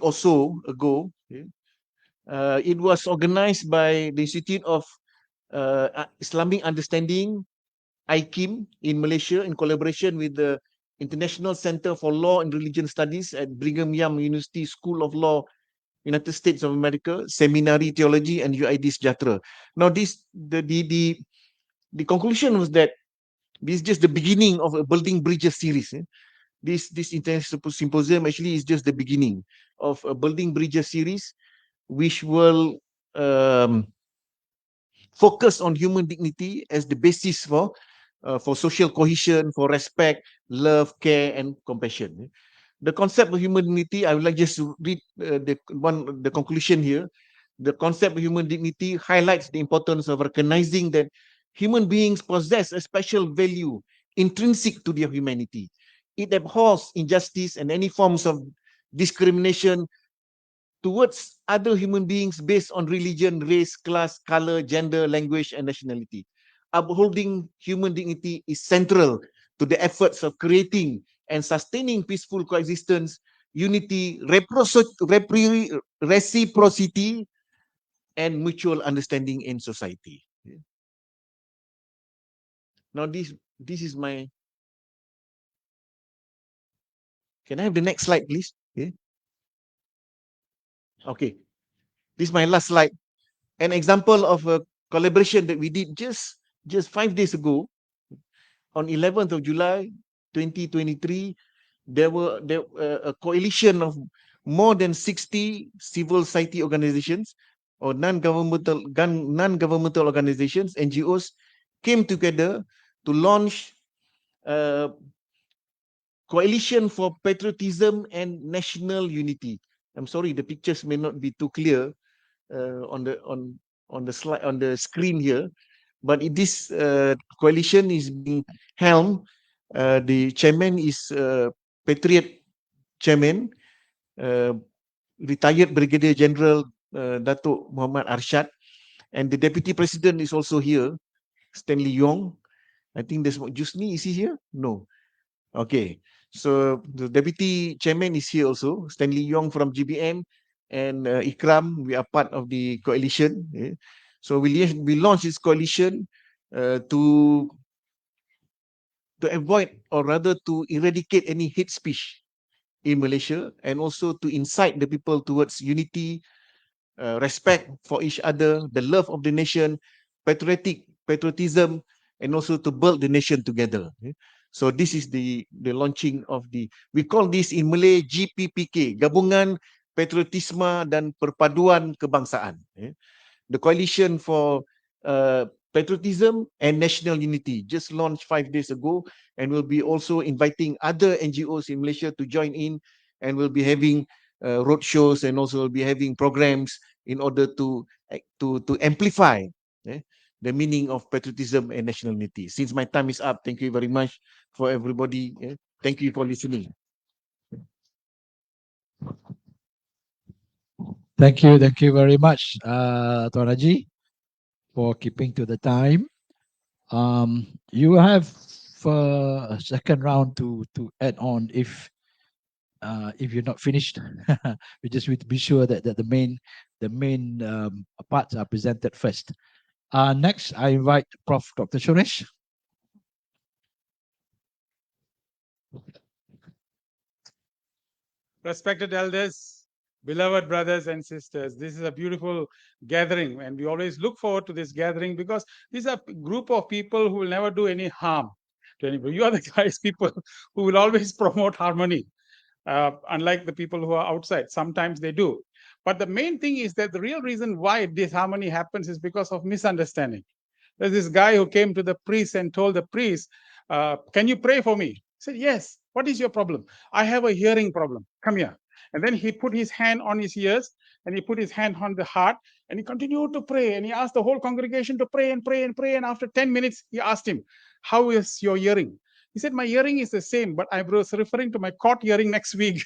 or so ago. It was organized by the Institute of Islamic Understanding, IKRAM, in Malaysia, in collaboration with the International Center for Law and Religion Studies at Brigham Young University School of Law, United States of America, Seminary Theology, and UID Sejahtera. Now, the conclusion was that this is just the beginning of a Building Bridges series. This international symposium actually is just the beginning of a Building Bridges series, which will focus on human dignity as the basis for social cohesion, for respect, love, care, and compassion. The concept of human dignity, I would like just to read the conclusion here. The concept of human dignity highlights the importance of recognizing that human beings possess a special value intrinsic to their humanity. It abhors injustice and any forms of discrimination towards other human beings based on religion, race, class, color, gender, language, and nationality. Upholding human dignity is central to the efforts of creating and sustaining peaceful coexistence, unity, reciprocity, and mutual understanding in society. Now, this is my. Can I have the next slide, please? Okay, this is my last slide. An example of a collaboration that we did just 5 days ago. On 11th of July, 2023, there were a coalition of more than 60 civil society organizations or non-governmental organizations, NGOs, came together to launch a coalition for patriotism and national unity. I'm sorry, the pictures may not be too clear on the slide, on the screen here, but this coalition is being helmed. The chairman is Patriot Chairman, retired Brigadier General Datuk Muhammad Arshad, and the Deputy President is also here, Stanley Yong. I think there's Jusni, is he here? No. Okay, so the Deputy Chairman is here also, Stanley Yong from GBM, and IKRAM, we are part of the coalition. So we launched this coalition to avoid, or rather to eradicate any hate speech in Malaysia, and also to incite the people towards unity, respect for each other, the love of the nation, patriotism, and also to build the nation together. So this is the launching of we call this in Malay GPPK, Gabungan Patriotisme dan Perpaduan Kebangsaan. The coalition for patriotism and national unity just launched 5 days ago, and we'll be also inviting other NGOs in Malaysia to join in, and we'll be having road shows, and also we'll be having programs in order to amplify the meaning of patriotism and national unity. Since my time is up, thank you very much for everybody. Thank you for listening. Thank you very much, Tuan Haji, for keeping to the time. You have a second round to add on if you're not finished. We just need to be sure that the main parts are presented first. Next, I invite Prof. Dr. Suresh. Respected elders, beloved brothers and sisters, this is a beautiful gathering, and we always look forward to this gathering because these are a group of people who will never do any harm to anybody. You are the people who will always promote harmony, unlike the people who are outside. Sometimes they do. But the main thing is that the real reason why disharmony happens is because of misunderstanding. There's this guy who came to the priest and told the priest, can you pray for me? He said, yes. What is your problem? I have a hearing problem. Come here. And then he put his hand on his ears, and he put his hand on the heart, and he continued to pray. And he asked the whole congregation to pray and pray and pray. And after 10 minutes, he asked him, how is your hearing? He said, my hearing is the same, but I was referring to my court hearing next week.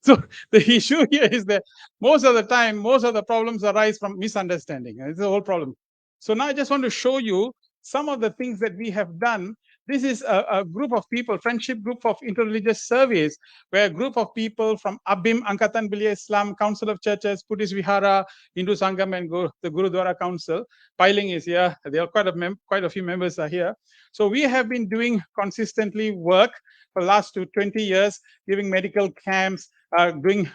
So the issue here is that most of the time, most of the problems arise from misunderstanding. And it's the whole problem. So now I just want to show you some of the things that we have done This is a group of people, friendship group of interreligious service, where a group of people from ABIM, Angkatan Belia Islam, Council of Churches, Buddhist Vihara, Hindu Sangam, and the Gurudwara Council. Piling is here. There are quite a few members are here. So we have been doing consistently work for the last 20 years, giving medical camps, doing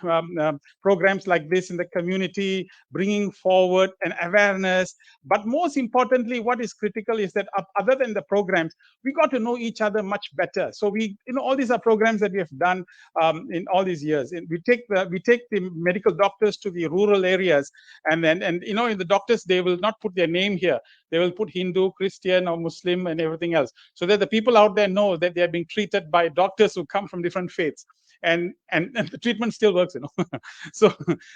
programs like this in the community, bringing forward an awareness. But most importantly, what is critical is that other than the programs, we got to know each other much better. So we, all these are programs that we have done in all these years. And we take the medical doctors to the rural areas, and in the doctors, they will not put their name here. They will put Hindu, Christian, or Muslim, and everything else, so that the people out there know that they are being treated by doctors who come from different faiths. And the treatment still works,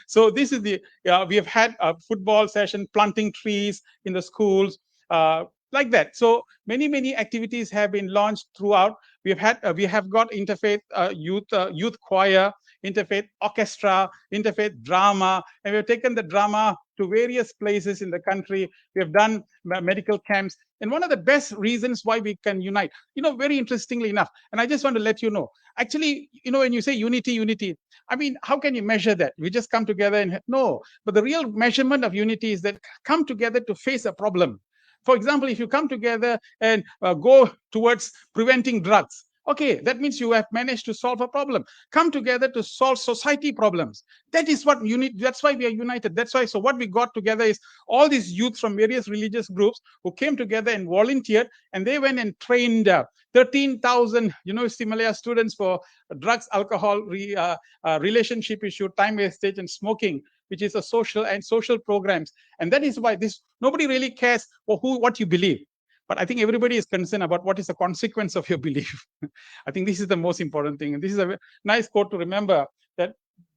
So this is the we have had a football session, planting trees in the schools, like that. So many activities have been launched throughout. We have got interfaith youth choir, interfaith orchestra, interfaith drama, and we have taken the drama to various places in the country. We have done medical camps. And one of the best reasons why we can unite, very interestingly enough, and I just want to let you know, actually, when you say unity, I mean, how can you measure that? We just come together and no, but the real measurement of unity is that come together to face a problem. For example, if you come together and go towards preventing drugs, okay, that means you have managed to solve a problem. Come together to solve society problems. That is what that's why we are united. That's why. So what we got together is all these youth from various religious groups who came together and volunteered, and they went and trained 13,000 University Malaya students for drugs, alcohol, relationship issue, time wastage, and smoking, which is a social programs. And that is why nobody really cares for what you believe. But I think everybody is concerned about what is the consequence of your belief. I think this is the most important thing. And this is a nice quote to remember, that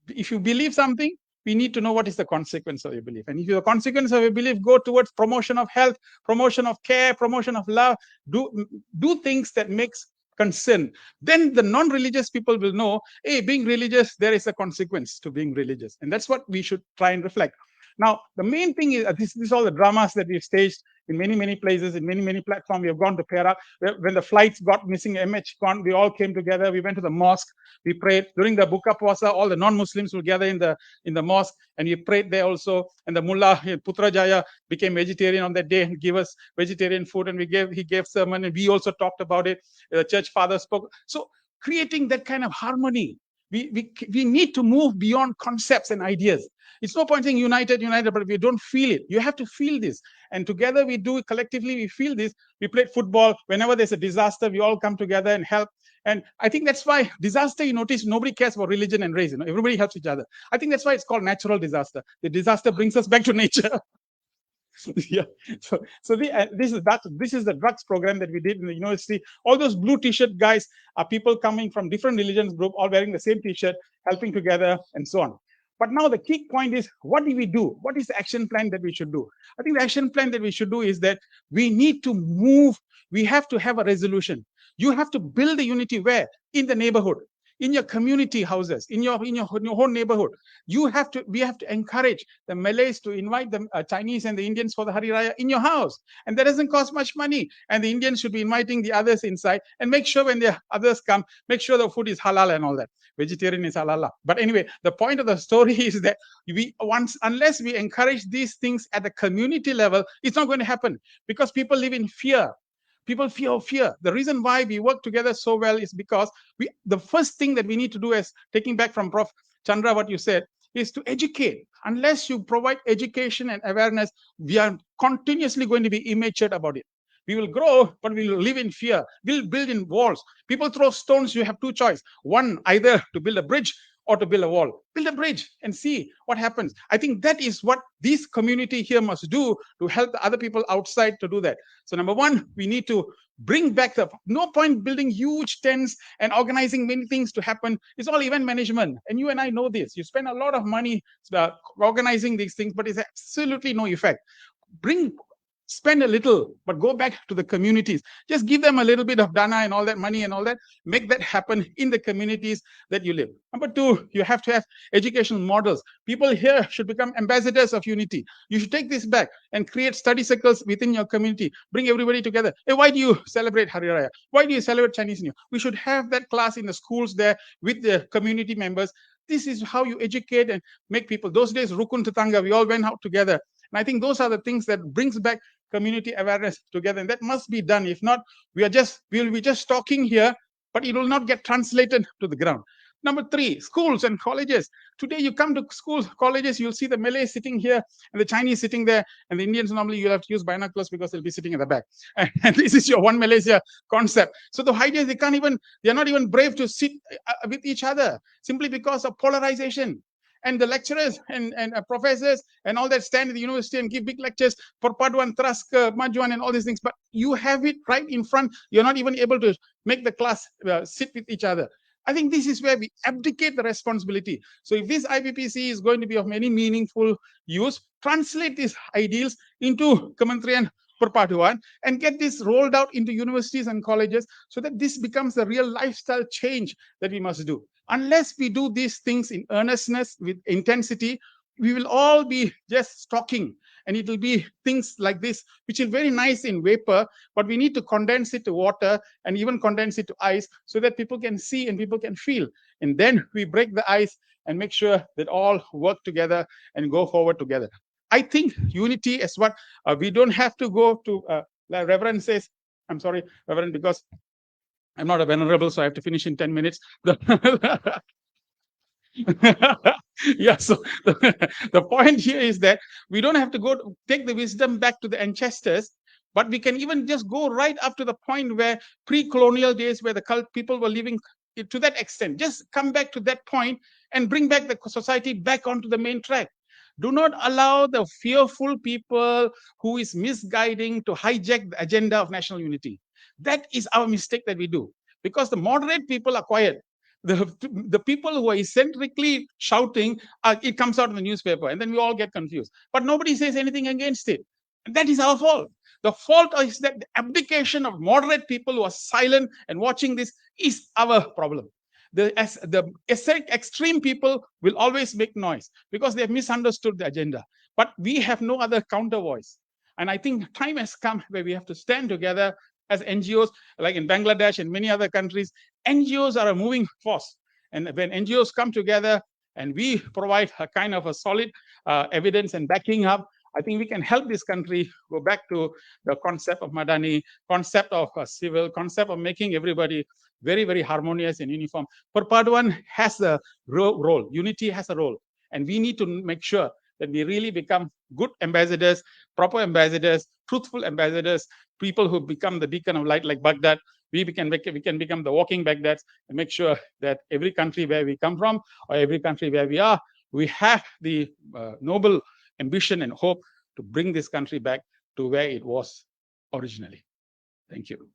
if you believe something, we need to know what is the consequence of your belief. And if the consequence of your belief go towards promotion of health, promotion of care, promotion of love, do things that makes concern, then the non-religious people will know, hey, being religious, there is a consequence to being religious. And that's what we should try and reflect. Now, the main thing is, this is all the dramas that we've staged in many places, in many platforms. We have gone to Perak. When the flights got missing, MH gone, we all came together. We went to the mosque. We prayed. During the Buka Puasa, all the non-Muslims will gather in the mosque, and we prayed there also. And the Mullah Putrajaya became vegetarian on that day and gave us vegetarian food. And he gave sermon, and we also talked about it. The church father spoke. So creating that kind of harmony. We need to move beyond concepts and ideas. It's no point saying united, but we don't feel it. You have to feel this. And together we do it collectively, we feel this. We play football. Whenever there's a disaster, we all come together and help. And I think that's why disaster, you notice, nobody cares about religion and race. Everybody helps each other. I think that's why it's called natural disaster. The disaster brings us back to nature. Yeah. So this is the drugs program that we did in the university. All those blue t-shirt guys are people coming from different religions group, all wearing the same t-shirt, helping together, and so on. But now the key point is, what do we do? What is the action plan that we should do? I think the action plan that we should do is that we need to move. We have to have a resolution. You have to build the unity where? In the neighborhood, in your community houses, in your whole neighborhood. We have to encourage the Malays to invite the Chinese and the Indians for the Hari Raya in your house. And that doesn't cost much money. And the Indians should be inviting the others inside, and make sure when the others come, make sure the food is halal and all that. Vegetarian is halal. But anyway, the point of the story is that unless we encourage these things at the community level, it's not going to happen, because people live in fear. People fear. The reason why we work together so well is because the first thing that we need to do, is taking back from Prof. Chandra what you said, is to educate. Unless you provide education and awareness, we are continuously going to be immature about it. We will grow, but we will live in fear. We'll build in walls. People throw stones. You have two choices. One, either to build a bridge or to build a wall. Build a bridge and see what happens. I think that is what this community here must do to help the other people outside to do that. So number one, we need to bring back no point building huge tents and organizing many things to happen. It's all event management. And you and I know this. You spend a lot of money organizing these things, but it's absolutely no effect. spend a little, but go back to the communities. Just give them a little bit of dana and all that money and all that. Make that happen in the communities that you live. Number two, you have to have educational models. People here should become ambassadors of unity. You should take this back and create study circles within your community. Bring everybody together. Hey, why do you celebrate Hari Raya? Why do you celebrate Chinese New Year? We should have that class in the schools there with the community members. This is how you educate and make people. Those days, Rukun Tetangga, we all went out together. And I think those are the things that brings back community awareness together. And that must be done. If not, we'll be just talking here, but it will not get translated to the ground. Number three, schools and colleges. Today, you come to schools, colleges, you'll see the Malays sitting here and the Chinese sitting there, and the Indians normally you'll have to use binoculars because they'll be sitting at the back. And this is your one Malaysia concept. So the idea is they're not even brave to sit with each other simply because of polarization. And the lecturers and professors and all that stand at the university and give big lectures, Pertubuhan, Traska, Majuan, and all these things. But you have it right in front. You're not even able to make the class sit with each other. I think this is where we abdicate the responsibility. So if this IPPC is going to be of any meaningful use, translate these ideals into Kementerian Perpaduan and get this rolled out into universities and colleges so that this becomes a real lifestyle change that we must do. Unless we do these things in earnestness, with intensity, we will all be just talking. And it will be things like this, which is very nice in vapor, but we need to condense it to water and even condense it to ice so that people can see and people can feel. And then we break the ice and make sure that all work together and go forward together. I think unity is what we don't have to go to, like Reverend says, I'm sorry, Reverend, because I'm not a venerable, so I have to finish in 10 minutes. Yeah, so the point here is that we don't have to go to take the wisdom back to the ancestors, but we can even just go right up to the point where pre-colonial days where the people were living to that extent. Just come back to that point and bring back the society back onto the main track. Do not allow the fearful people who is misguiding to hijack the agenda of national unity. That is our mistake that we do, because the moderate people are quiet. The people who are eccentrically shouting, it comes out in the newspaper, and then we all get confused. But nobody says anything against it. And that is our fault. The fault is that the abdication of moderate people who are silent and watching this is our problem. The extreme people will always make noise because they have misunderstood the agenda. But we have no other counter voice. And I think time has come where we have to stand together as NGOs, like in Bangladesh and many other countries. NGOs are a moving force. And when NGOs come together and we provide a kind of a solid evidence and backing up, I think we can help this country go back to the concept of Madani, concept of civil, concept of making everybody very, very harmonious and uniform. Perpaduan has a role, unity has a role. And we need to make sure that we really become good ambassadors, proper ambassadors, truthful ambassadors, people who become the beacon of light like Baghdad. We can become the walking Baghdads and make sure that every country where we come from or every country where we are, we have the noble ambition and hope to bring this country back to where it was originally. Thank you.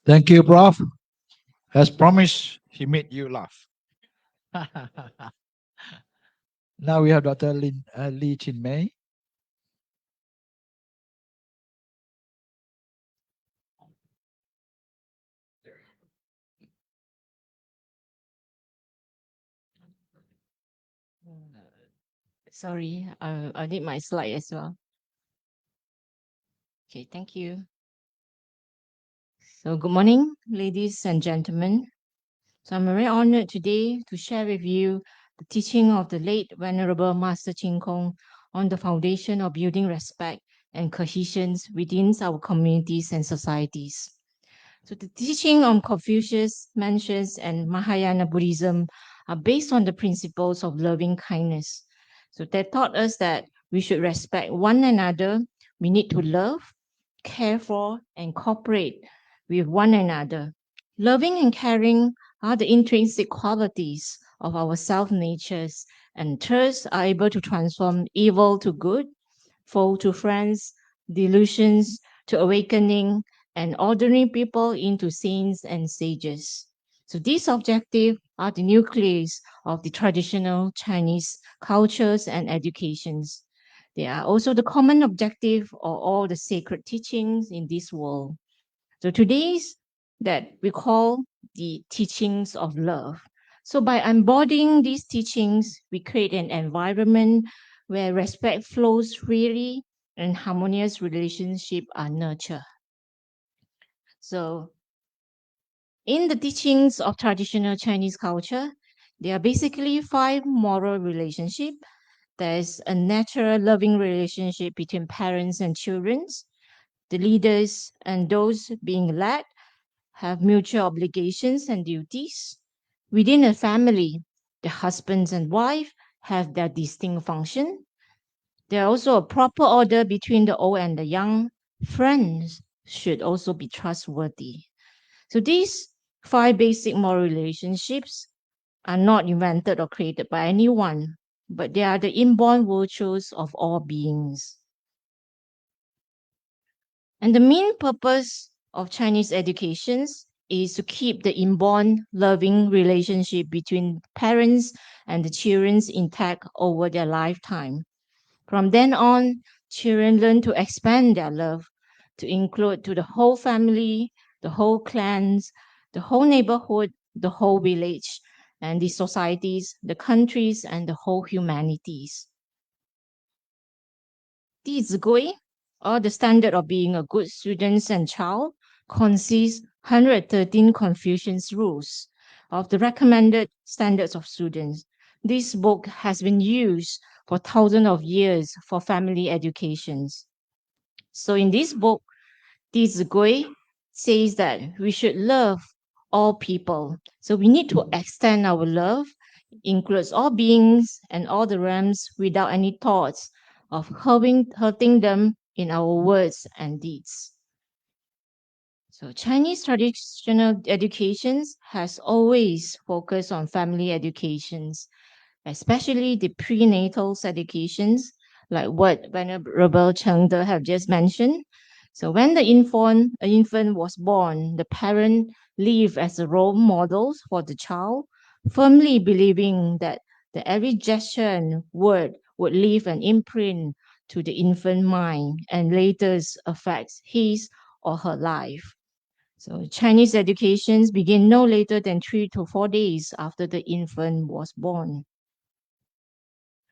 Thank you, Prof. As promised, he made you laugh. Now we have Dr. Lee Chin Mei. Sorry, I need my slide as well. Okay, thank you. So good morning, ladies and gentlemen. So I'm very honored today to share with you the teaching of the late Venerable Master Chin Kong on the foundation of building respect and cohesion within our communities and societies. So the teaching on Confucius, Mencius, and Mahayana Buddhism are based on the principles of loving kindness. So they taught us that we should respect one another. We need to love, care for, and cooperate with one another. Loving and caring are the intrinsic qualities of our self-natures, and thus are able to transform evil to good, foe to friends, delusions to awakening, and ordinary people into saints and sages. So these objectives are the nucleus of the traditional Chinese cultures and educations. They are also the common objective of all the sacred teachings in this world. So today's that we call the teachings of love. So by embodying these teachings, we create an environment where respect flows freely and harmonious relationships are nurtured. So in the teachings of traditional Chinese culture, there are basically 5 moral relationships. There's a natural loving relationship between parents and children. The leaders and those being led have mutual obligations and duties. Within a family, the husbands and wife have their distinct function. There are also a proper order between the old and the young. Friends should also be trustworthy. So these 5 basic moral relationships are not invented or created by anyone, but they are the inborn virtues of all beings. And the main purpose of Chinese educations is to keep the inborn loving relationship between parents and the children intact over their lifetime. From then on, children learn to expand their love to include to the whole family, the whole clans, the whole neighborhood, the whole village, and the societies, the countries, and the whole humanities. 弟子规, or the standard of being a good student and child, consists 113 Confucius rules of the recommended standards of students. This book has been used for thousands of years for family educations. So in this book, 弟子规 says that we should love all people. So we need to extend our love, includes all beings and all the realms without any thoughts of hurting them in our words and deeds. So Chinese traditional educations has always focused on family educations, especially the prenatal educations, like what Venerable Cheng De have just mentioned. So when the infant was born, the parent lived as a role models for the child, firmly believing that the every gesture and word would leave an imprint to the infant mind and later affects his or her life. So Chinese educations begin no later than 3 to 4 days after the infant was born.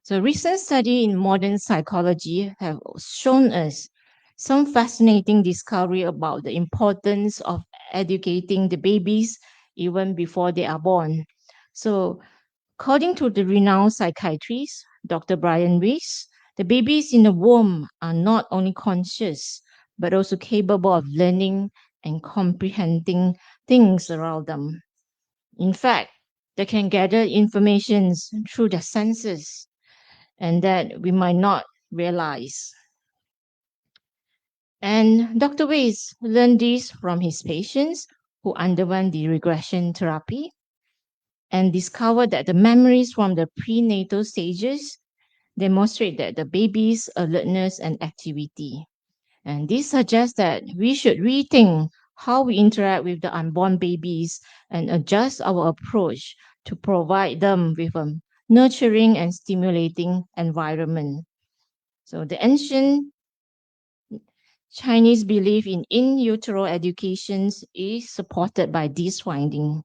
So recent study in modern psychology have shown us some fascinating discovery about the importance of educating the babies even before they are born. So according to the renowned psychiatrist, Dr. Brian Weiss, the babies in the womb are not only conscious, but also capable of learning and comprehending things around them. In fact, they can gather information through their senses and that we might not realize. And Dr. Weiss learned this from his patients who underwent the regression therapy and discovered that the memories from the prenatal stages demonstrate that the baby's alertness and activity. And this suggests that we should rethink how we interact with the unborn babies and adjust our approach to provide them with a nurturing and stimulating environment. So the ancient Chinese belief in utero educations is supported by this finding.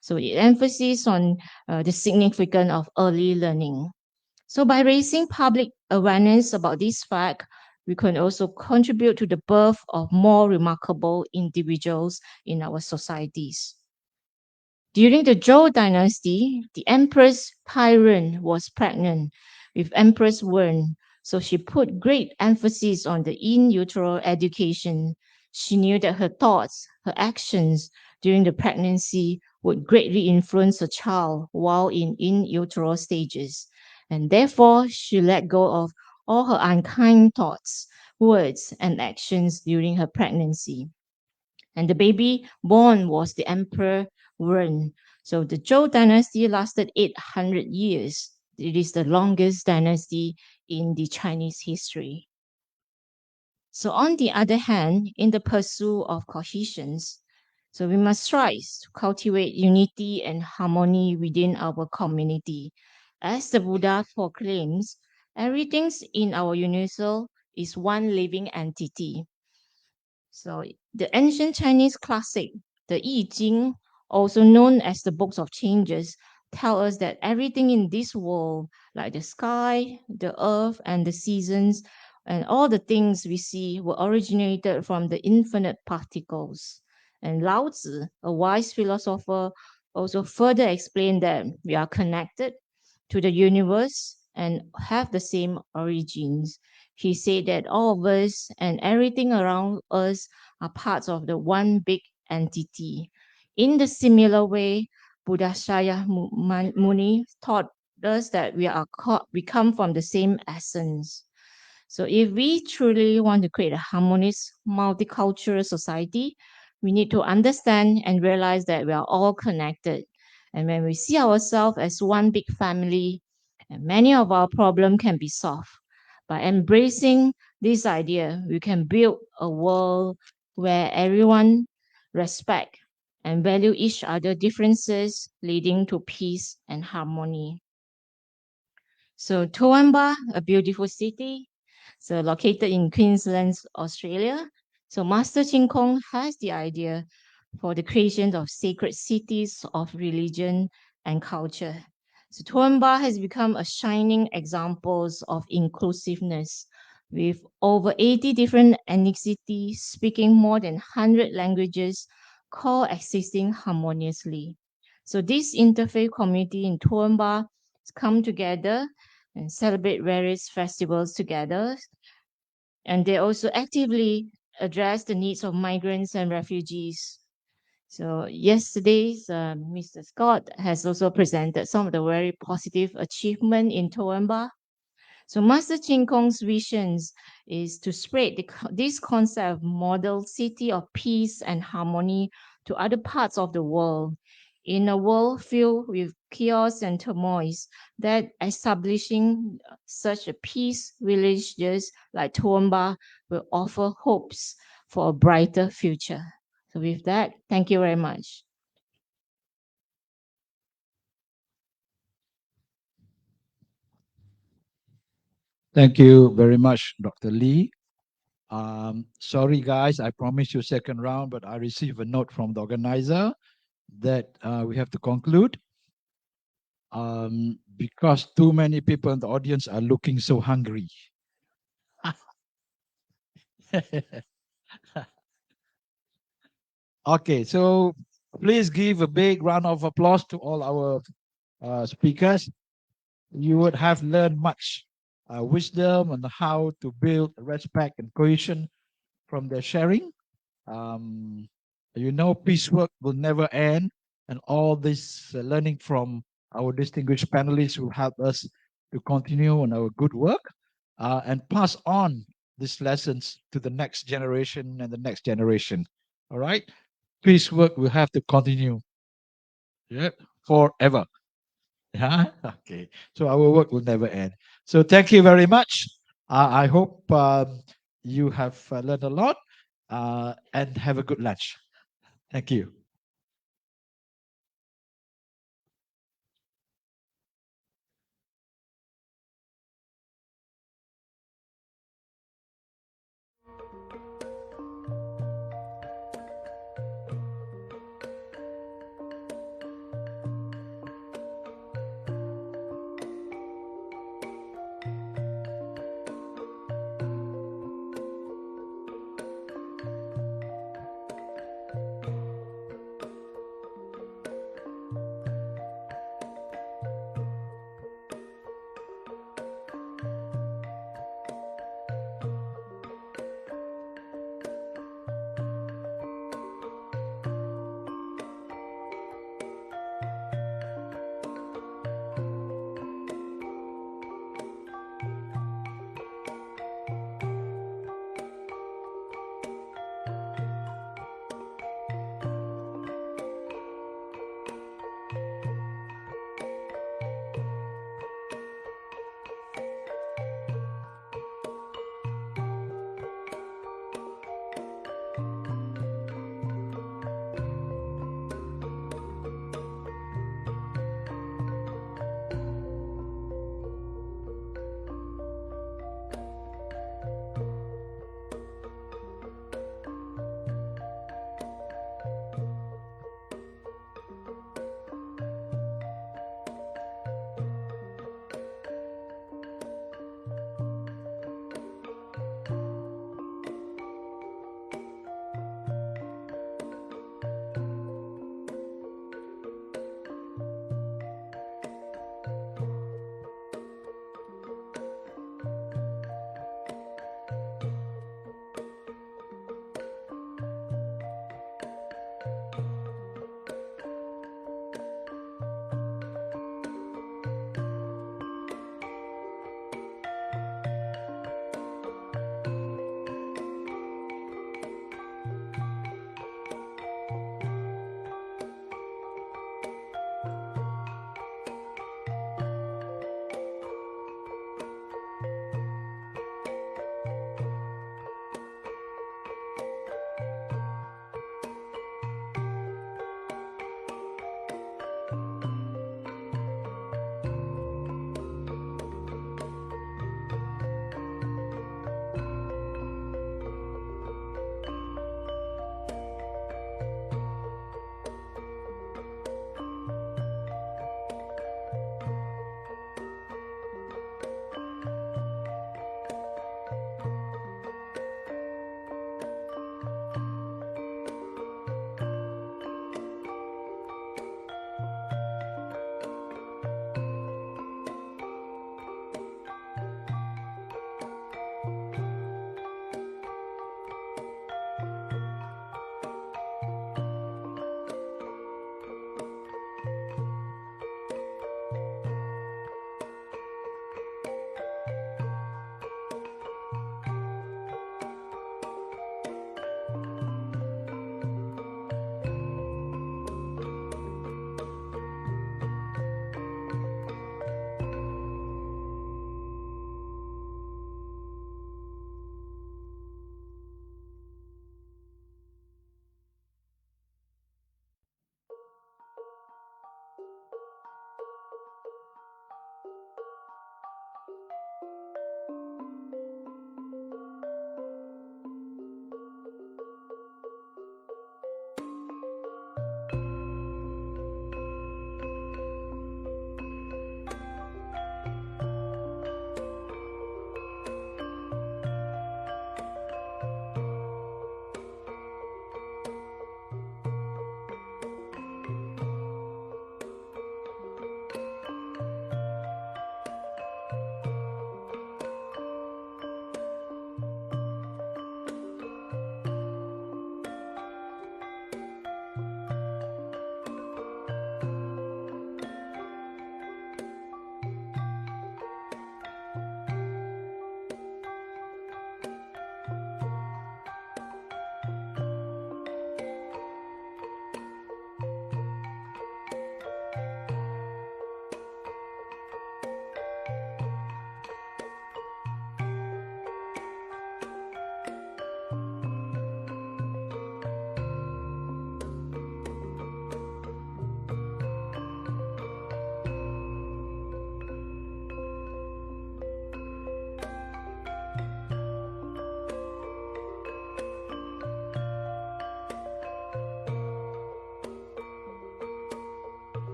So it emphasizes on the significance of early learning. So by raising public awareness about this fact, we can also contribute to the birth of more remarkable individuals in our societies. During the Zhou dynasty, the Empress Tyrant was pregnant with Empress Wen, so she put great emphasis on the in utero education. She knew that her thoughts, her actions during the pregnancy would greatly influence the child while in utero stages, and therefore she let go of all her unkind thoughts, words, and actions during her pregnancy. And the baby born was the Emperor Wen. So the Zhou dynasty lasted 800 years. It is the longest dynasty in the Chinese history. So on the other hand, in the pursuit of cohesion, So we must strive to cultivate unity and harmony within our community. As the Buddha proclaims, everything in our universal is one living entity. So the ancient Chinese classic, the I Ching, also known as the Books of Changes, tell us that everything in this world, like the sky, the earth, and the seasons, and all the things we see were originated from the infinite particles. And Lao Tzu, a wise philosopher, also further explained that we are connected to the universe and have the same origins. He said that all of us and everything around us are parts of the one big entity. In the similar way, Buddha Shakyamuni taught us that we come from the same essence. So if we truly want to create a harmonious, multicultural society, we need to understand and realize that we are all connected. And when we see ourselves as one big family, and many of our problems can be solved. By embracing this idea, we can build a world where everyone respect and value each other differences, leading to peace and harmony. So Toowoomba, a beautiful city, so located in Queensland, Australia. So Master Chin Kong has the idea for the creation of sacred cities of religion and culture. So Toowoomba has become a shining example of inclusiveness, with over 80 different ethnicities speaking more than 100 languages, coexisting harmoniously. So this interfaith community in Toowoomba come together and celebrate various festivals together. And they also actively address the needs of migrants and refugees. So yesterday, Mr. Scott has also presented some of the very positive achievement in Toowoomba. So Master Chin Kong's visions is to spread this concept of model city of peace and harmony to other parts of the world. In a world filled with chaos and turmoil, that establishing such a peace villages like Toowoomba will offer hopes for a brighter future. So with that, thank you very much. Thank you very much, Dr. Lee. Sorry, guys, I promised you second round, but I received a note from the organizer that we have to conclude because too many people in the audience are looking so hungry. Okay, so please give a big round of applause to all our speakers. You would have learned much wisdom on how to build respect and cohesion from their sharing. You know, peace work will never end, and all this learning from our distinguished panelists will help us to continue on our good work and pass on these lessons to the next generation and the next generation. All right, peace work will have to continue, yeah, forever. Yeah. Okay. So our work will never end. So thank you very much. I hope you have learned a lot and have a good lunch. Thank you.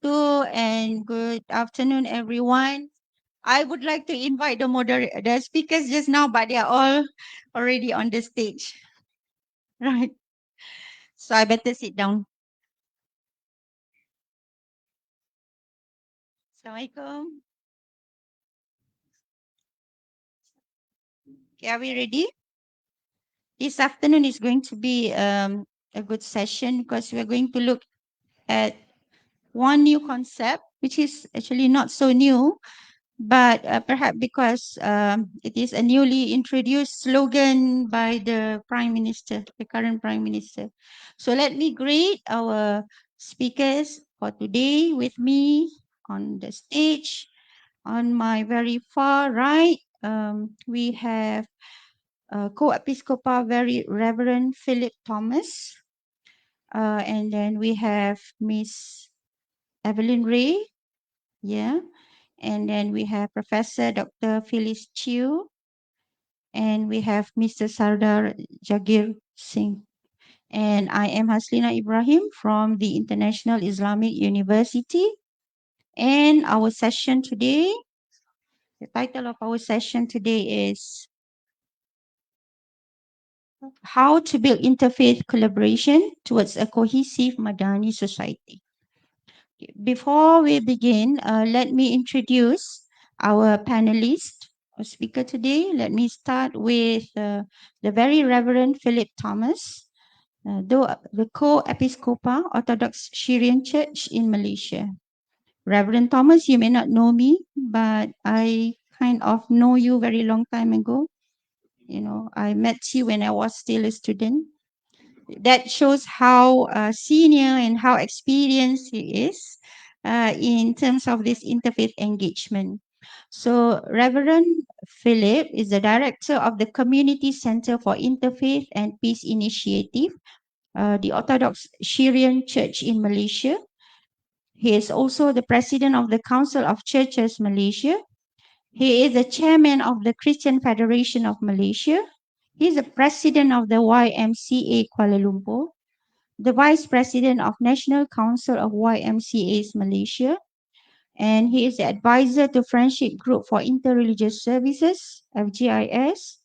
wabarakatuh and good afternoon, everyone. I would like to invite the speakers just now, but they are all already on the stage. Right. So I better sit down. Assalamualaikum. Okay, are we ready? This afternoon is going to be a good session because we are going to look at one new concept, which is actually not so new, but perhaps because it is a newly introduced slogan by the Prime Minister, the current Prime Minister. So let me greet our speakers for today. With me on the stage, on my very far right, we have Co-Episcopal Very Reverend Philip Thomas. And then we have Miss Evelyn Ray. Yeah. And then we have Professor Dr. Phyllis Chew. And we have Mr. Sardar Jagir Singh. And I am Haslina Ibrahim from the International Islamic University. And our session today, the title of our session today is How to Build Interfaith Collaboration Towards a Cohesive Madani Society. Before we begin, let me introduce our panelist or speaker today. Let me start with the Very Reverend Philip Thomas, the Co-Episcopal Orthodox Syrian Church in Malaysia. Reverend Thomas, you may not know me, but I kind of know you very long time ago. You know, I met you when I was still a student. That shows how senior and how experienced he is in terms of this interfaith engagement. So Reverend Philip is the director of the Community Center for Interfaith and Peace Initiative, the Orthodox Syrian Church in Malaysia. He is also the president of the Council of Churches Malaysia. He is the chairman of the Christian Federation of Malaysia. He is the president of the YMCA Kuala Lumpur, the Vice President of National Council of YMCAs Malaysia, and he is the advisor to Friendship Group for Interreligious Services, FGIS.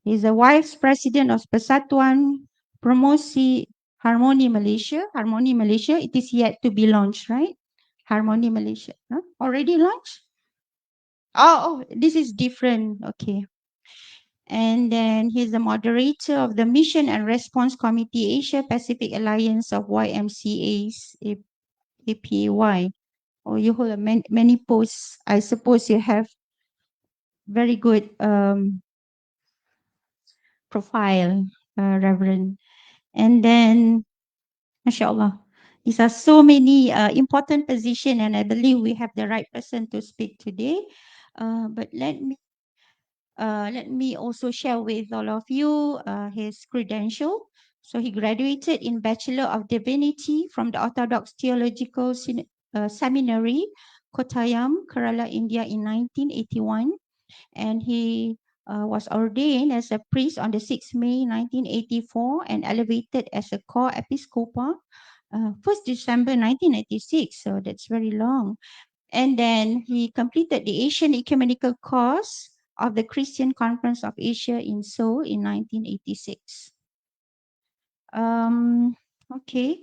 He is the Vice President of Persekutuan Promosi Harmony Malaysia. Harmony Malaysia, it is yet to be launched, right? Harmony Malaysia, huh? Already launched? Oh, this is different, okay. And then he's the moderator of the Mission and Response Committee Asia Pacific Alliance of YMCA's APY. Oh, you hold many posts. I suppose you have very good profile, Reverend. And then, mashallah, these are so many important positions, and I believe we have the right person to speak today. But let me also share with all of you his credential. So he graduated in Bachelor of Divinity from the Orthodox Theological Seminary, Kottayam, Kerala, India in 1981. And he was ordained as a priest on the 6th May 1984 and elevated as a co-episcopal 1st December 1996. So that's very long. And then he completed the Asian Ecumenical Course of the Christian Conference of Asia in Seoul in 1986. Okay.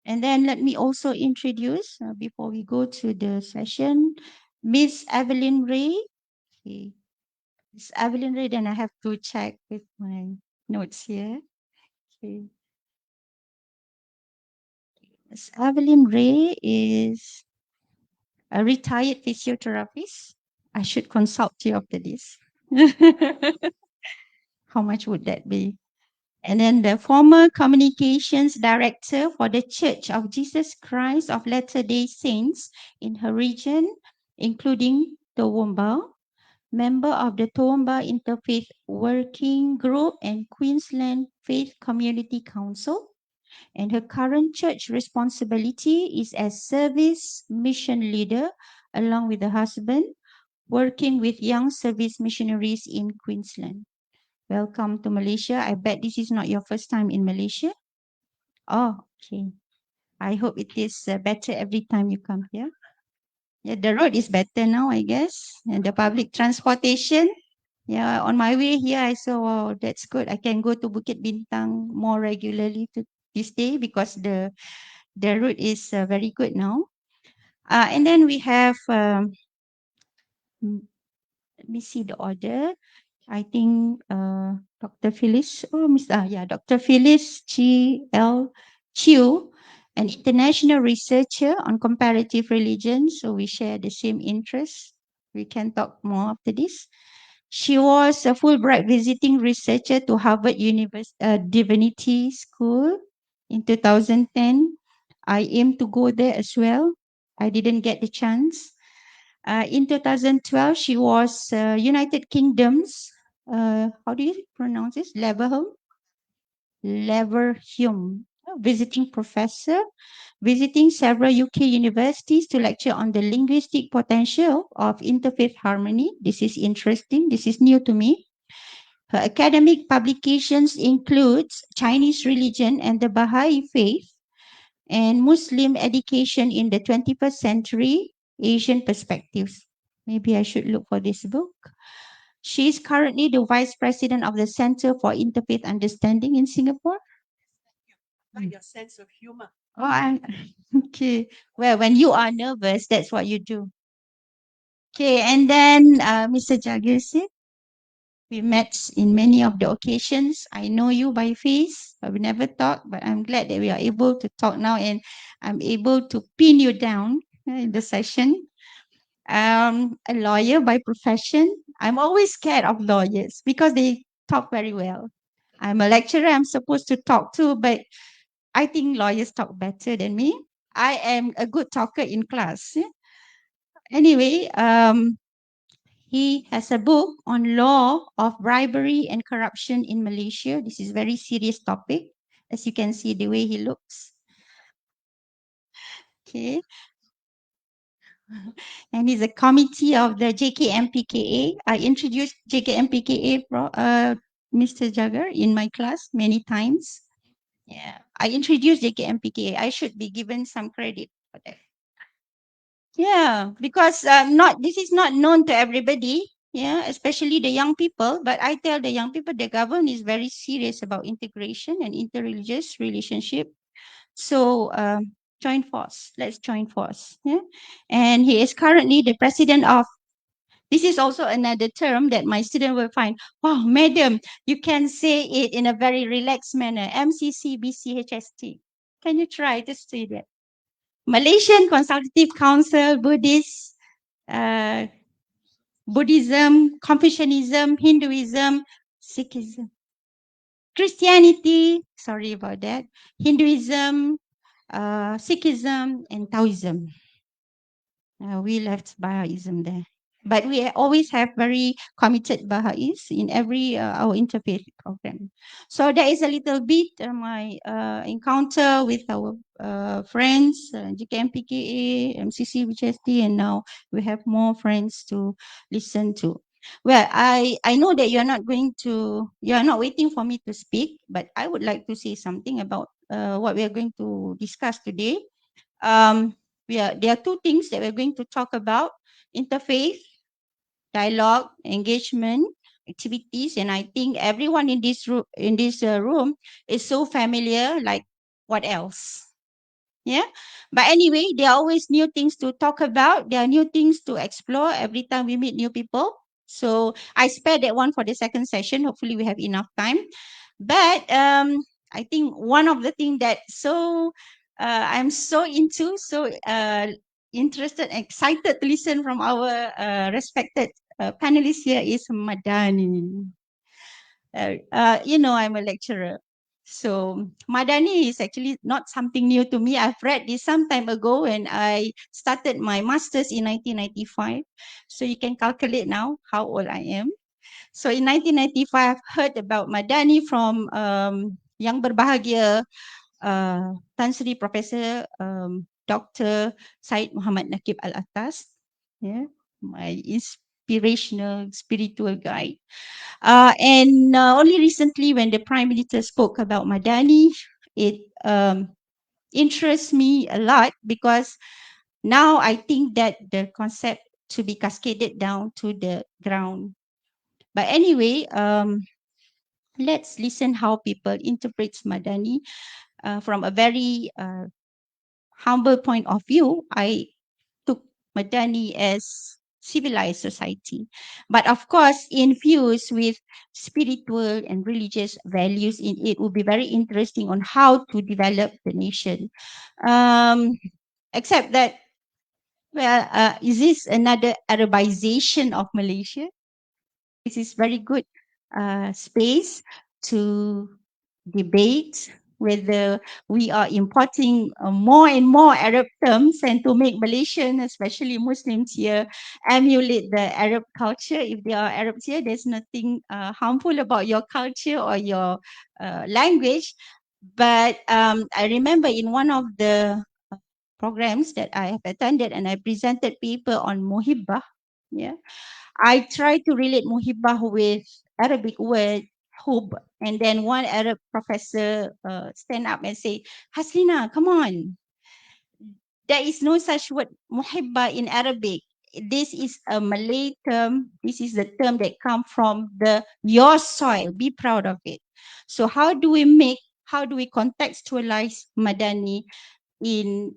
And then let me also introduce, before we go to the session, Miss Evelyn Ray. Okay. Miss Evelyn Ray, then I have to check with my notes here. Okay. Miss Evelyn Ray is a retired physiotherapist. I should consult you after this. How much would that be? And then the former communications director for the Church of Jesus Christ of Latter-day Saints in her region, including Toowoomba, member of the Toowoomba Interfaith Working Group and Queensland Faith Community Council. And her current church responsibility is as service mission leader along with her husband, working with young service missionaries in Queensland. Welcome to Malaysia. I bet this is not your first time in Malaysia. Oh, okay. I hope it is better every time you come here. Yeah, the road is better now, I guess, and the public transportation. Yeah, on my way here, I saw, wow, that's good. I can go to Bukit Bintang more regularly to this day because the route is very good now. And then we have, let me see the order. I think Dr. Phyllis, Dr. Phyllis G.L. Chew, an international researcher on comparative religion. So we share the same interests. We can talk more after this. She was a Fulbright visiting researcher to Harvard Divinity School in 2010. I aim to go there as well. I didn't get the chance. In 2012, she was United Kingdom's, how do you pronounce this? Leverhulme, visiting professor, visiting several UK universities to lecture on the linguistic potential of interfaith harmony. This is interesting. This is new to me. Her academic publications includes Chinese religion and the Baha'i faith and Muslim education in the 21st century, Asian perspectives. Maybe I should look for this book. She is currently the Vice President of the Center for Interfaith Understanding in Singapore. Like your sense of humor. Oh, okay. Well, when you are nervous, that's what you do. Okay, and then Mr. Jagirsi, we met in many of the occasions. I know you by face, but we never talked. But I'm glad that we are able to talk now, and I'm able to pin you down in the session. A lawyer by profession. I'm always scared of lawyers because they talk very well. I'm a lecturer, I'm supposed to talk too, but I think lawyers talk better than me. I am a good talker in class. Anyway, he has a book on law of bribery and corruption in Malaysia. This is very serious topic, as you can see the way he looks. Okay. And he's a committee of the JKMPKA. I introduced JKMPKA, Mr. Jagger, in my class many times. Yeah, I introduced JKMPKA. I should be given some credit for that. Yeah, because this is not known to everybody. Yeah, especially the young people. But I tell the young people, the government is very serious about integration and interreligious relationship. So join force. Let's join force. Yeah, and he is currently the president of. This is also another term that my student will find. Wow, madam, you can say it in a very relaxed manner. MCCBCHST. Can you try to say that? Malaysian Consultative Council, Buddhist, Buddhism, Confucianism, Hinduism, Sikhism, Christianity, sorry about that, Hinduism, Sikhism, and Taoism. We left Baha'ism there. But we always have very committed Baha'is in every our interfaith program. So that is a little bit my encounter with our friends, GKMPKA, MCC, WHST, and now we have more friends to listen to. Well, I know that you are not waiting for me to speak, but I would like to say something about what we are going to discuss today. There are two things that we're going to talk about: interfaith, dialogue, engagement, activities, and I think everyone in this room is so familiar. Like, what else? Yeah, but anyway, there are always new things to talk about. There are new things to explore every time we meet new people. So I spared that one for the second session. Hopefully, we have enough time. But I think one of the things that I'm so interested, excited to listen from our respected panelists here is Madani. I'm a lecturer. So Madani is actually not something new to me. I've read this some time ago when I started my master's in 1995. So you can calculate now how old I am. So in 1995, I've heard about Madani from Yang Berbahagia, Tan Sri Professor Dr. Syed Muhammad Nakib Al-Atas, yeah, my inspirational spiritual guide. And only recently when the Prime Minister spoke about Madani, it interests me a lot, because now I think that the concept to be cascaded down to the ground. But anyway, let's listen how people interpret Madani from a very humble point of view. I took Madani as civilized society, but of course infused with spiritual and religious values in it would be very interesting on how to develop the nation. Except that, well, is this another Arabization of Malaysia? This is very good space to debate whether we are importing more and more Arab terms, and to make Malaysian, especially Muslims here, emulate the Arab culture. If they are Arabs here, there's nothing harmful about your culture or your language. But I remember in one of the programs that I have attended, and I presented paper on Muhibbah. Yeah, I try to relate Muhibbah with Arabic word hub, and then one Arab professor stand up and say, Haslina, come on. There is no such word Muhibbah in Arabic. This is a Malay term. This is the term that come from your soil. Be proud of it. So how do we contextualize Madani in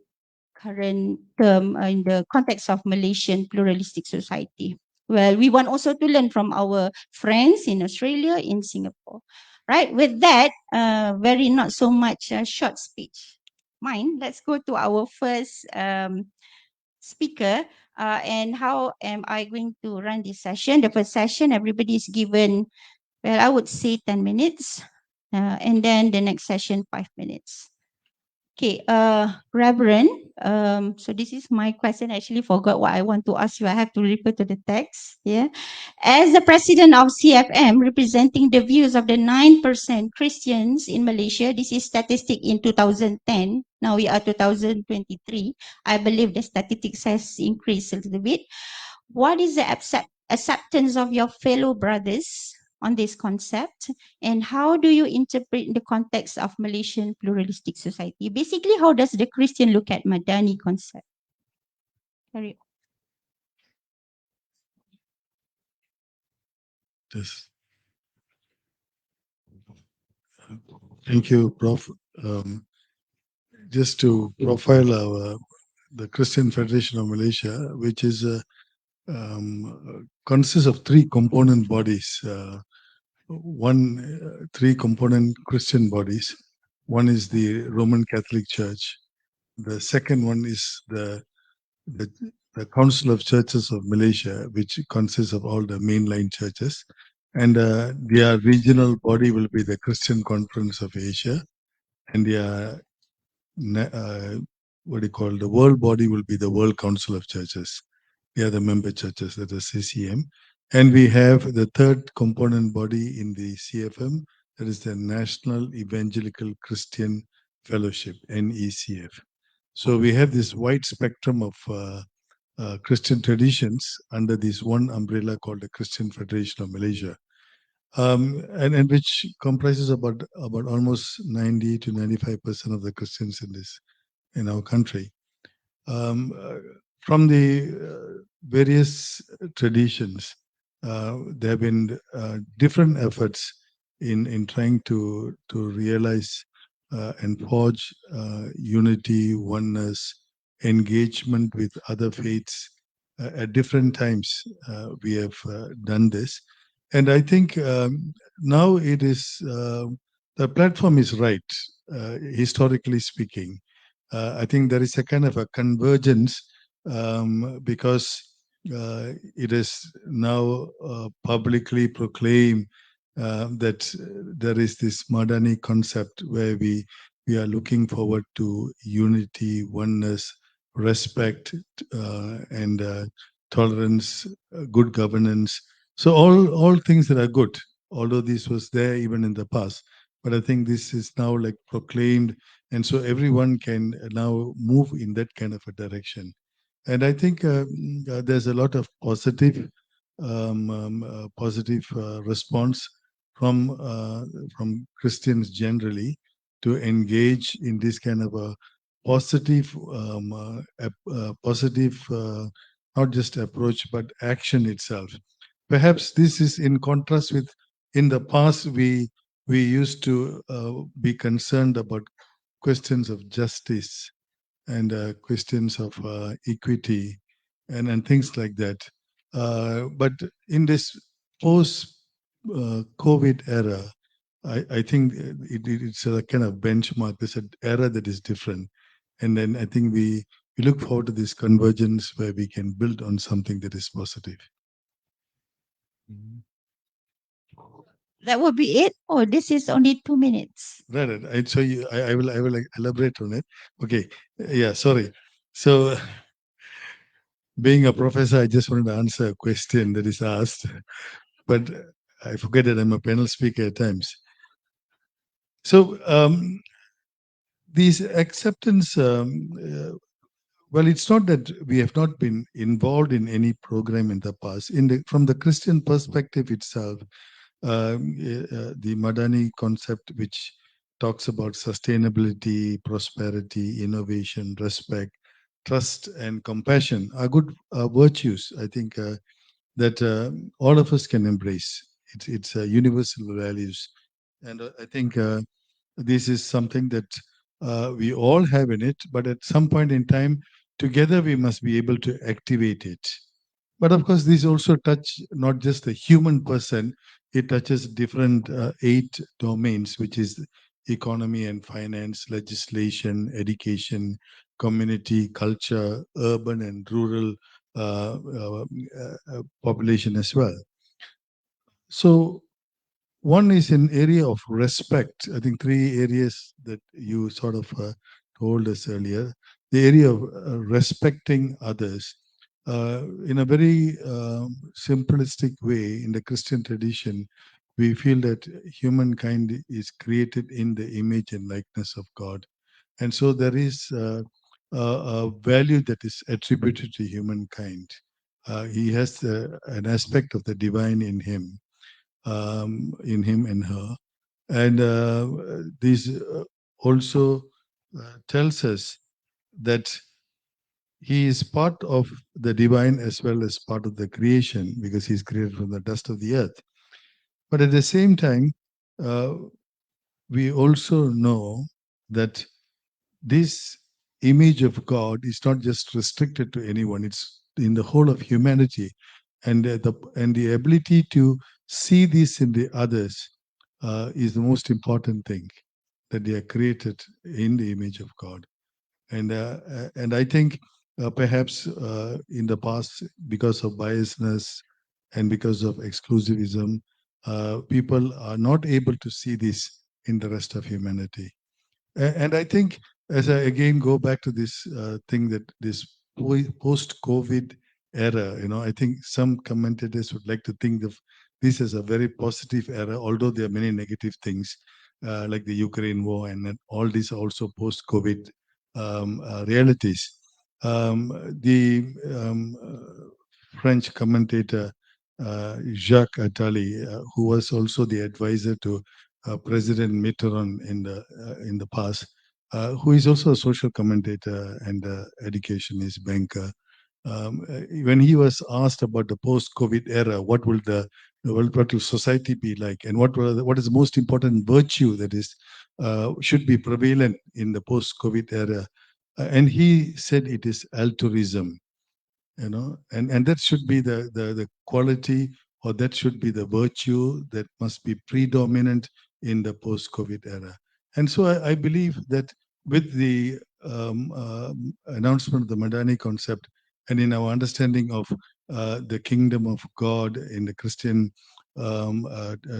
current term in the context of Malaysian pluralistic society? Well, we want also to learn from our friends in Australia, in Singapore. Right, with that, very not so much short speech mine. Let's go to our first speaker. And how am I going to run this session? The first session, everybody is given, well, I would say 10 minutes. And then the next session, 5 minutes. Okay, Reverend, so this is my question. I actually forgot what I want to ask you. I have to refer to the text. Yeah. As the president of CFM, representing the views of the 9% Christians in Malaysia, this is statistic in 2010. Now we are 2023. I believe the statistics has increased a little bit. What is the acceptance of your fellow brothers on this concept, and how do you interpret the context of Malaysian pluralistic society? Basically, how does the Christian look at Madani concept? Carry on. Yes. Thank you, Prof. Just to profile the Christian Federation of Malaysia, which is consists of three component bodies. Three component Christian bodies. One is the Roman Catholic Church. The second one is the Council of Churches of Malaysia, which consists of all the mainline churches. And their regional body will be the Christian Conference of Asia. And their the world body will be the World Council of Churches. They are the member churches, that is CCM. And we have the third component body in the CFM, that is the National Evangelical Christian Fellowship, NECF. So we have this wide spectrum of Christian traditions under this one umbrella called the Christian Federation of Malaysia, and which comprises about almost 90 to 95% of the Christians in our country. From the various traditions, there have been different efforts in trying to realize and forge unity, oneness, engagement with other faiths. At different times, we have done this. And I think now it is, the platform is right, historically speaking. I think there is a kind of a convergence because it is now publicly proclaimed that there is this Madani concept where we are looking forward to unity, oneness, respect, and tolerance, good governance. So all things that are good, although this was there even in the past. But I think this is now like proclaimed, and so everyone can now move in that kind of a direction. And I think there's a lot of positive response from Christians generally to engage in this kind of a positive, not just approach, but action itself. Perhaps this is in contrast with in the past we used to be concerned about questions of justice and questions of equity and things like that. But in this post COVID era, I think it's a kind of benchmark. There's an era that is different. And then I think we look forward to this convergence where we can build on something that is positive. That would be it, or this is only 2 minutes? Right. So I will elaborate on it. Okay. Yeah. Sorry. So being a professor, I just wanted to answer a question that is asked, but I forget that I'm a panel speaker at times. So these acceptance, well, it's not that we have not been involved in any program in the past. From the Christian perspective itself, the Madani concept, which talks about sustainability, prosperity, innovation, respect, trust, and compassion, are good virtues. I think that all of us can embrace. It's universal values, and I think this is something that we all have in it. But at some point in time, together we must be able to activate it. But of course, these also touch not just the human person, it touches different 8 domains, which is economy and finance, legislation, education, community, culture, urban and rural population as well. So one is an area of respect. I think 3 areas that you sort of told us earlier. The area of respecting others. In a very simplistic way, in the Christian tradition, we feel that humankind is created in the image and likeness of God. And so there is a value that is attributed to humankind. He has an aspect of the divine in him and her. And this also tells us that he is part of the divine as well as part of the creation, because he's created from the dust of the earth. But at the same time, we also know that this image of God is not just restricted to anyone, it's in the whole of humanity. And the ability to see this in the others is the most important thing, that they are created in the image of God. And I think perhaps in the past, because of biasness and because of exclusivism, people are not able to see this in the rest of humanity. And I think, as I again go back to this thing, that this post-COVID era, I think some commentators would like to think of this as a very positive era, although there are many negative things like the Ukraine war, and then all these are also post-COVID realities. The French commentator Jacques Attali, who was also the advisor to President Mitterrand in the past, who is also a social commentator and educationist banker. When he was asked about the post-COVID era, what will society be like, and what is the most important virtue that is should be prevalent in the post-COVID era, and he said it is altruism. And that should be the quality, or that should be the virtue that must be predominant in the post-COVID era. And so I believe that with the announcement of the Madani concept, and in our understanding of the kingdom of God in the Christian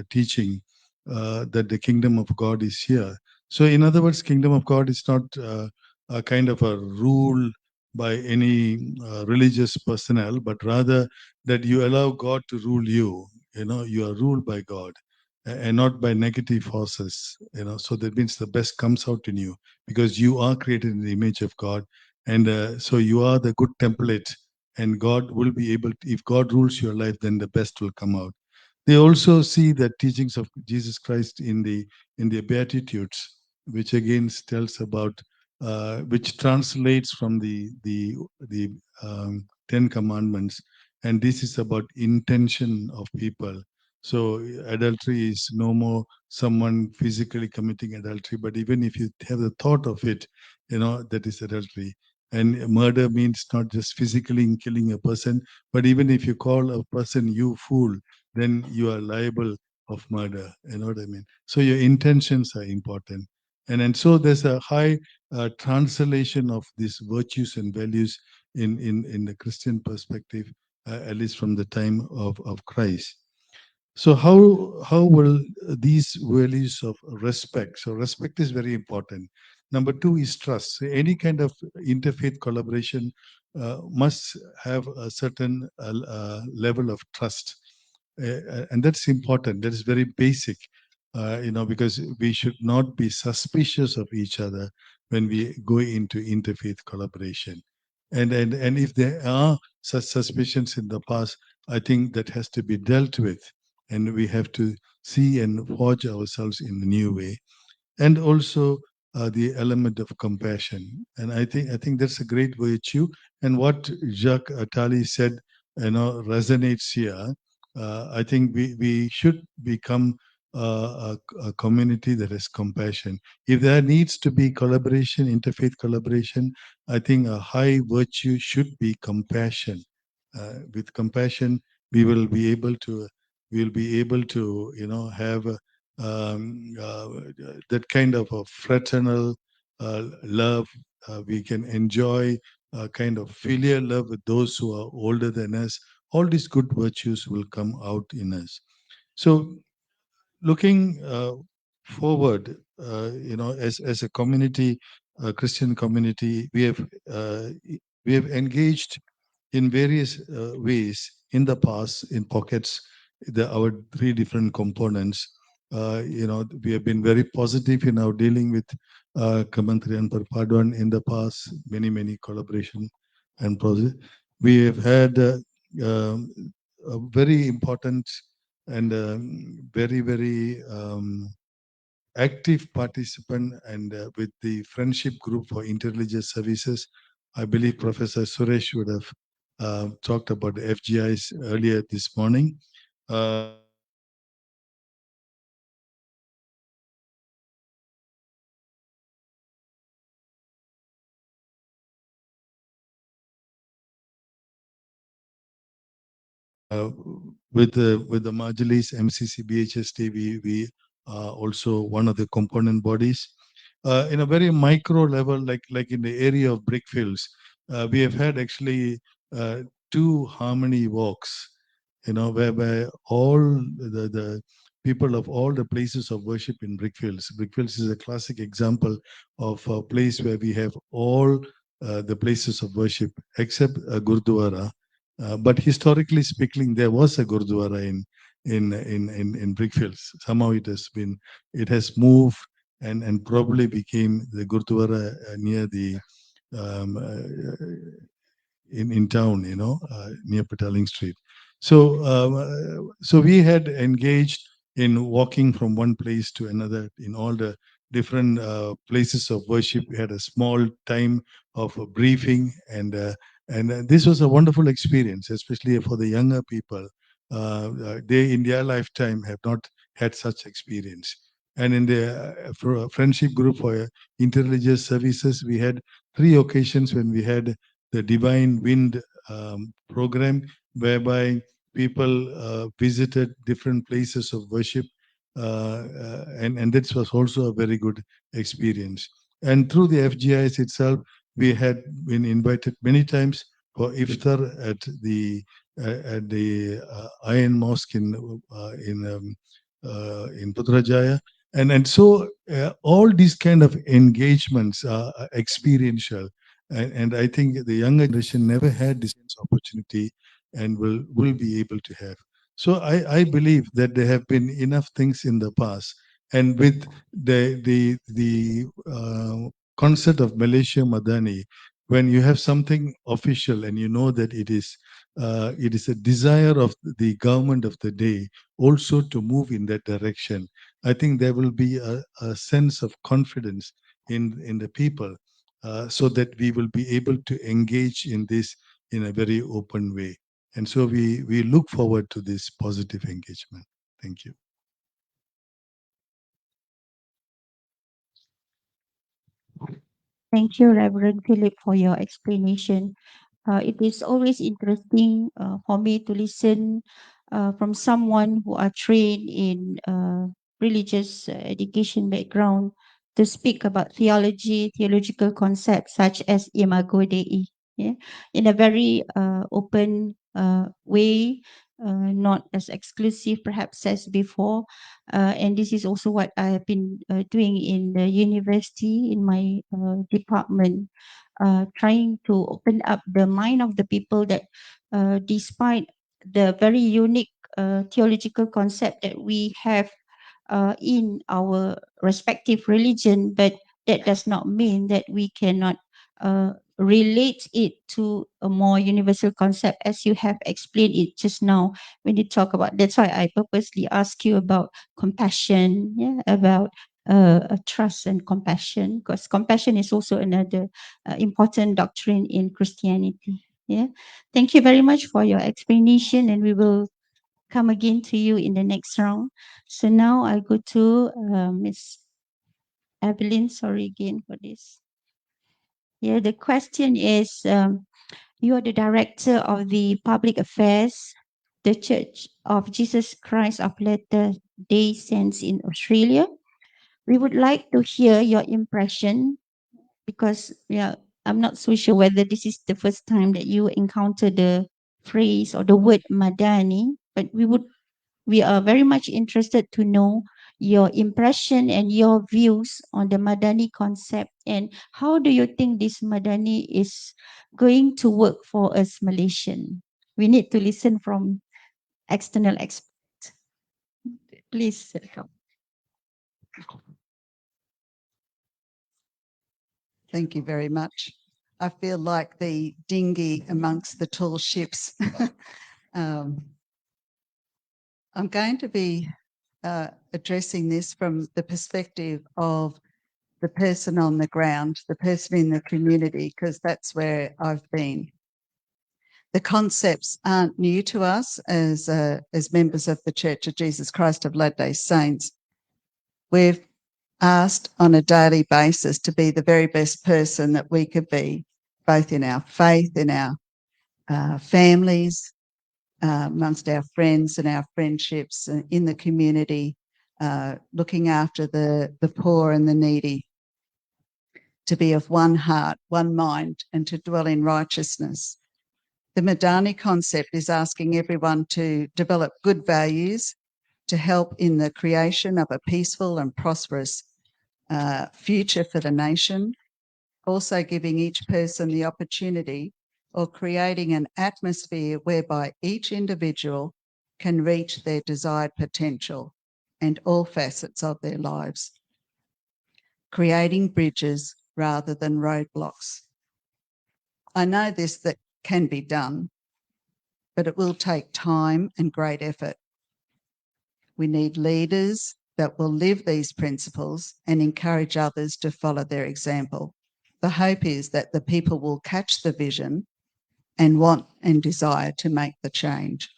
teaching, that the kingdom of God is here. So in other words, kingdom of God is not a kind of a rule by any religious personnel, but rather that you allow God to rule you. You are ruled by God and not by negative forces. So that means the best comes out in you, because you are created in the image of God, and so you are the good template. And God will be able to, if God rules your life, then the best will come out. They also see the teachings of Jesus Christ in the Beatitudes, which again tells about which translates from the 10 commandments, and this is about intention of people. So adultery is no more someone physically committing adultery, but even if you have the thought of it, that is adultery. And murder means not just physically killing a person, but even if you call a person you fool, then you are liable of murder. You know what I mean? So your intentions are important. And so there's a high translation of these virtues and values in the Christian perspective, at least from the time of Christ. So how will these values of respect? So respect is very important. Number two is trust. So any kind of interfaith collaboration must have a certain level of trust, and that's important. That is very basic, because we should not be suspicious of each other when we go into interfaith collaboration. And if there are such suspicions in the past, I think that has to be dealt with, and we have to see and forge ourselves in a new way. And also the element of compassion. And I think that's a great virtue. And what Jacques Attali said, resonates here. I think we should become a community that has compassion. If there needs to be collaboration, interfaith collaboration, I think a high virtue should be compassion. With compassion, we will be able to have that kind of a fraternal love. We can enjoy a kind of filial love with those who are older than us. All these good virtues will come out in us. So looking forward, as a community, a Christian community, we have engaged in various ways in the past, in pockets, our three different components. We have been very positive in our dealing with Kementerian Perpaduan in the past, many collaboration and projects. We have had a very important and very active participant, and with the Friendship Group for Interreligious Services. I believe Professor Suresh would have talked about the FGIs earlier this morning. With the Majlis, MCC, BHST, we are also one of the component bodies. In a very micro level, like in the area of brickfields, we have had actually 2 harmony walks, whereby all the people of all the places of worship in brickfields. Brickfields is a classic example of a place where we have all the places of worship except a Gurdwara. But historically speaking, there was a Gurdwara in Brickfields. Somehow it has moved and probably became the Gurdwara near the in town, near Petaling Street. So we had engaged in walking from one place to another in all the different places of worship. We had a small time of a briefing, and this was a wonderful experience, especially for the younger people. They in their lifetime have not had such experience. And in the Friendship Group for Interreligious Services, we had 3 occasions when we had the Divine Wind program, whereby people visited different places of worship, and this was also a very good experience. And through the FGIs itself, we had been invited many times for iftar at the Iron Mosque in Putrajaya. And so all these kind of engagements are experiential. And I think the younger generation never had this opportunity and will be able to have. So I believe that there have been enough things in the past, and with the concept of Malaysia Madani, when you have something official and you know that it is a desire of the government of the day also to move in that direction, I think there will be a sense of confidence in the people. so that we will be able to engage in this in a very open way. And so we look forward to this positive engagement. Thank you. Thank you, Reverend Philip, for your explanation. It is always interesting for me to listen from someone who are trained in religious education background to speak about theology, theological concepts such as Imago Dei, yeah, in a very open way, not as exclusive perhaps as before. And this is also what I have been doing in the university, in my department, trying to open up the mind of the people that despite the very unique theological concept that we have in our respective religion, but that does not mean that we cannot relate it to a more universal concept, as you have explained it just now when you talk about. That's why I purposely ask you about compassion, yeah, about trust and compassion, because compassion is also another important doctrine in Christianity. Yeah, thank you very much for your explanation, and we will come again to you in the next round. So now I go to Miss Evelyn. Sorry again for this. Yeah, the question is, you are the director of the public affairs, the Church of Jesus Christ of Latter-day Saints in Australia. We would like to hear your impression, because yeah, I'm not so sure whether this is the first time that you encounter the phrase or the word Madani, but we are very much interested to know your impression and your views on the Madani concept, and how do you think this Madani is going to work for us Malaysian? We need to listen from external experts. Please welcome. Thank you very much. I feel like the dinghy amongst the tall ships. I'm going to be addressing this from the perspective of the person on the ground, the person in the community, because that's where I've been. The concepts aren't new to us as members of the Church of Jesus Christ of Latter-day Saints. We've asked on a daily basis to be the very best person that we could be, both in our faith, in our families, amongst our friends and our friendships, in the community, looking after the poor and the needy, to be of one heart, one mind, and to dwell in righteousness. The Madani concept is asking everyone to develop good values to help in the creation of a peaceful and prosperous future for the nation, also giving each person the opportunity or creating an atmosphere whereby each individual can reach their desired potential and all facets of their lives, creating bridges rather than roadblocks. I know that can be done, but it will take time and great effort. We need leaders that will live these principles and encourage others to follow their example. The hope is that the people will catch the vision and want and desire to make the change.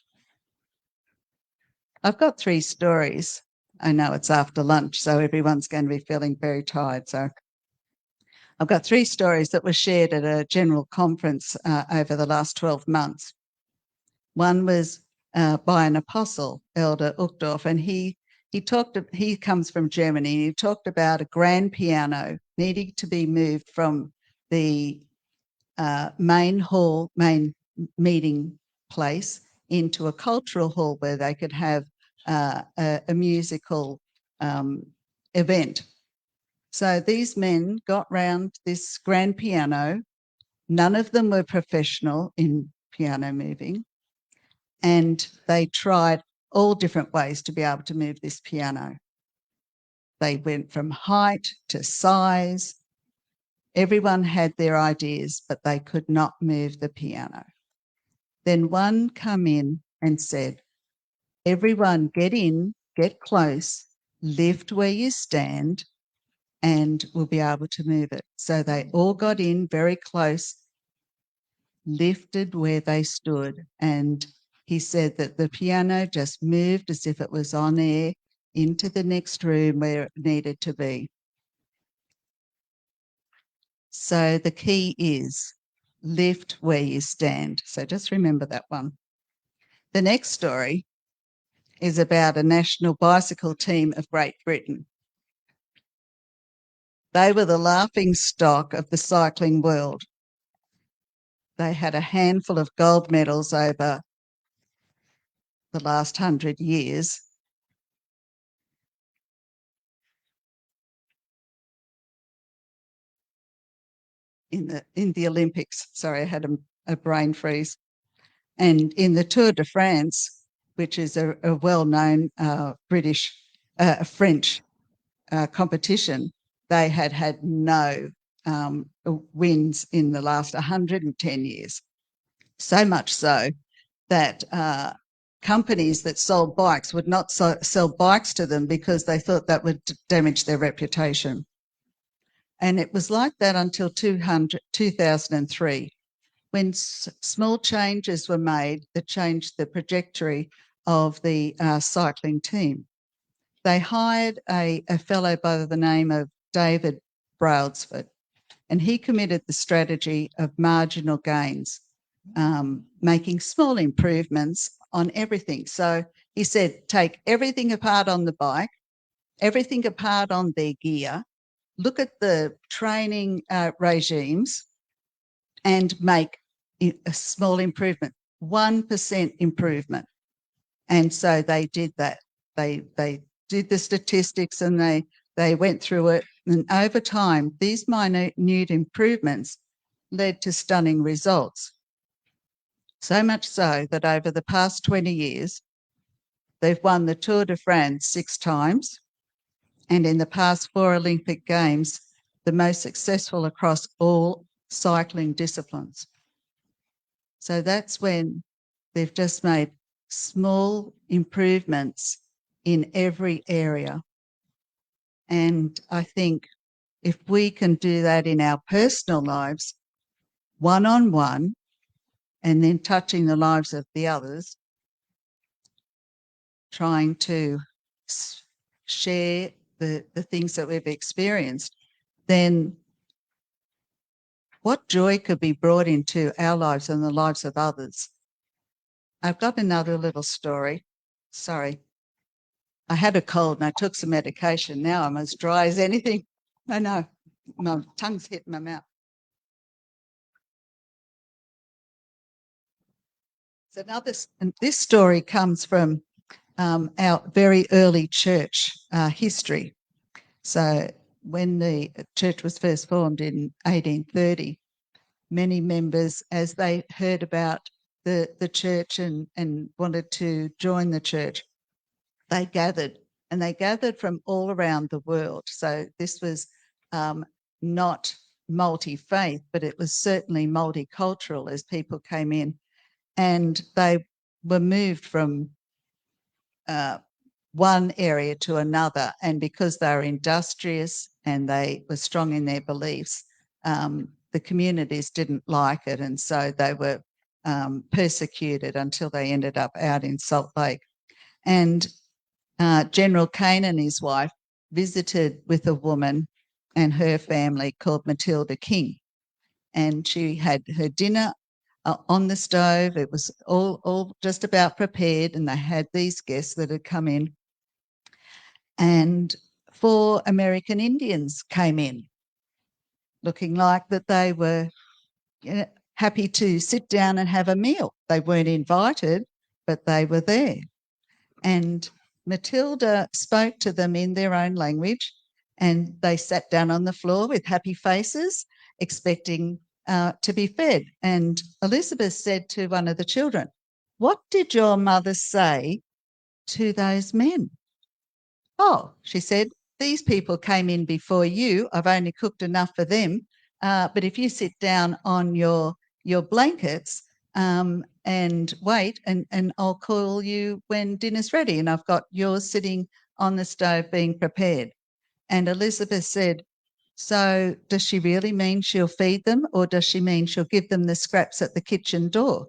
I've got 3 stories. I know it's after lunch, so everyone's going to be feeling very tired. So I've got 3 stories that were shared at a general conference over the last 12 months. One was by an apostle, Elder Uchtdorf, and he comes from Germany, and he talked about a grand piano needing to be moved from the main meeting place into a cultural hall where they could have a musical event. So these men got round this grand piano. None of them were professional in piano moving, and they tried all different ways to be able to move this piano. They went from height to size. Everyone had their ideas, but they could not move the piano. Then one come in and said, everyone get in, get close, lift where you stand, and we'll be able to move it. So they all got in very close, lifted where they stood, and he said that the piano just moved as if it was on air into the next room where it needed to be. So the key is lift where you stand. So just remember that one. The next story is about a national bicycle team of Great Britain. They were the laughing stock of the cycling world. They had a handful of gold medals over the last 100 years. In the Olympics. Sorry, I had a brain freeze. And in the Tour de France, which is a well-known French competition, they had no wins in the last 110 years. So much so that companies that sold bikes would not sell bikes to them because they thought that would damage their reputation. And it was like that until 2003, when small changes were made that changed the trajectory of the cycling team. They hired a fellow by the name of David Brailsford, and he committed the strategy of marginal gains, making small improvements on everything. So he said, take everything apart on the bike, everything apart on their gear, look at the training regimes and make a small improvement, 1% improvement. And so they did that. They did the statistics and they went through it. And over time, these minute improvements led to stunning results. So much so that over the past 20 years, they've won the Tour de France 6 times. And in the past 4 Olympic Games, the most successful across all cycling disciplines. So that's when they've just made small improvements in every area. And I think if we can do that in our personal lives, one-on-one, and then touching the lives of the others, trying to share the things that we've experienced, then what joy could be brought into our lives and the lives of others. I've got another little story. Sorry. I had a cold and I took some medication. Now I'm as dry as anything. I know. My tongue's hit my mouth. So now this story comes from our very early church history. So when the church was first formed in 1830, many members, as they heard about the church and wanted to join the church, they gathered, and they gathered from all around the world. So this was not multi-faith, but it was certainly multicultural as people came in, and they were moved from one area to another. And because they were industrious and they were strong in their beliefs, the communities didn't like it. And so they were persecuted until they ended up out in Salt Lake. And General Kane and his wife visited with a woman and her family called Matilda King. And she had her dinner on the stove. It was all just about prepared, and they had these guests that had come in. And 4 American Indians came in, looking like that they were happy to sit down and have a meal. They weren't invited, but they were there. And Matilda spoke to them in their own language, and they sat down on the floor with happy faces, expecting to be fed. And Elizabeth said to one of the children, "What did your mother say to those men?" "Oh," she said, "these people came in before you. I've only cooked enough for them. But if you sit down on your blankets and wait, and I'll call you when dinner's ready. And I've got yours sitting on the stove being prepared." And Elizabeth said, So does she really mean she'll feed them, or does she mean she'll give them the scraps at the kitchen door?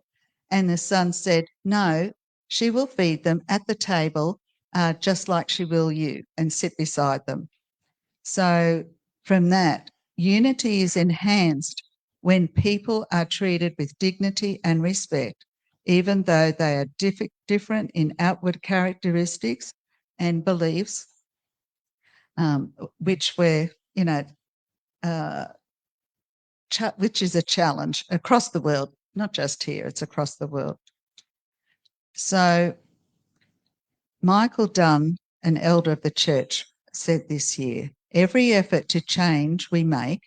And the son said, no, she will feed them at the table, just like she will you, and sit beside them. So from that, unity is enhanced when people are treated with dignity and respect, even though they are different in outward characteristics and beliefs, which we're, which is a challenge across the world, not just here, it's across the world. So Michael Dunn, an elder of the church, said this year, every effort to change we make,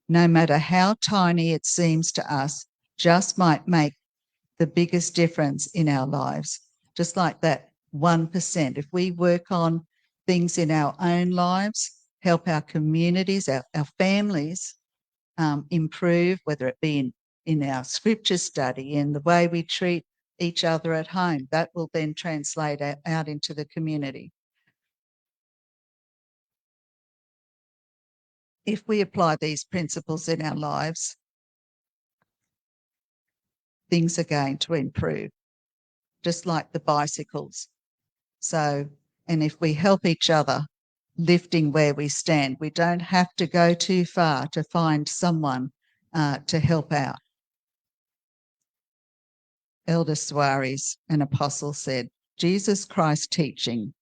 no matter how tiny it seems to us, just might make the biggest difference in our lives. Just like that 1%. If we work on things in our own lives, help our communities, our families improve, whether it be in our scripture study, in the way we treat each other at home, that will then translate out into the community. If we apply these principles in our lives, things are going to improve, just like the bicycles. So, and if we help each other, lifting where we stand, we don't have to go too far to find someone to help out. Elder Suarez, an apostle, said, Jesus Christ's teaching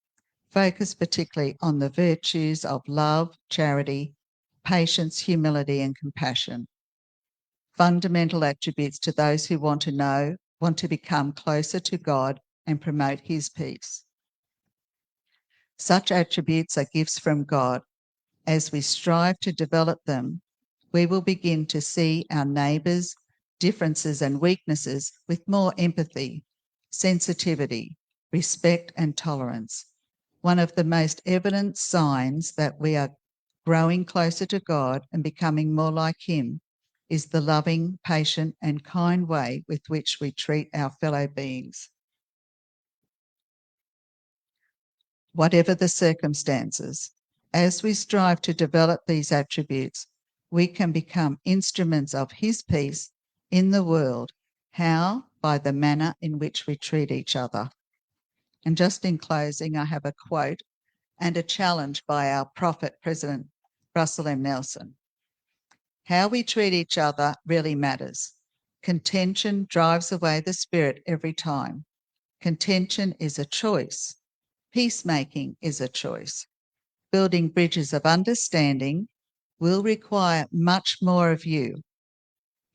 focused particularly on the virtues of love, charity, patience, humility, and compassion. Fundamental attributes to those who want to become closer to God and promote his peace. Such attributes are gifts from God. As we strive to develop them, we will begin to see our neighbours' differences and weaknesses with more empathy, sensitivity, respect, and tolerance. One of the most evident signs that we are growing closer to God and becoming more like him is the loving, patient, and kind way with which we treat our fellow beings. Whatever the circumstances, as we strive to develop these attributes, we can become instruments of his peace in the world. How? By the manner in which we treat each other. And just in closing, I have a quote and a challenge by our prophet, President Russell M. Nelson. How we treat each other really matters. Contention drives away the spirit every time. Contention is a choice. Peacemaking is a choice. Building bridges of understanding will require much more of you.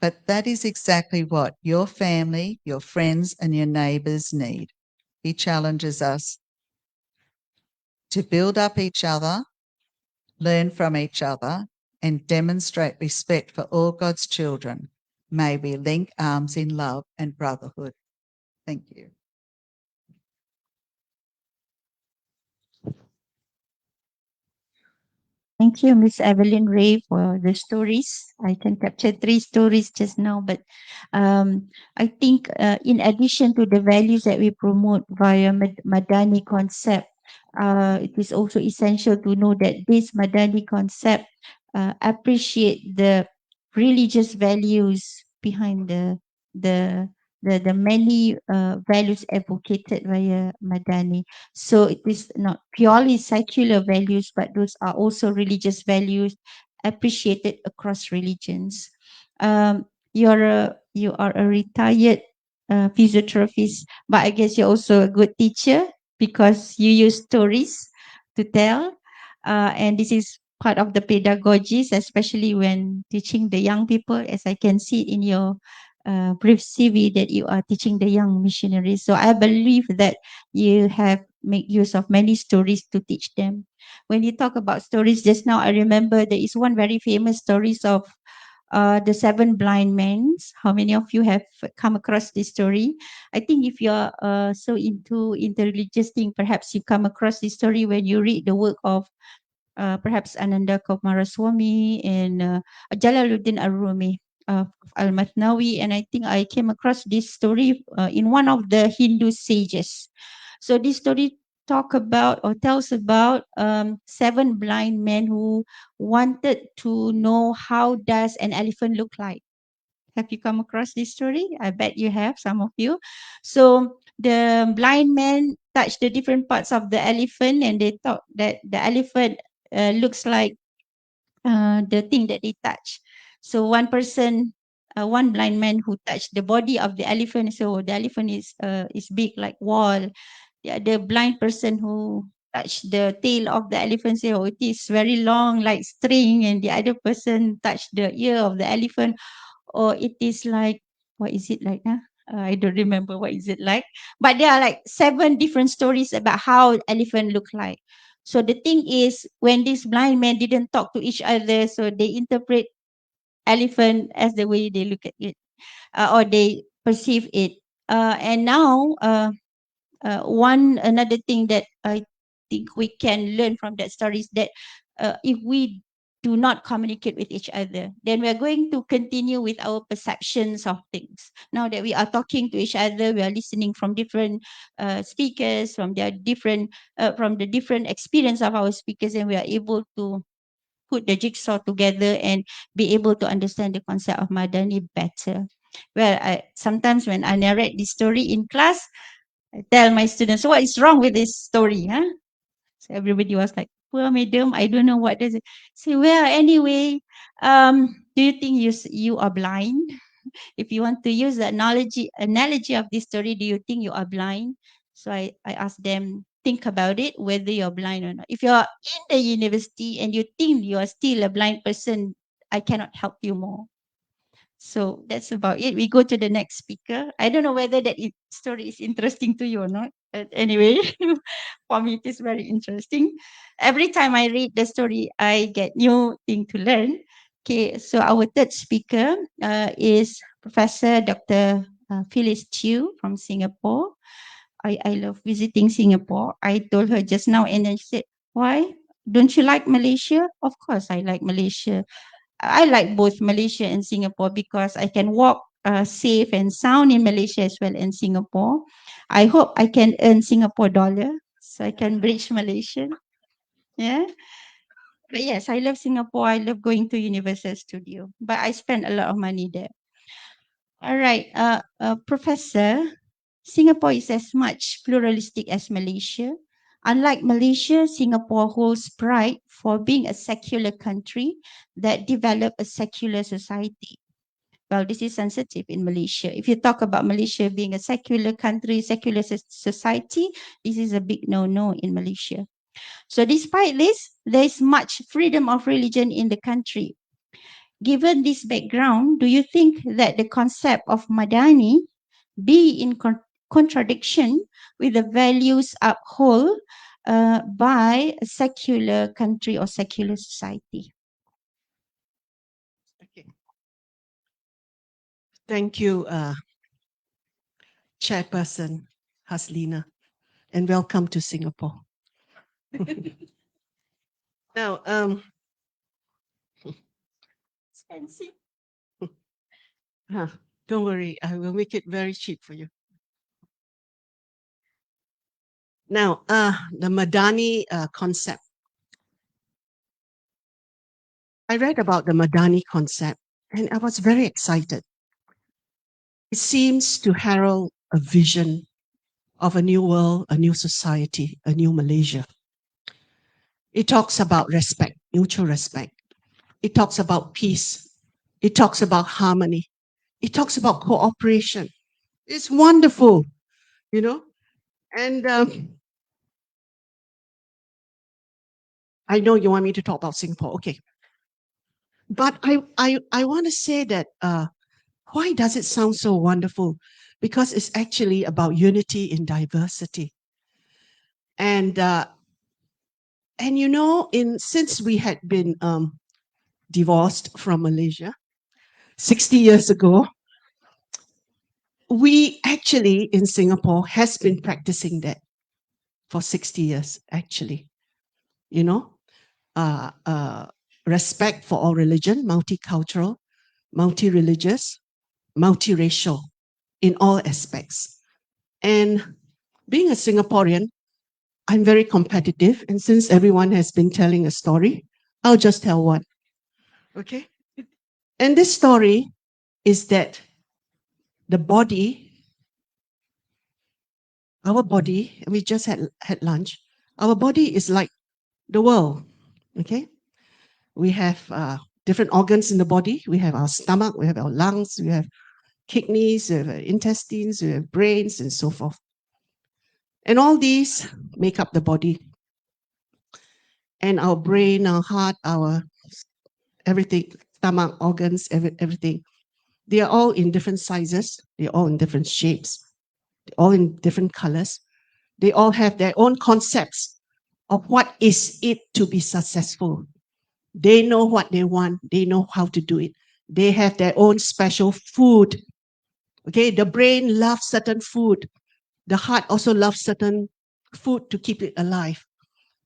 But that is exactly what your family, your friends, and your neighbours need. He challenges us to build up each other, learn from each other, and demonstrate respect for all God's children. May we link arms in love and brotherhood. Thank you. Thank you, Miss Evelyn Ray, for the stories. I can capture 3 stories just now, but I think in addition to the values that we promote via Madani concept, it is also essential to know that this Madani concept appreciate the religious values behind the many values advocated via Madani. So it is not purely secular values, but those are also religious values appreciated across religions. You are a retired physiotherapist, but I guess you're also a good teacher because you use stories to tell. And this is part of the pedagogies, especially when teaching the young people, as I can see in your brief CV that you are teaching the young missionaries. So I believe that you have made use of many stories to teach them. When you talk about stories just now, I remember there is one very famous stories of the 7 blind men. How many of you have come across this story? I think if you're so into interreligious thing, perhaps you come across this story when you read the work of perhaps Ananda Kumaraswamy and Jalaluddin Ar-Rumi. Al-Matnawi, and I think I came across this story in one of the Hindu sages. So this story talk about or tells about 7 blind men who wanted to know how does an elephant look like. Have you come across this story? I bet you have, some of you. So the blind men touched the different parts of the elephant and they thought that the elephant looks like the thing that they touch. So one person, one blind man who touched the body of the elephant, so the elephant is big like wall. The other blind person who touched the tail of the elephant say, oh, it is very long like string, and the other person touched the ear of the elephant, or it is like, what is it like? I don't remember what is it like. But there are like 7 different stories about how elephant look like. So the thing is, when these blind men didn't talk to each other, so they interpret elephant as the way they look at it, or they perceive it. And now, another thing that I think we can learn from that story is that if we do not communicate with each other, then we are going to continue with our perceptions of things. Now that we are talking to each other, we are listening from different speakers, from the different experience of our speakers, and we are able to put the jigsaw together and be able to understand the concept of Madani better. Well, sometimes when I narrate this story in class, I tell my students, so what is wrong with this story? So everybody was like, well, madam, I don't know what does it say. Well, anyway, do you think you are blind? If you want to use the analogy of this story, do you think you are blind? So I asked them, think about it, whether you're blind or not. If you're in the university and you think you are still a blind person, I cannot help you more. So that's about it. We go to the next speaker. I don't know whether that story is interesting to you or not. But anyway, for me, it is very interesting. Every time I read the story, I get new thing to learn. Okay, so our third speaker is Professor Dr. Phyllis Chew from Singapore. I love visiting Singapore. I told her just now, and then she said, why? Don't you like Malaysia? Of course, I like Malaysia. I like both Malaysia and Singapore because I can walk safe and sound in Malaysia as well in Singapore. I hope I can earn Singapore dollar so I can bridge Malaysia. Yeah. But yes, I love Singapore. I love going to Universal Studio, but I spend a lot of money there. All right, Professor, Singapore is as much pluralistic as Malaysia. Unlike Malaysia, Singapore holds pride for being a secular country that developed a secular society. Well, this is sensitive in Malaysia. If you talk about Malaysia being a secular country, secular society, this is a big no-no in Malaysia. So despite this, there is much freedom of religion in the country. Given this background, do you think that the concept of Madani be in contradiction with the values upheld by a secular country or secular society? Okay. Thank you, Chairperson Haslina, and welcome to Singapore. Now, Expensive. don't worry, I will make it very cheap for you. Now, the Madani concept. I read about the Madani concept and I was very excited. It seems to herald a vision of a new world, a new society, a new Malaysia. It talks about respect, mutual respect. It talks about peace. It talks about harmony. It talks about cooperation. It's wonderful, you know. And I know you want me to talk about Singapore, okay. But I want to say that why does it sound so wonderful? Because it's actually about unity in diversity. And you know, since we had been divorced from Malaysia 60 years ago, we actually in Singapore has been practicing that for 60 years, actually. You know, respect for all religion, multicultural, multi-religious, multiracial in all aspects. And being a Singaporean, I'm very competitive, and since everyone has been telling a story, I'll just tell one. Okay? And this story is that the body, our body, we just had lunch, our body is like the world. Okay? We have different organs in the body. We have our stomach, we have our lungs, we have kidneys, we have intestines, we have brains, and so forth. And all these make up the body. And our brain, our heart, our everything, stomach, organs, everything, they are all in different sizes. They're all in different shapes. They're all in different colors. They all have their own concepts of what is it to be successful. They know what they want. They know how to do it. They have their own special food. Okay, the brain loves certain food. The heart also loves certain food to keep it alive.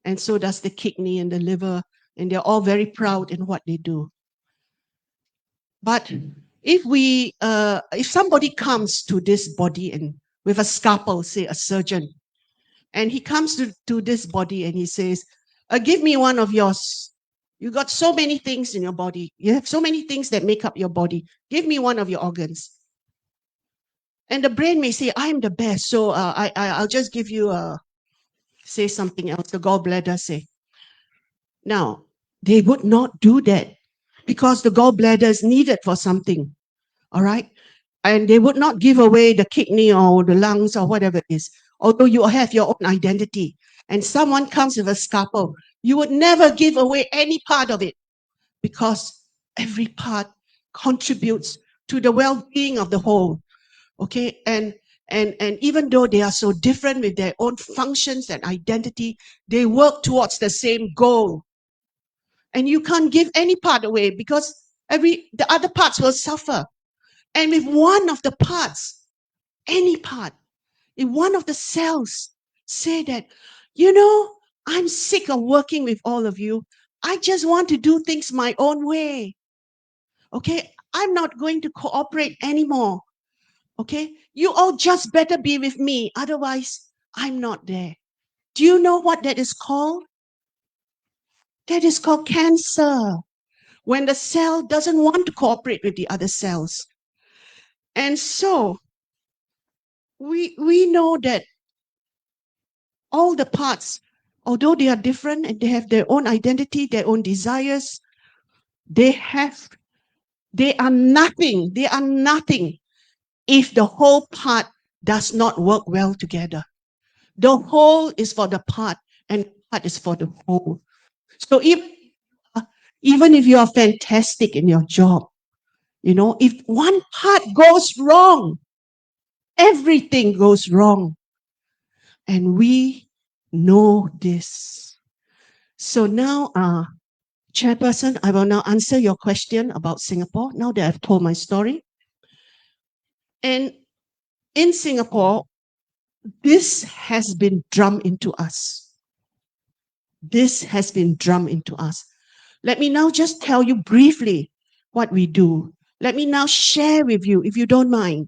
And so does the kidney and the liver. And they're all very proud in what they do. But if somebody comes to this body and with a scalpel, say a surgeon, and he comes to this body and he says, give me one of yours. You got so many things in your body. You have so many things that make up your body. Give me one of your organs. And the brain may say, I'm the best, so I'll just give you, say something else, the gallbladder say. Now, they would not do that because the gallbladder is needed for something, all right? And they would not give away the kidney or the lungs or whatever it is, although you have your own identity. And someone comes with a scalpel, you would never give away any part of it because every part contributes to the well-being of the whole. Okay, and even though they are so different with their own functions and identity, they work towards the same goal. And you can't give any part away because the other parts will suffer. And if one of the parts, any part, if one of the cells say that, you know, I'm sick of working with all of you, I just want to do things my own way. Okay, I'm not going to cooperate anymore. Okay, you all just better be with me, otherwise I'm not there. Do you know what that is called? That is called cancer. When the cell doesn't want to cooperate with the other cells. And so we know that all the parts, although they are different and they have their own identity, their own desires, they are nothing if the whole part does not work well together. The whole is for the part and part is for the whole. So even if you are fantastic in your job, you know, if one part goes wrong, everything goes wrong. And we know this. So now, Chairperson, I will now answer your question about Singapore, now that I've told my story. And in Singapore, this has been drummed into us. This has been drummed into us. Let me now just tell you briefly what we do. Let me now share with you, if you don't mind.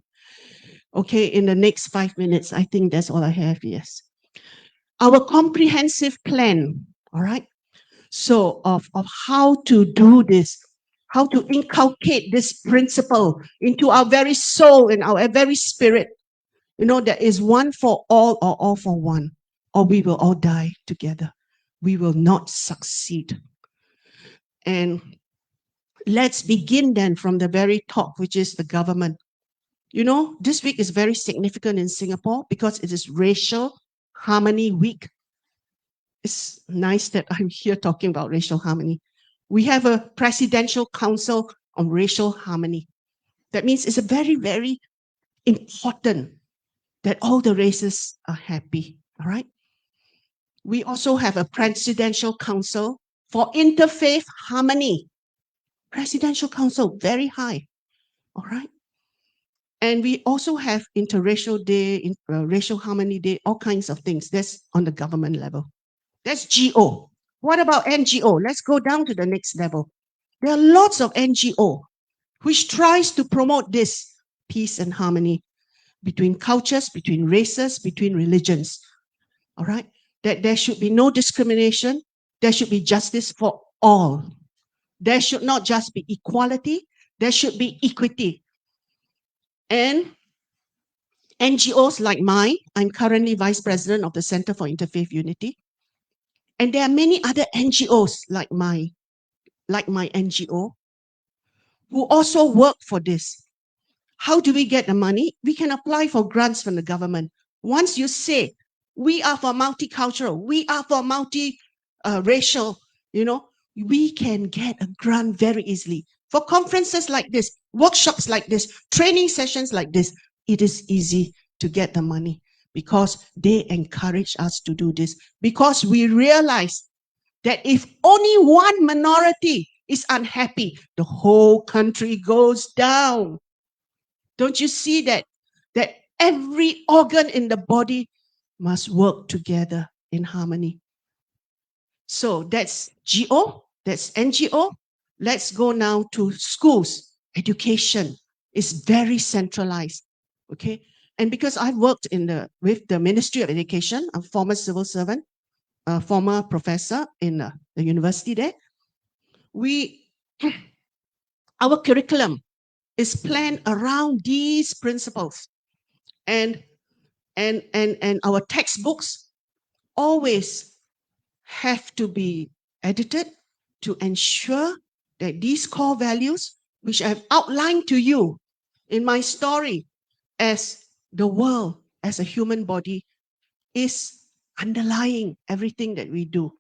Okay, in the next 5 minutes, I think that's all I have, yes. Our comprehensive plan, all right? So of how to do this, how to inculcate this principle into our very soul and our very spirit. You know, there is one for all or all for one, or we will all die together. We will not succeed. And let's begin then from the very top, which is the government. You know, this week is very significant in Singapore because it is Racial Harmony Week. It's nice that I'm here talking about racial harmony. We have a Presidential Council on Racial Harmony. That means it's a very, very important that all the races are happy, all right? We also have a Presidential Council for Interfaith Harmony. Presidential Council, very high, all right? And we also have Interracial Day, Racial Harmony Day, all kinds of things. That's on the government level. That's GO. What about NGO? Let's go down to the next level. There are lots of NGO which tries to promote this peace and harmony between cultures, between races, between religions. All right. that there should be no discrimination, there should be justice for all. There should not just be equality, there should be equity. And NGOs like mine, I'm currently Vice President of the Center for Interfaith Unity. And there are many other NGOs like my NGO who also work for this. How do we get the money? We can apply for grants from the government. Once you say, we are for multicultural, we are for multi-racial, we can get a grant very easily. For conferences like this, workshops like this, training sessions like this, it is easy to get the money because they encourage us to do this. Because we realize that if only one minority is unhappy, the whole country goes down. Don't you see that every organ in the body must work together in harmony? So that's GO, that's NGO. Let's go now to schools. Education is very centralized, okay? And because I've worked with the Ministry of Education, I'm a former civil servant, a former professor in the university there, our curriculum is planned around these principles. And our textbooks always have to be edited to ensure that these core values, which I've outlined to you in my story as the world, as a human body, is underlying everything that we do.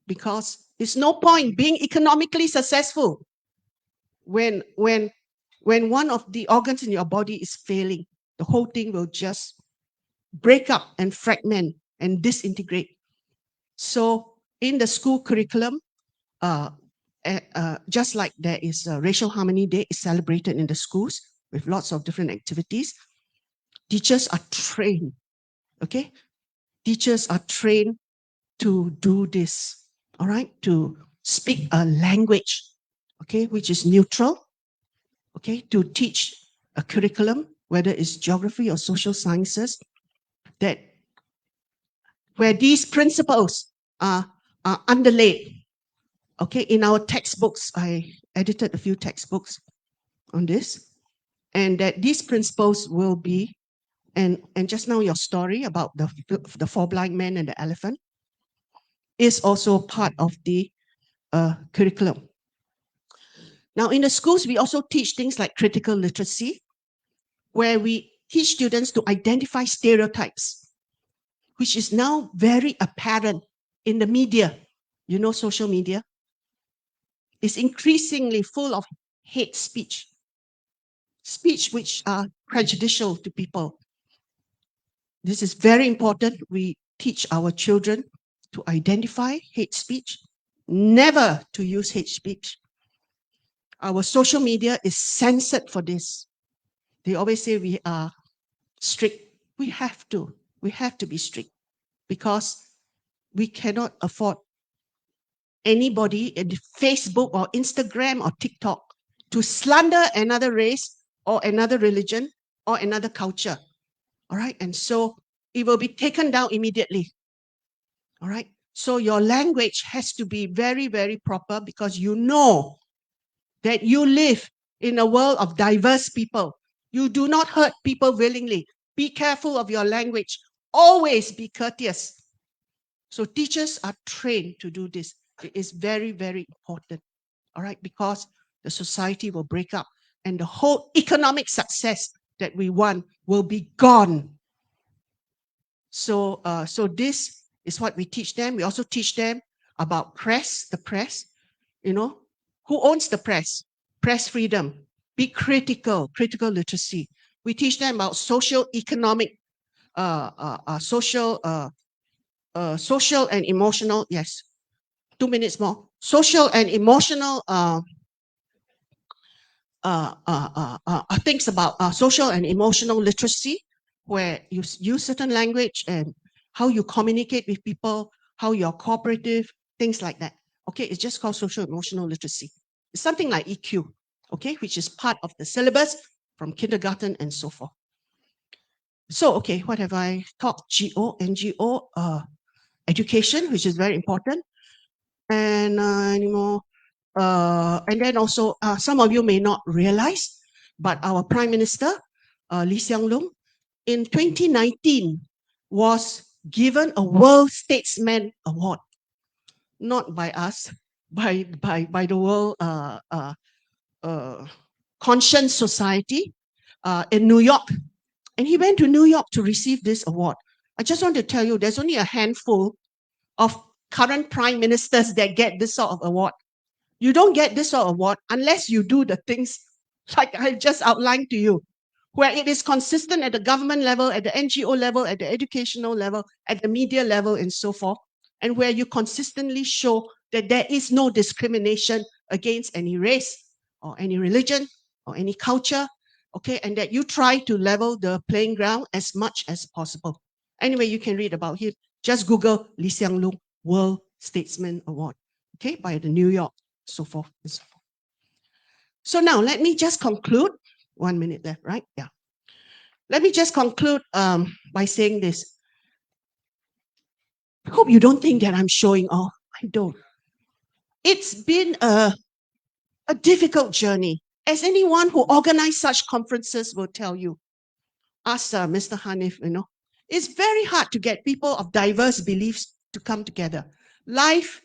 Because it's no point being economically successful when one of the organs in your body is failing. The whole thing will just break up and fragment and disintegrate. So in the school curriculum, just like there is a Racial Harmony Day is celebrated in the schools with lots of different activities, teachers are trained, okay? Teachers are trained to do this, all right? To speak a language, okay, which is neutral, okay? To teach a curriculum, whether it's geography or social sciences, that where these principles are underlaid. Okay, in our textbooks, I edited a few textbooks on this, and that these principles will be, and just now your story about the four blind men and the elephant is also part of the curriculum. Now, in the schools, we also teach things like critical literacy, where we teach students to identify stereotypes, which is now very apparent in the media. You know, social media is increasingly full of hate speech which are prejudicial to people. This is very important. We teach our children to identify hate speech, never to use hate speech. Our social media is censored for this. They always say we are strict. We have to be strict because we cannot afford anybody in Facebook or Instagram or TikTok to slander another race or another religion or another culture. All right. And so it will be taken down immediately. All right. So your language has to be very, very proper because you know that you live in a world of diverse people. You do not hurt people willingly. Be careful of your language. Always be courteous. So teachers are trained to do this. It is very, very important. All right. Because the society will break up and the whole economic success that we want will be gone. So, so this is what we teach them. We also teach them about the press, you know, who owns the press? Press freedom, be critical literacy. We teach them about social, economic, social and emotional, yes, 2 minutes more. Social and emotional things about social and emotional literacy, where you use certain language and how you communicate with people, how you're cooperative, things like that. Okay, it's just called social emotional literacy. It's something like EQ, okay, which is part of the syllabus from kindergarten and so forth. So, okay, what have I talked? GO, NGO, education, which is very important. And and then also, some of you may not realize, but our Prime Minister, Lee Hsien Loong, in 2019 was given a World Statesman Award, not by us, by the World Conscience Society in New York. And he went to New York to receive this award. I just want to tell you, there's only a handful of current prime ministers that get this sort of award. You don't get this sort of award unless you do the things like I just outlined to you, where it is consistent at the government level, at the NGO level, at the educational level, at the media level, and so forth, and where you consistently show that there is no discrimination against any race or any religion or any culture, okay, and that you try to level the playing ground as much as possible. Anyway, you can read about him. Just Google Lee Hsien Loong World Statesman Award, okay, by the New York, so forth and so forth. So now let me just conclude. 1 minute left, right? Yeah. Let me just conclude by saying this. I hope you don't think that I'm showing off. I don't. It's been a difficult journey, as anyone who organized such conferences will tell you. Ask Mr. Hanif, it's very hard to get people of diverse beliefs to come together. Life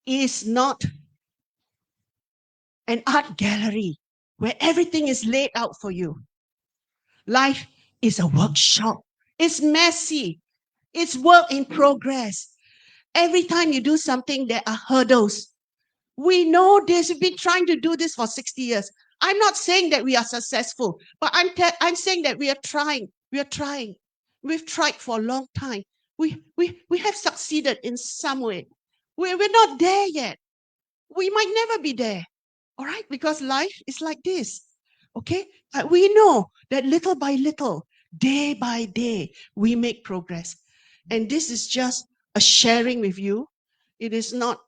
is not an art gallery where everything is laid out for you. Life is a workshop. It's messy. It's work in progress. Every time you do something, there are hurdles. We know this. We've been trying to do this for 60 years. I'm not saying that we are successful, but I'm saying that we are trying. We are trying. We've tried for a long time. We have succeeded in some way. We're not there yet. We might never be there. All right? Because life is like this. Okay? But we know that little by little, day by day, we make progress. And this is just a sharing with you. It is not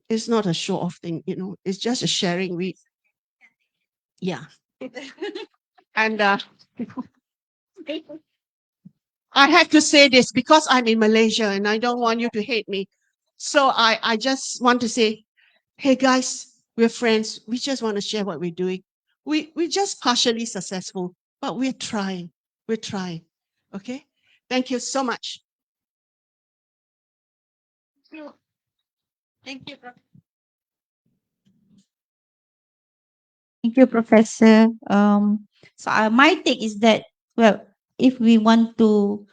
it's not a show-off thing, it's just a sharing with, yeah. And I have to say this because I'm in Malaysia and I don't want you to hate me. So I just want to say, hey guys, we're friends. We just want to share what we're doing. We're just partially successful, but we're trying. We're trying. Okay? Thank you so much. Thank you, Prof. Thank you, Professor. My take is that, well, if we want to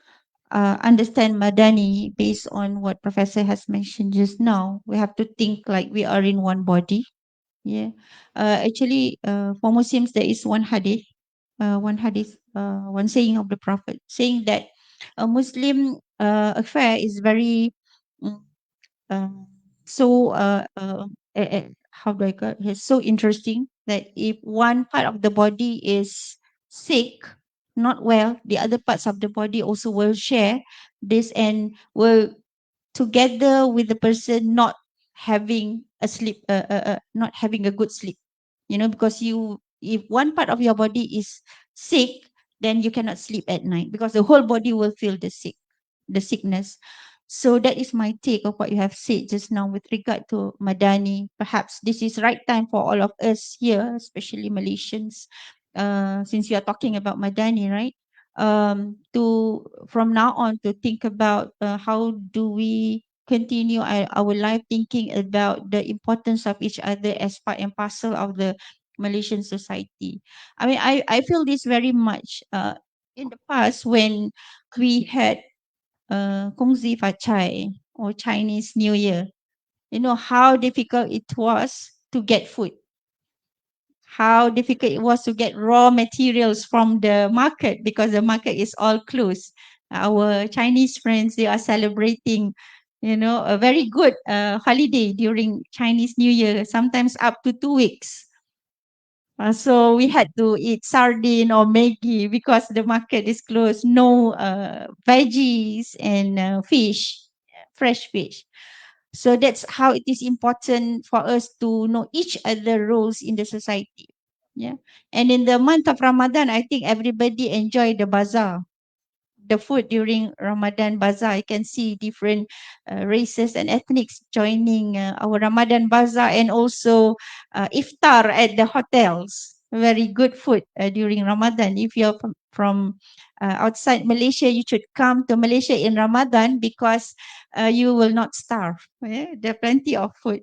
understand Madani based on what Professor has mentioned just now, we have to think like we are in one body. Yeah. Actually, for Muslims, there is one hadith, one saying of the Prophet, saying that a Muslim affair is very how do I call it? It's so interesting that if one part of the body is sick, not well, the other parts of the body also will share this and will together with the person not having a sleep, not having a good sleep, because if one part of your body is sick, then you cannot sleep at night because the whole body will feel the sickness. So that is my take of what you have said just now with regard to Madani. Perhaps this is right time for all of us here, especially Malaysians, since you are talking about Madani, right? To from now on to think about how do we continue our life thinking about the importance of each other as part and parcel of the Malaysian society. I mean, I feel this very much in the past when we had Kongzi Fachai or Chinese New Year. How difficult it was to get food. How difficult it was to get raw materials from the market because the market is all closed. Our Chinese friends, they are celebrating, a very good holiday during Chinese New Year, sometimes up to 2 weeks. So we had to eat sardine or Maggi because the market is closed. No veggies and fish, fresh fish. So that's how it is important for us to know each other roles in the society. Yeah. And in the month of Ramadan, I think everybody enjoy the bazaar. the food during Ramadan Bazaar. I can see different races and ethnics joining our Ramadan Bazaar, and also iftar at the hotels. Very good food during Ramadan. If you're from outside Malaysia, you should come to Malaysia in Ramadan because you will not starve. There are plenty of food.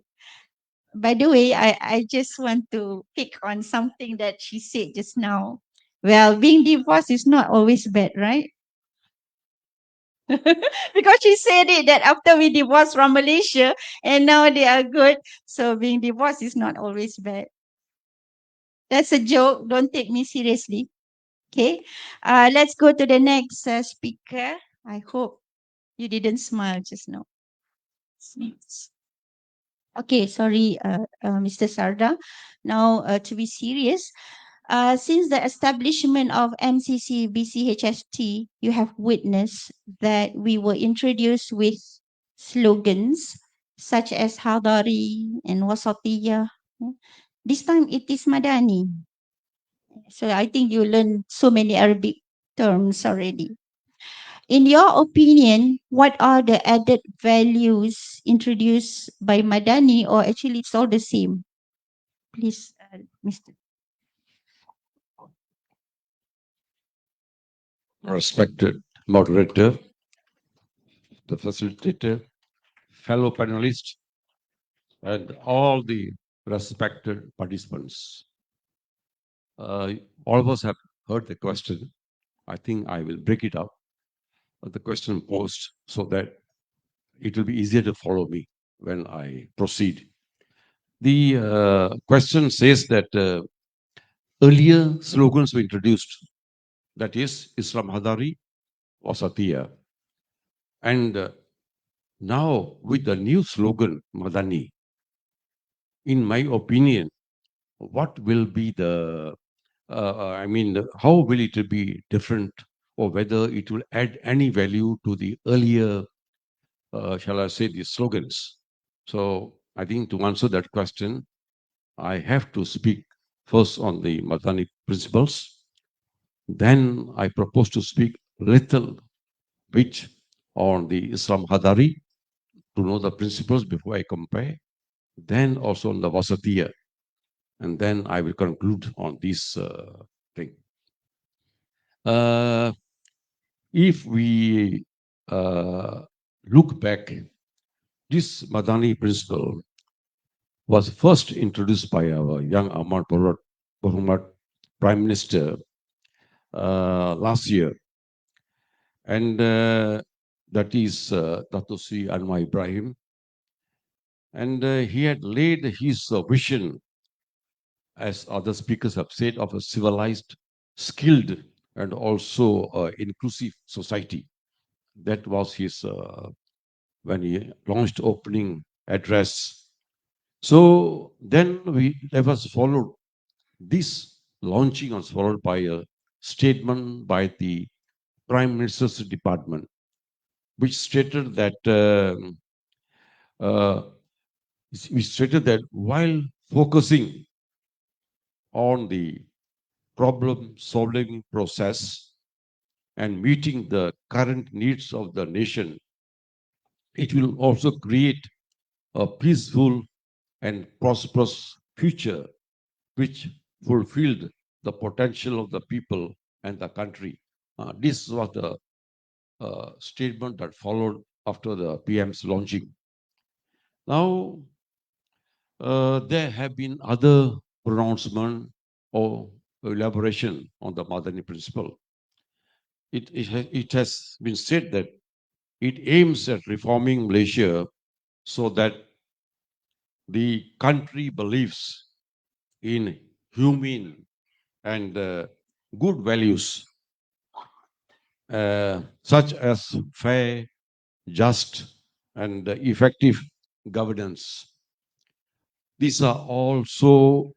By the way, I just want to pick on something that she said just now. Well, being divorced is not always bad, right? Because she said it that after we divorced from Malaysia and now they are good. So being divorced is not always bad. That's a joke. Don't take me seriously. Okay. Let's go to the next speaker. I hope you didn't smile just now. Okay, sorry, Mr. Sarda. Now, to be serious, since the establishment of MCC BCHST, you have witnessed that we were introduced with slogans such as Hadari and Wasatiyah. This time it is Madani. So I think you learned so many Arabic terms already. In your opinion, what are the added values introduced by Madani, or actually it's all the same? Please, Mr. Respected moderator, the facilitator, fellow panelists, and all the respected participants. All of us have heard the question. I think I will break it up, the question posed, so that it will be easier to follow me when I proceed. The question says that earlier slogans were introduced, that is Islam Hadari, Wasatiyah. And now with the new slogan, Madani, in my opinion, what will be the, how will it be different, or whether it will add any value to the earlier, shall I say, the slogans? So I think to answer that question, I have to speak first on the Madani principles. Then I propose to speak little bit on the Islam Hadari, to know the principles before I compare. Then also on the Wasatiyah. And then I will conclude on this thing. If we look back, this Madani principle was first introduced by our young Ahmad Muhammad Prime Minister last year. And that is Dato Sri Anwar Ibrahim. And he had laid his vision, as other speakers have said, of a civilized, skilled, and also inclusive society. That was his, when he launched opening address. So then that was followed, this launching was followed by a statement by the Prime Minister's Department, which stated that while focusing on the problem-solving process and meeting the current needs of the nation, it will also create a peaceful and prosperous future which fulfilled the potential of the people and the country. This was the statement that followed after the PM's launching. Now, there have been other pronouncements or elaboration on the Madani principle. It has been said that it aims at reforming Malaysia so that the country believes in humane and good values, such as fair, just, and effective governance. These are also,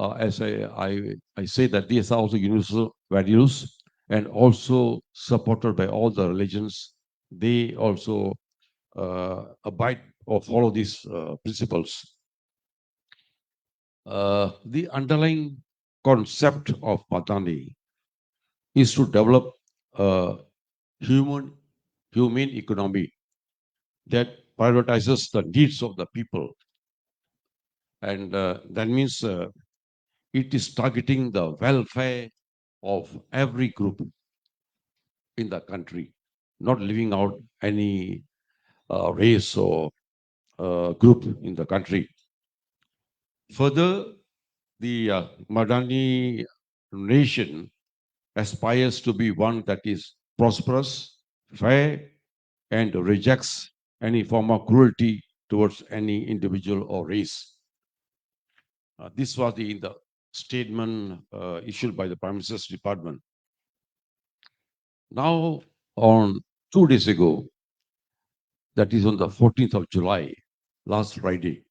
as I say, that these are also universal values and also supported by all the religions. They also abide or follow these principles. The underlying concept of Madani is to develop a humane economy that prioritizes the needs of the people. And that means it is targeting the welfare of every group in the country, not leaving out any race or group in the country. Further, the Madani nation aspires to be one that is prosperous, fair, and rejects any form of cruelty towards any individual or race. This was in the statement issued by the Prime Minister's Department. Now, on 2 days ago, that is on the 14th of July, last Friday,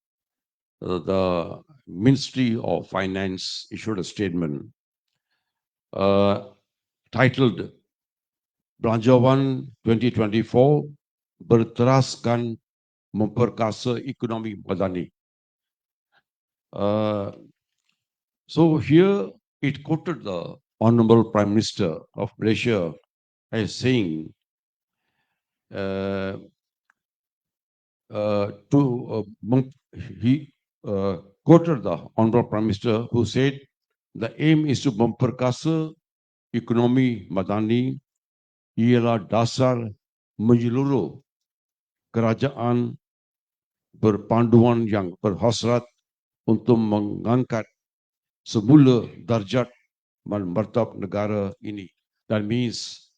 the Ministry of Finance issued a statement titled Belanjawan 2024 berteraskan memperkasa ekonomi madani. So here it quoted the Honorable Prime Minister of Malaysia as saying he quoted the Honorable Prime Minister who said the aim is to memperkasa ekonomi madani ialah dasar menyeluruh kerajaan berpanduan yang berhasrat untuk mengangkat semula darjat dan martabat negara ini. That means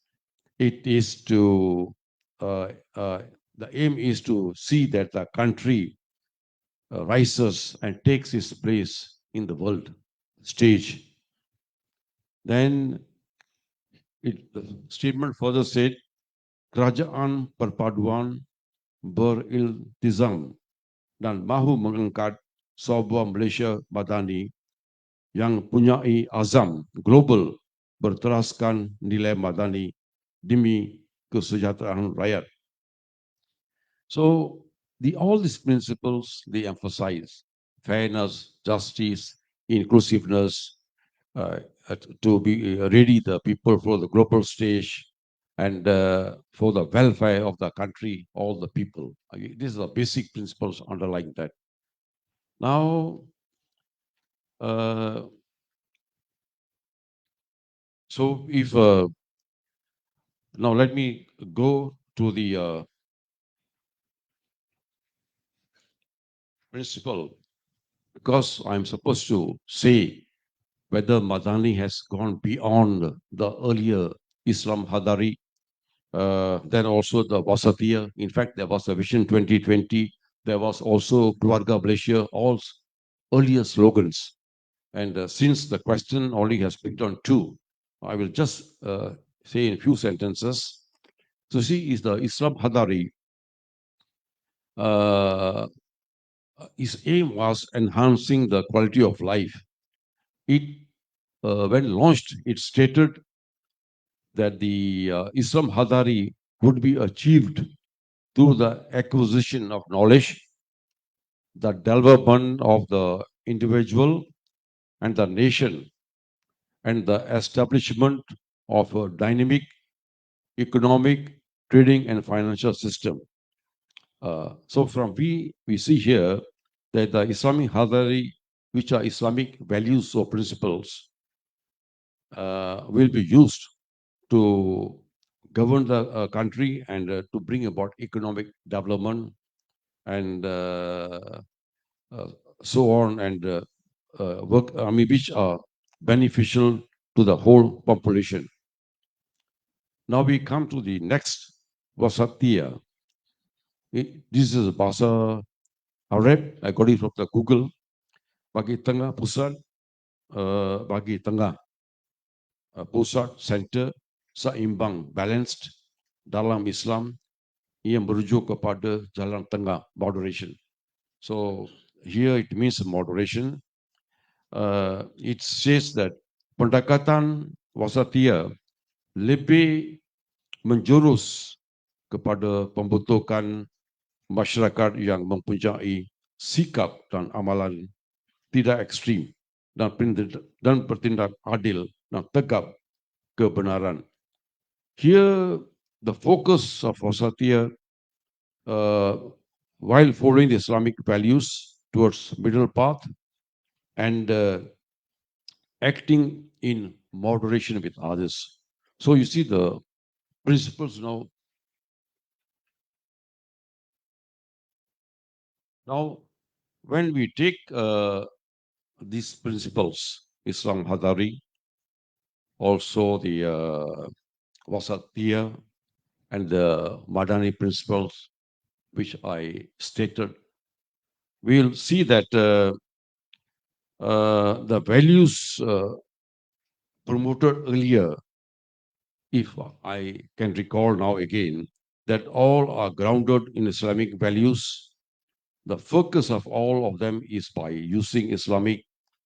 it is to the aim is to see that the country rises and takes its place in the world stage. Then the statement further said, kerajaan perpaduan beriltizam dan mahu mengangkat sebuah Malaysia madani yang punyai azam global berteraskan nilai madani demi kesejahteraan rakyat. So all these principles, they emphasize fairness, justice, inclusiveness, to be ready the people for the global stage and for the welfare of the country, all the people. These are the basic principles underlying that. Now, so if now let me go to the principle, because I'm supposed to say whether Madani has gone beyond the earlier Islam Hadari, then also the Wasatiyah. In fact, there was a Vision 2020. There was also Keluarga Malaysia, all earlier slogans. And since the question only has picked on two, I will just say in a few sentences. So see, is the Islam Hadari, his aim was enhancing the quality of life. It, when launched, it stated that the Islam Hadari would be achieved through the acquisition of knowledge, the development of the individual and the nation, and the establishment of a dynamic economic, trading, and financial system. So from we see here that the Islamic Hadari, which are Islamic values or principles, will be used to govern the country and to bring about economic development and so on, and work, which are beneficial to the whole population. Now we come to the next Wasatiyah. This is bahasa Arab. I got it from the Google. Bagi tengah pusat, bagi tengah pusat, center, seimbang, balanced dalam Islam yang merujuk kepada jalan tengah, moderation. So here it means moderation. It says that pendekatan Wasatiyah lebih menjurus kepada pembentukan masyarakat yang mempunyai sikap dan amalan tidak ekstrim dan bertindak adil dan tegak kebenaran. Here the focus of Wasatiyah, while following the Islamic values towards middle path and acting in moderation with others. So you see the principles now. Now, when we take these principles, Islam Hadari, also the Wasatiyah and the Madani principles, which I stated, we'll see that the values promoted earlier, if I can recall now again, that all are grounded in Islamic values. The focus of all of them is by using Islamic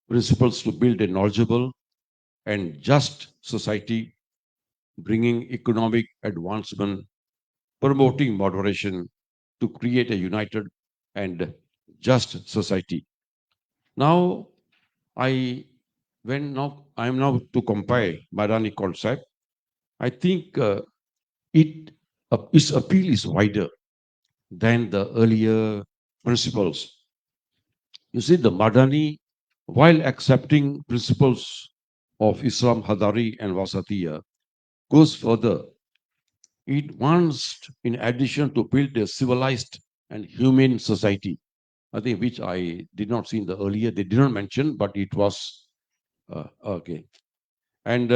principles to build a knowledgeable and just society, bringing economic advancement, promoting moderation to create a united and just society. Now, I am now to compare Madani concept. I think its appeal is wider than the earlier principles. You see, the Madani, while accepting principles of Islam Hadari and Wasatiyah, goes further. It wants, in addition, to build a civilized and humane society. I think which I did not see in the earlier, they did not mention, but it was okay. And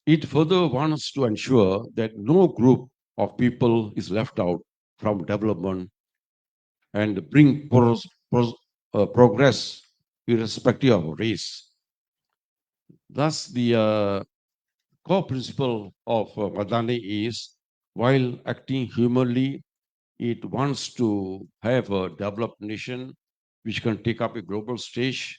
it further wants to ensure that no group of people is left out from development and bring progress irrespective of race. Thus, the core principle of Madani is, while acting humanly, it wants to have a developed nation which can take up a global stage.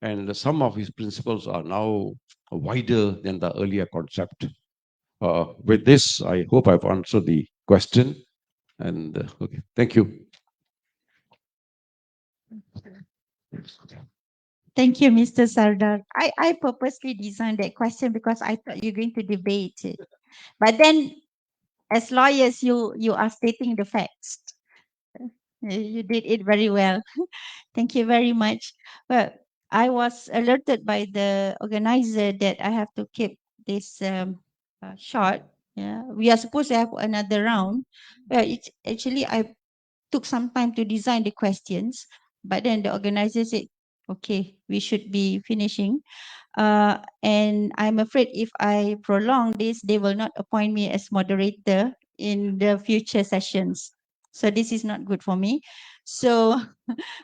And some of his principles are now wider than the earlier concept. With this, I hope I've answered the question. And okay, thank you. Thank you, Mr. Sardar. I purposely designed that question because I thought you're going to debate it. But then, as lawyers, you are stating the facts. You did it very well. Thank you very much. Well, I was alerted by the organizer that I have to keep this short. Yeah, we are supposed to have another round. Well, it's actually I took some time to design the questions, but then the organizer said, "Okay, we should be finishing." And I'm afraid if I prolong this, they will not appoint me as moderator in the future sessions. So this is not good for me. So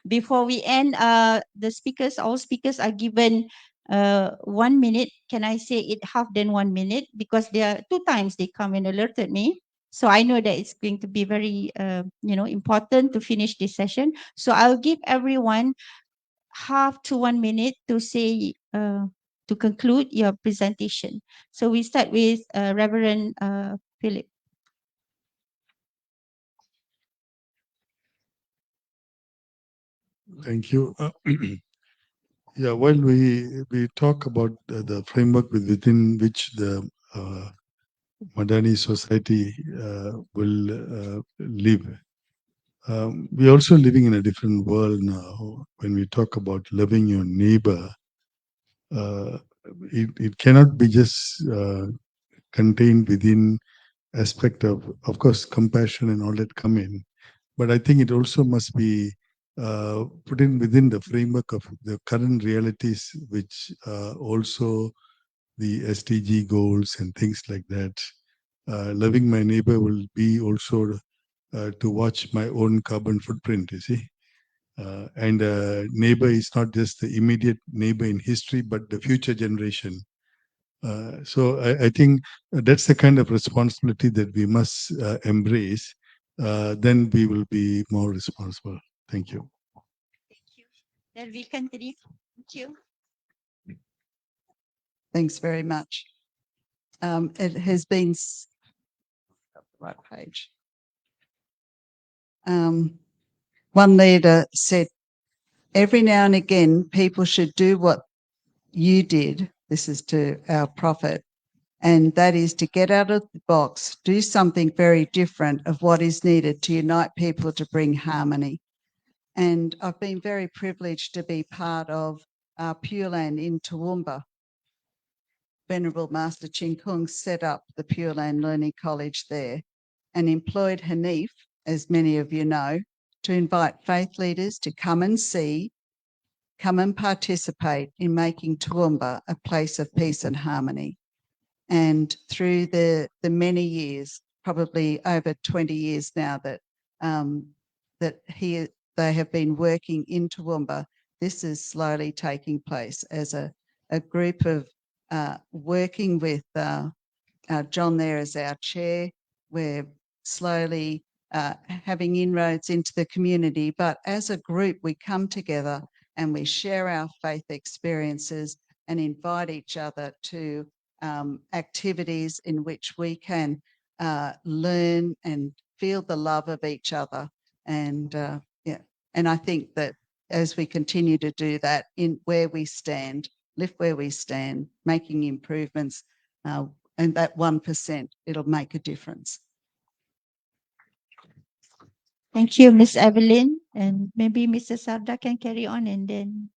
before we end, all speakers are given 1 minute. Can I say it half than 1 minute? Because there are 2 times they come and alerted me. So I know that it's going to be very, important to finish this session. So I'll give everyone half to 1 minute to say, to conclude your presentation. So we start with Reverend Philip. Thank you. Yeah, while we talk about the framework within which the Madani society will live, we're also living in a different world now. When we talk about loving your neighbor, it cannot be just contained within aspect of course, compassion and all that come in. But I think it also must be put in within the framework of the current realities, which also the SDG goals and things like that. Loving my neighbor will be also to watch my own carbon footprint, you see. And neighbor is not just the immediate neighbor in history, but the future generation. So I think that's the kind of responsibility that we must embrace. Then we will be more responsible. Thank you. Then we continue. Thank you. Thanks very much. It has been right page. One leader said, every now and again, people should do what you did. This is to our prophet, And that is to get out of the box, do something very different of what is needed to unite people to bring harmony. And I've been very privileged to be part of Pure Land in Toowoomba. Venerable Master Ching Kung set up the Pure Land Learning College there and employed Hanif, as many of you know, to invite faith leaders to come and see, come and participate in making Toowoomba a place of peace and harmony. And through the many years, probably over 20 years now that they have been working in Toowoomba, this is slowly taking place as a group of working with John there as our chair. We're slowly having inroads into the community, but as a group, we come together and we share our faith experiences and invite each other to activities in which we can learn and feel the love of each other. And and I think that as we continue to do that in where we stand, lift where we stand, making improvements, and that 1%, it'll make a difference. Thank you, Miss Evelyn. And maybe Mr. Sarda can carry on and then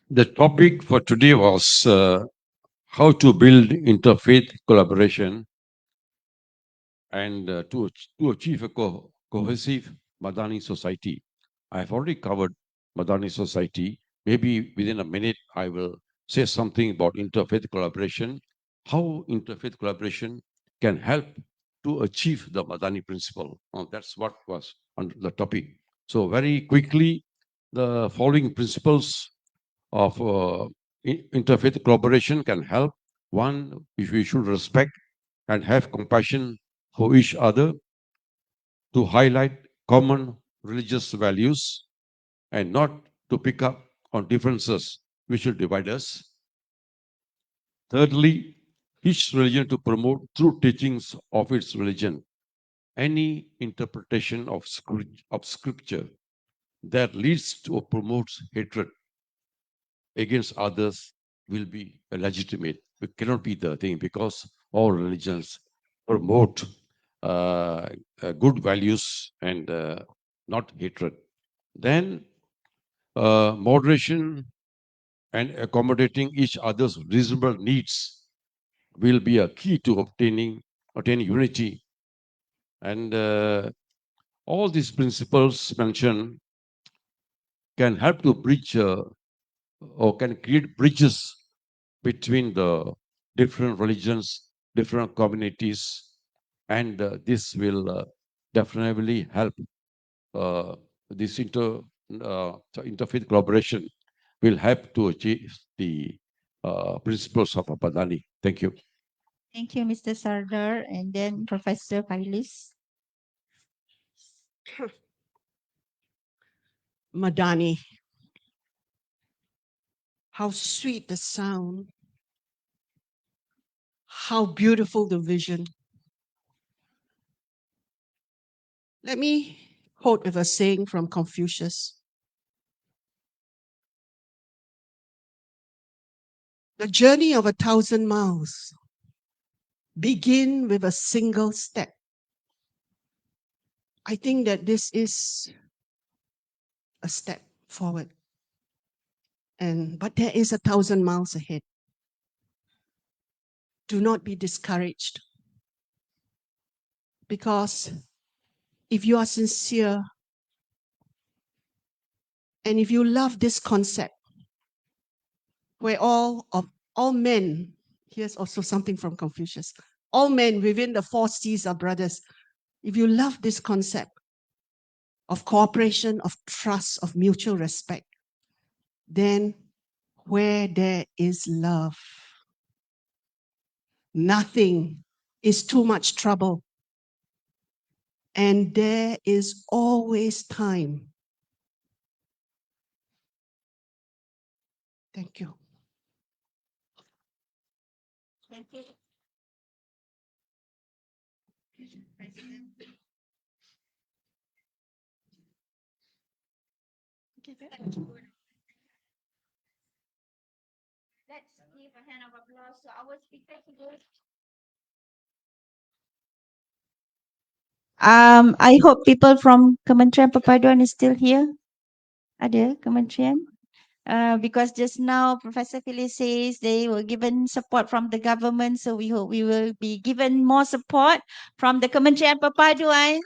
The topic for today was how to build interfaith collaboration and to achieve a cohesive Madani society. I've already covered Madani society. Maybe within a minute, I will say something about interfaith collaboration, how interfaith collaboration can help to achieve the Madani principle. That's what was under the topic. So very quickly, the following principles of interfaith collaboration can help. One, if we should respect and have compassion for each other, to highlight common religious values and not to pick up on differences which will divide us. Thirdly, each religion to promote true teachings of its religion. Any interpretation of scripture that leads to or promotes hatred against others will be legitimate. It cannot be the thing, because all religions promote good values and not hatred. Then moderation and accommodating each other's reasonable needs will be a key to attaining unity. And all these principles mentioned can help to bridge or can create bridges between the different religions, different communities, and this will definitely help this interfaith collaboration will help to achieve the principles of Apadani. Thank you. Thank you, Mr. Sardar. And then Professor Kailis. Madani. How sweet the sound. How beautiful the vision. Let me quote with a saying from Confucius. The journey of 1,000 miles begin with a single step. I think that this is a step forward. But there is 1,000 miles ahead. Do not be discouraged. Because if you are sincere and if you love this concept, where all men, here's also something from Confucius, all men within the 4 C's are brothers. If you love this concept of cooperation, of trust, of mutual respect, then where there is love, nothing is too much trouble. And there is always time. Thank you. Thank you. Let's give a hand of applause to our speaker today. I hope people from Kementerian Perpaduan is still here. Ada Kementerian? Because just now Professor Phyllis says they were given support from the government, so we hope we will be given more support from the Kementerian Perpaduan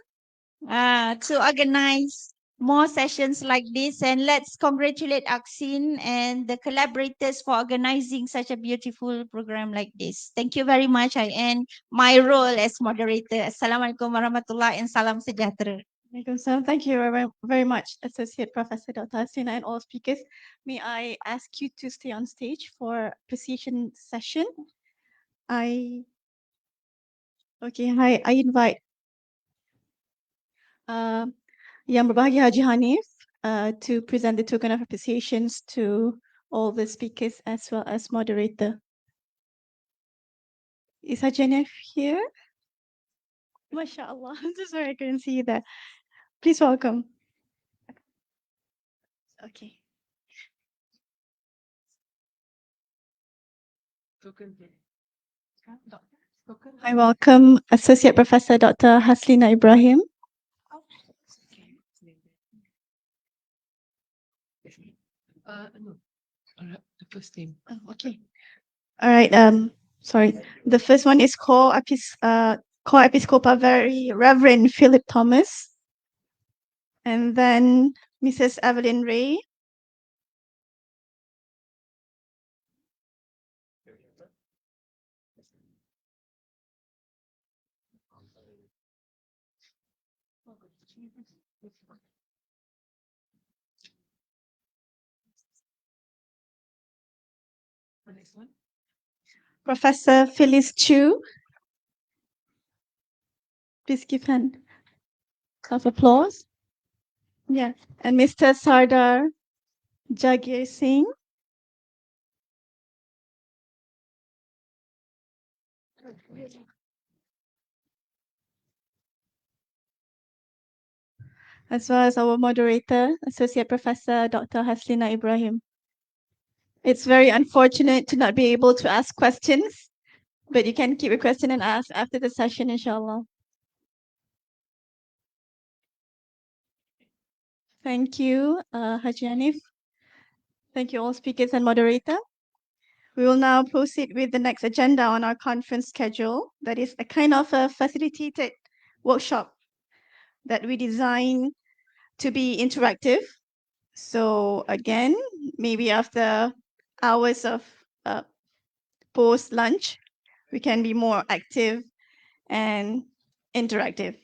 to organize more sessions like this. And let's congratulate ACCIN and the collaborators for organizing such a beautiful program like this. Thank you very much. I end my role as moderator. Assalamualaikum warahmatullahi and salam sejahtera. Waalaikumsalam. Thank you very, very much, Associate Professor Dr. Hasina and all speakers. May I ask you to stay on stage for appreciation session? I invite Yang Berbahagia Haji Hanif to present the token of appreciations to all the speakers as well as moderator. Is Haji Hanif here? MashaAllah. I'm so sorry I couldn't see you there. Please welcome. Okay. I welcome Associate Professor Dr. Haslina Ibrahim. No, the first name. Oh, okay. All right. Sorry. The first one is Co-Episcopal Very Reverend Philip Thomas, and then Mrs. Evelyn Ray. Professor Phyllis Chu. Please give hand of applause. Yeah. And Mr. Sardar Jagir Singh. As well as our moderator, Associate Professor Dr. Haslina Ibrahim. It's very unfortunate to not be able to ask questions, but you can keep your question and ask after the session, inshallah. Thank you, Haji Hanif. Thank you all speakers and moderator. We will now proceed with the next agenda on our conference schedule. That is a kind of a facilitated workshop that we design to be interactive. So again, maybe after hours of post lunch, we can be more active and interactive.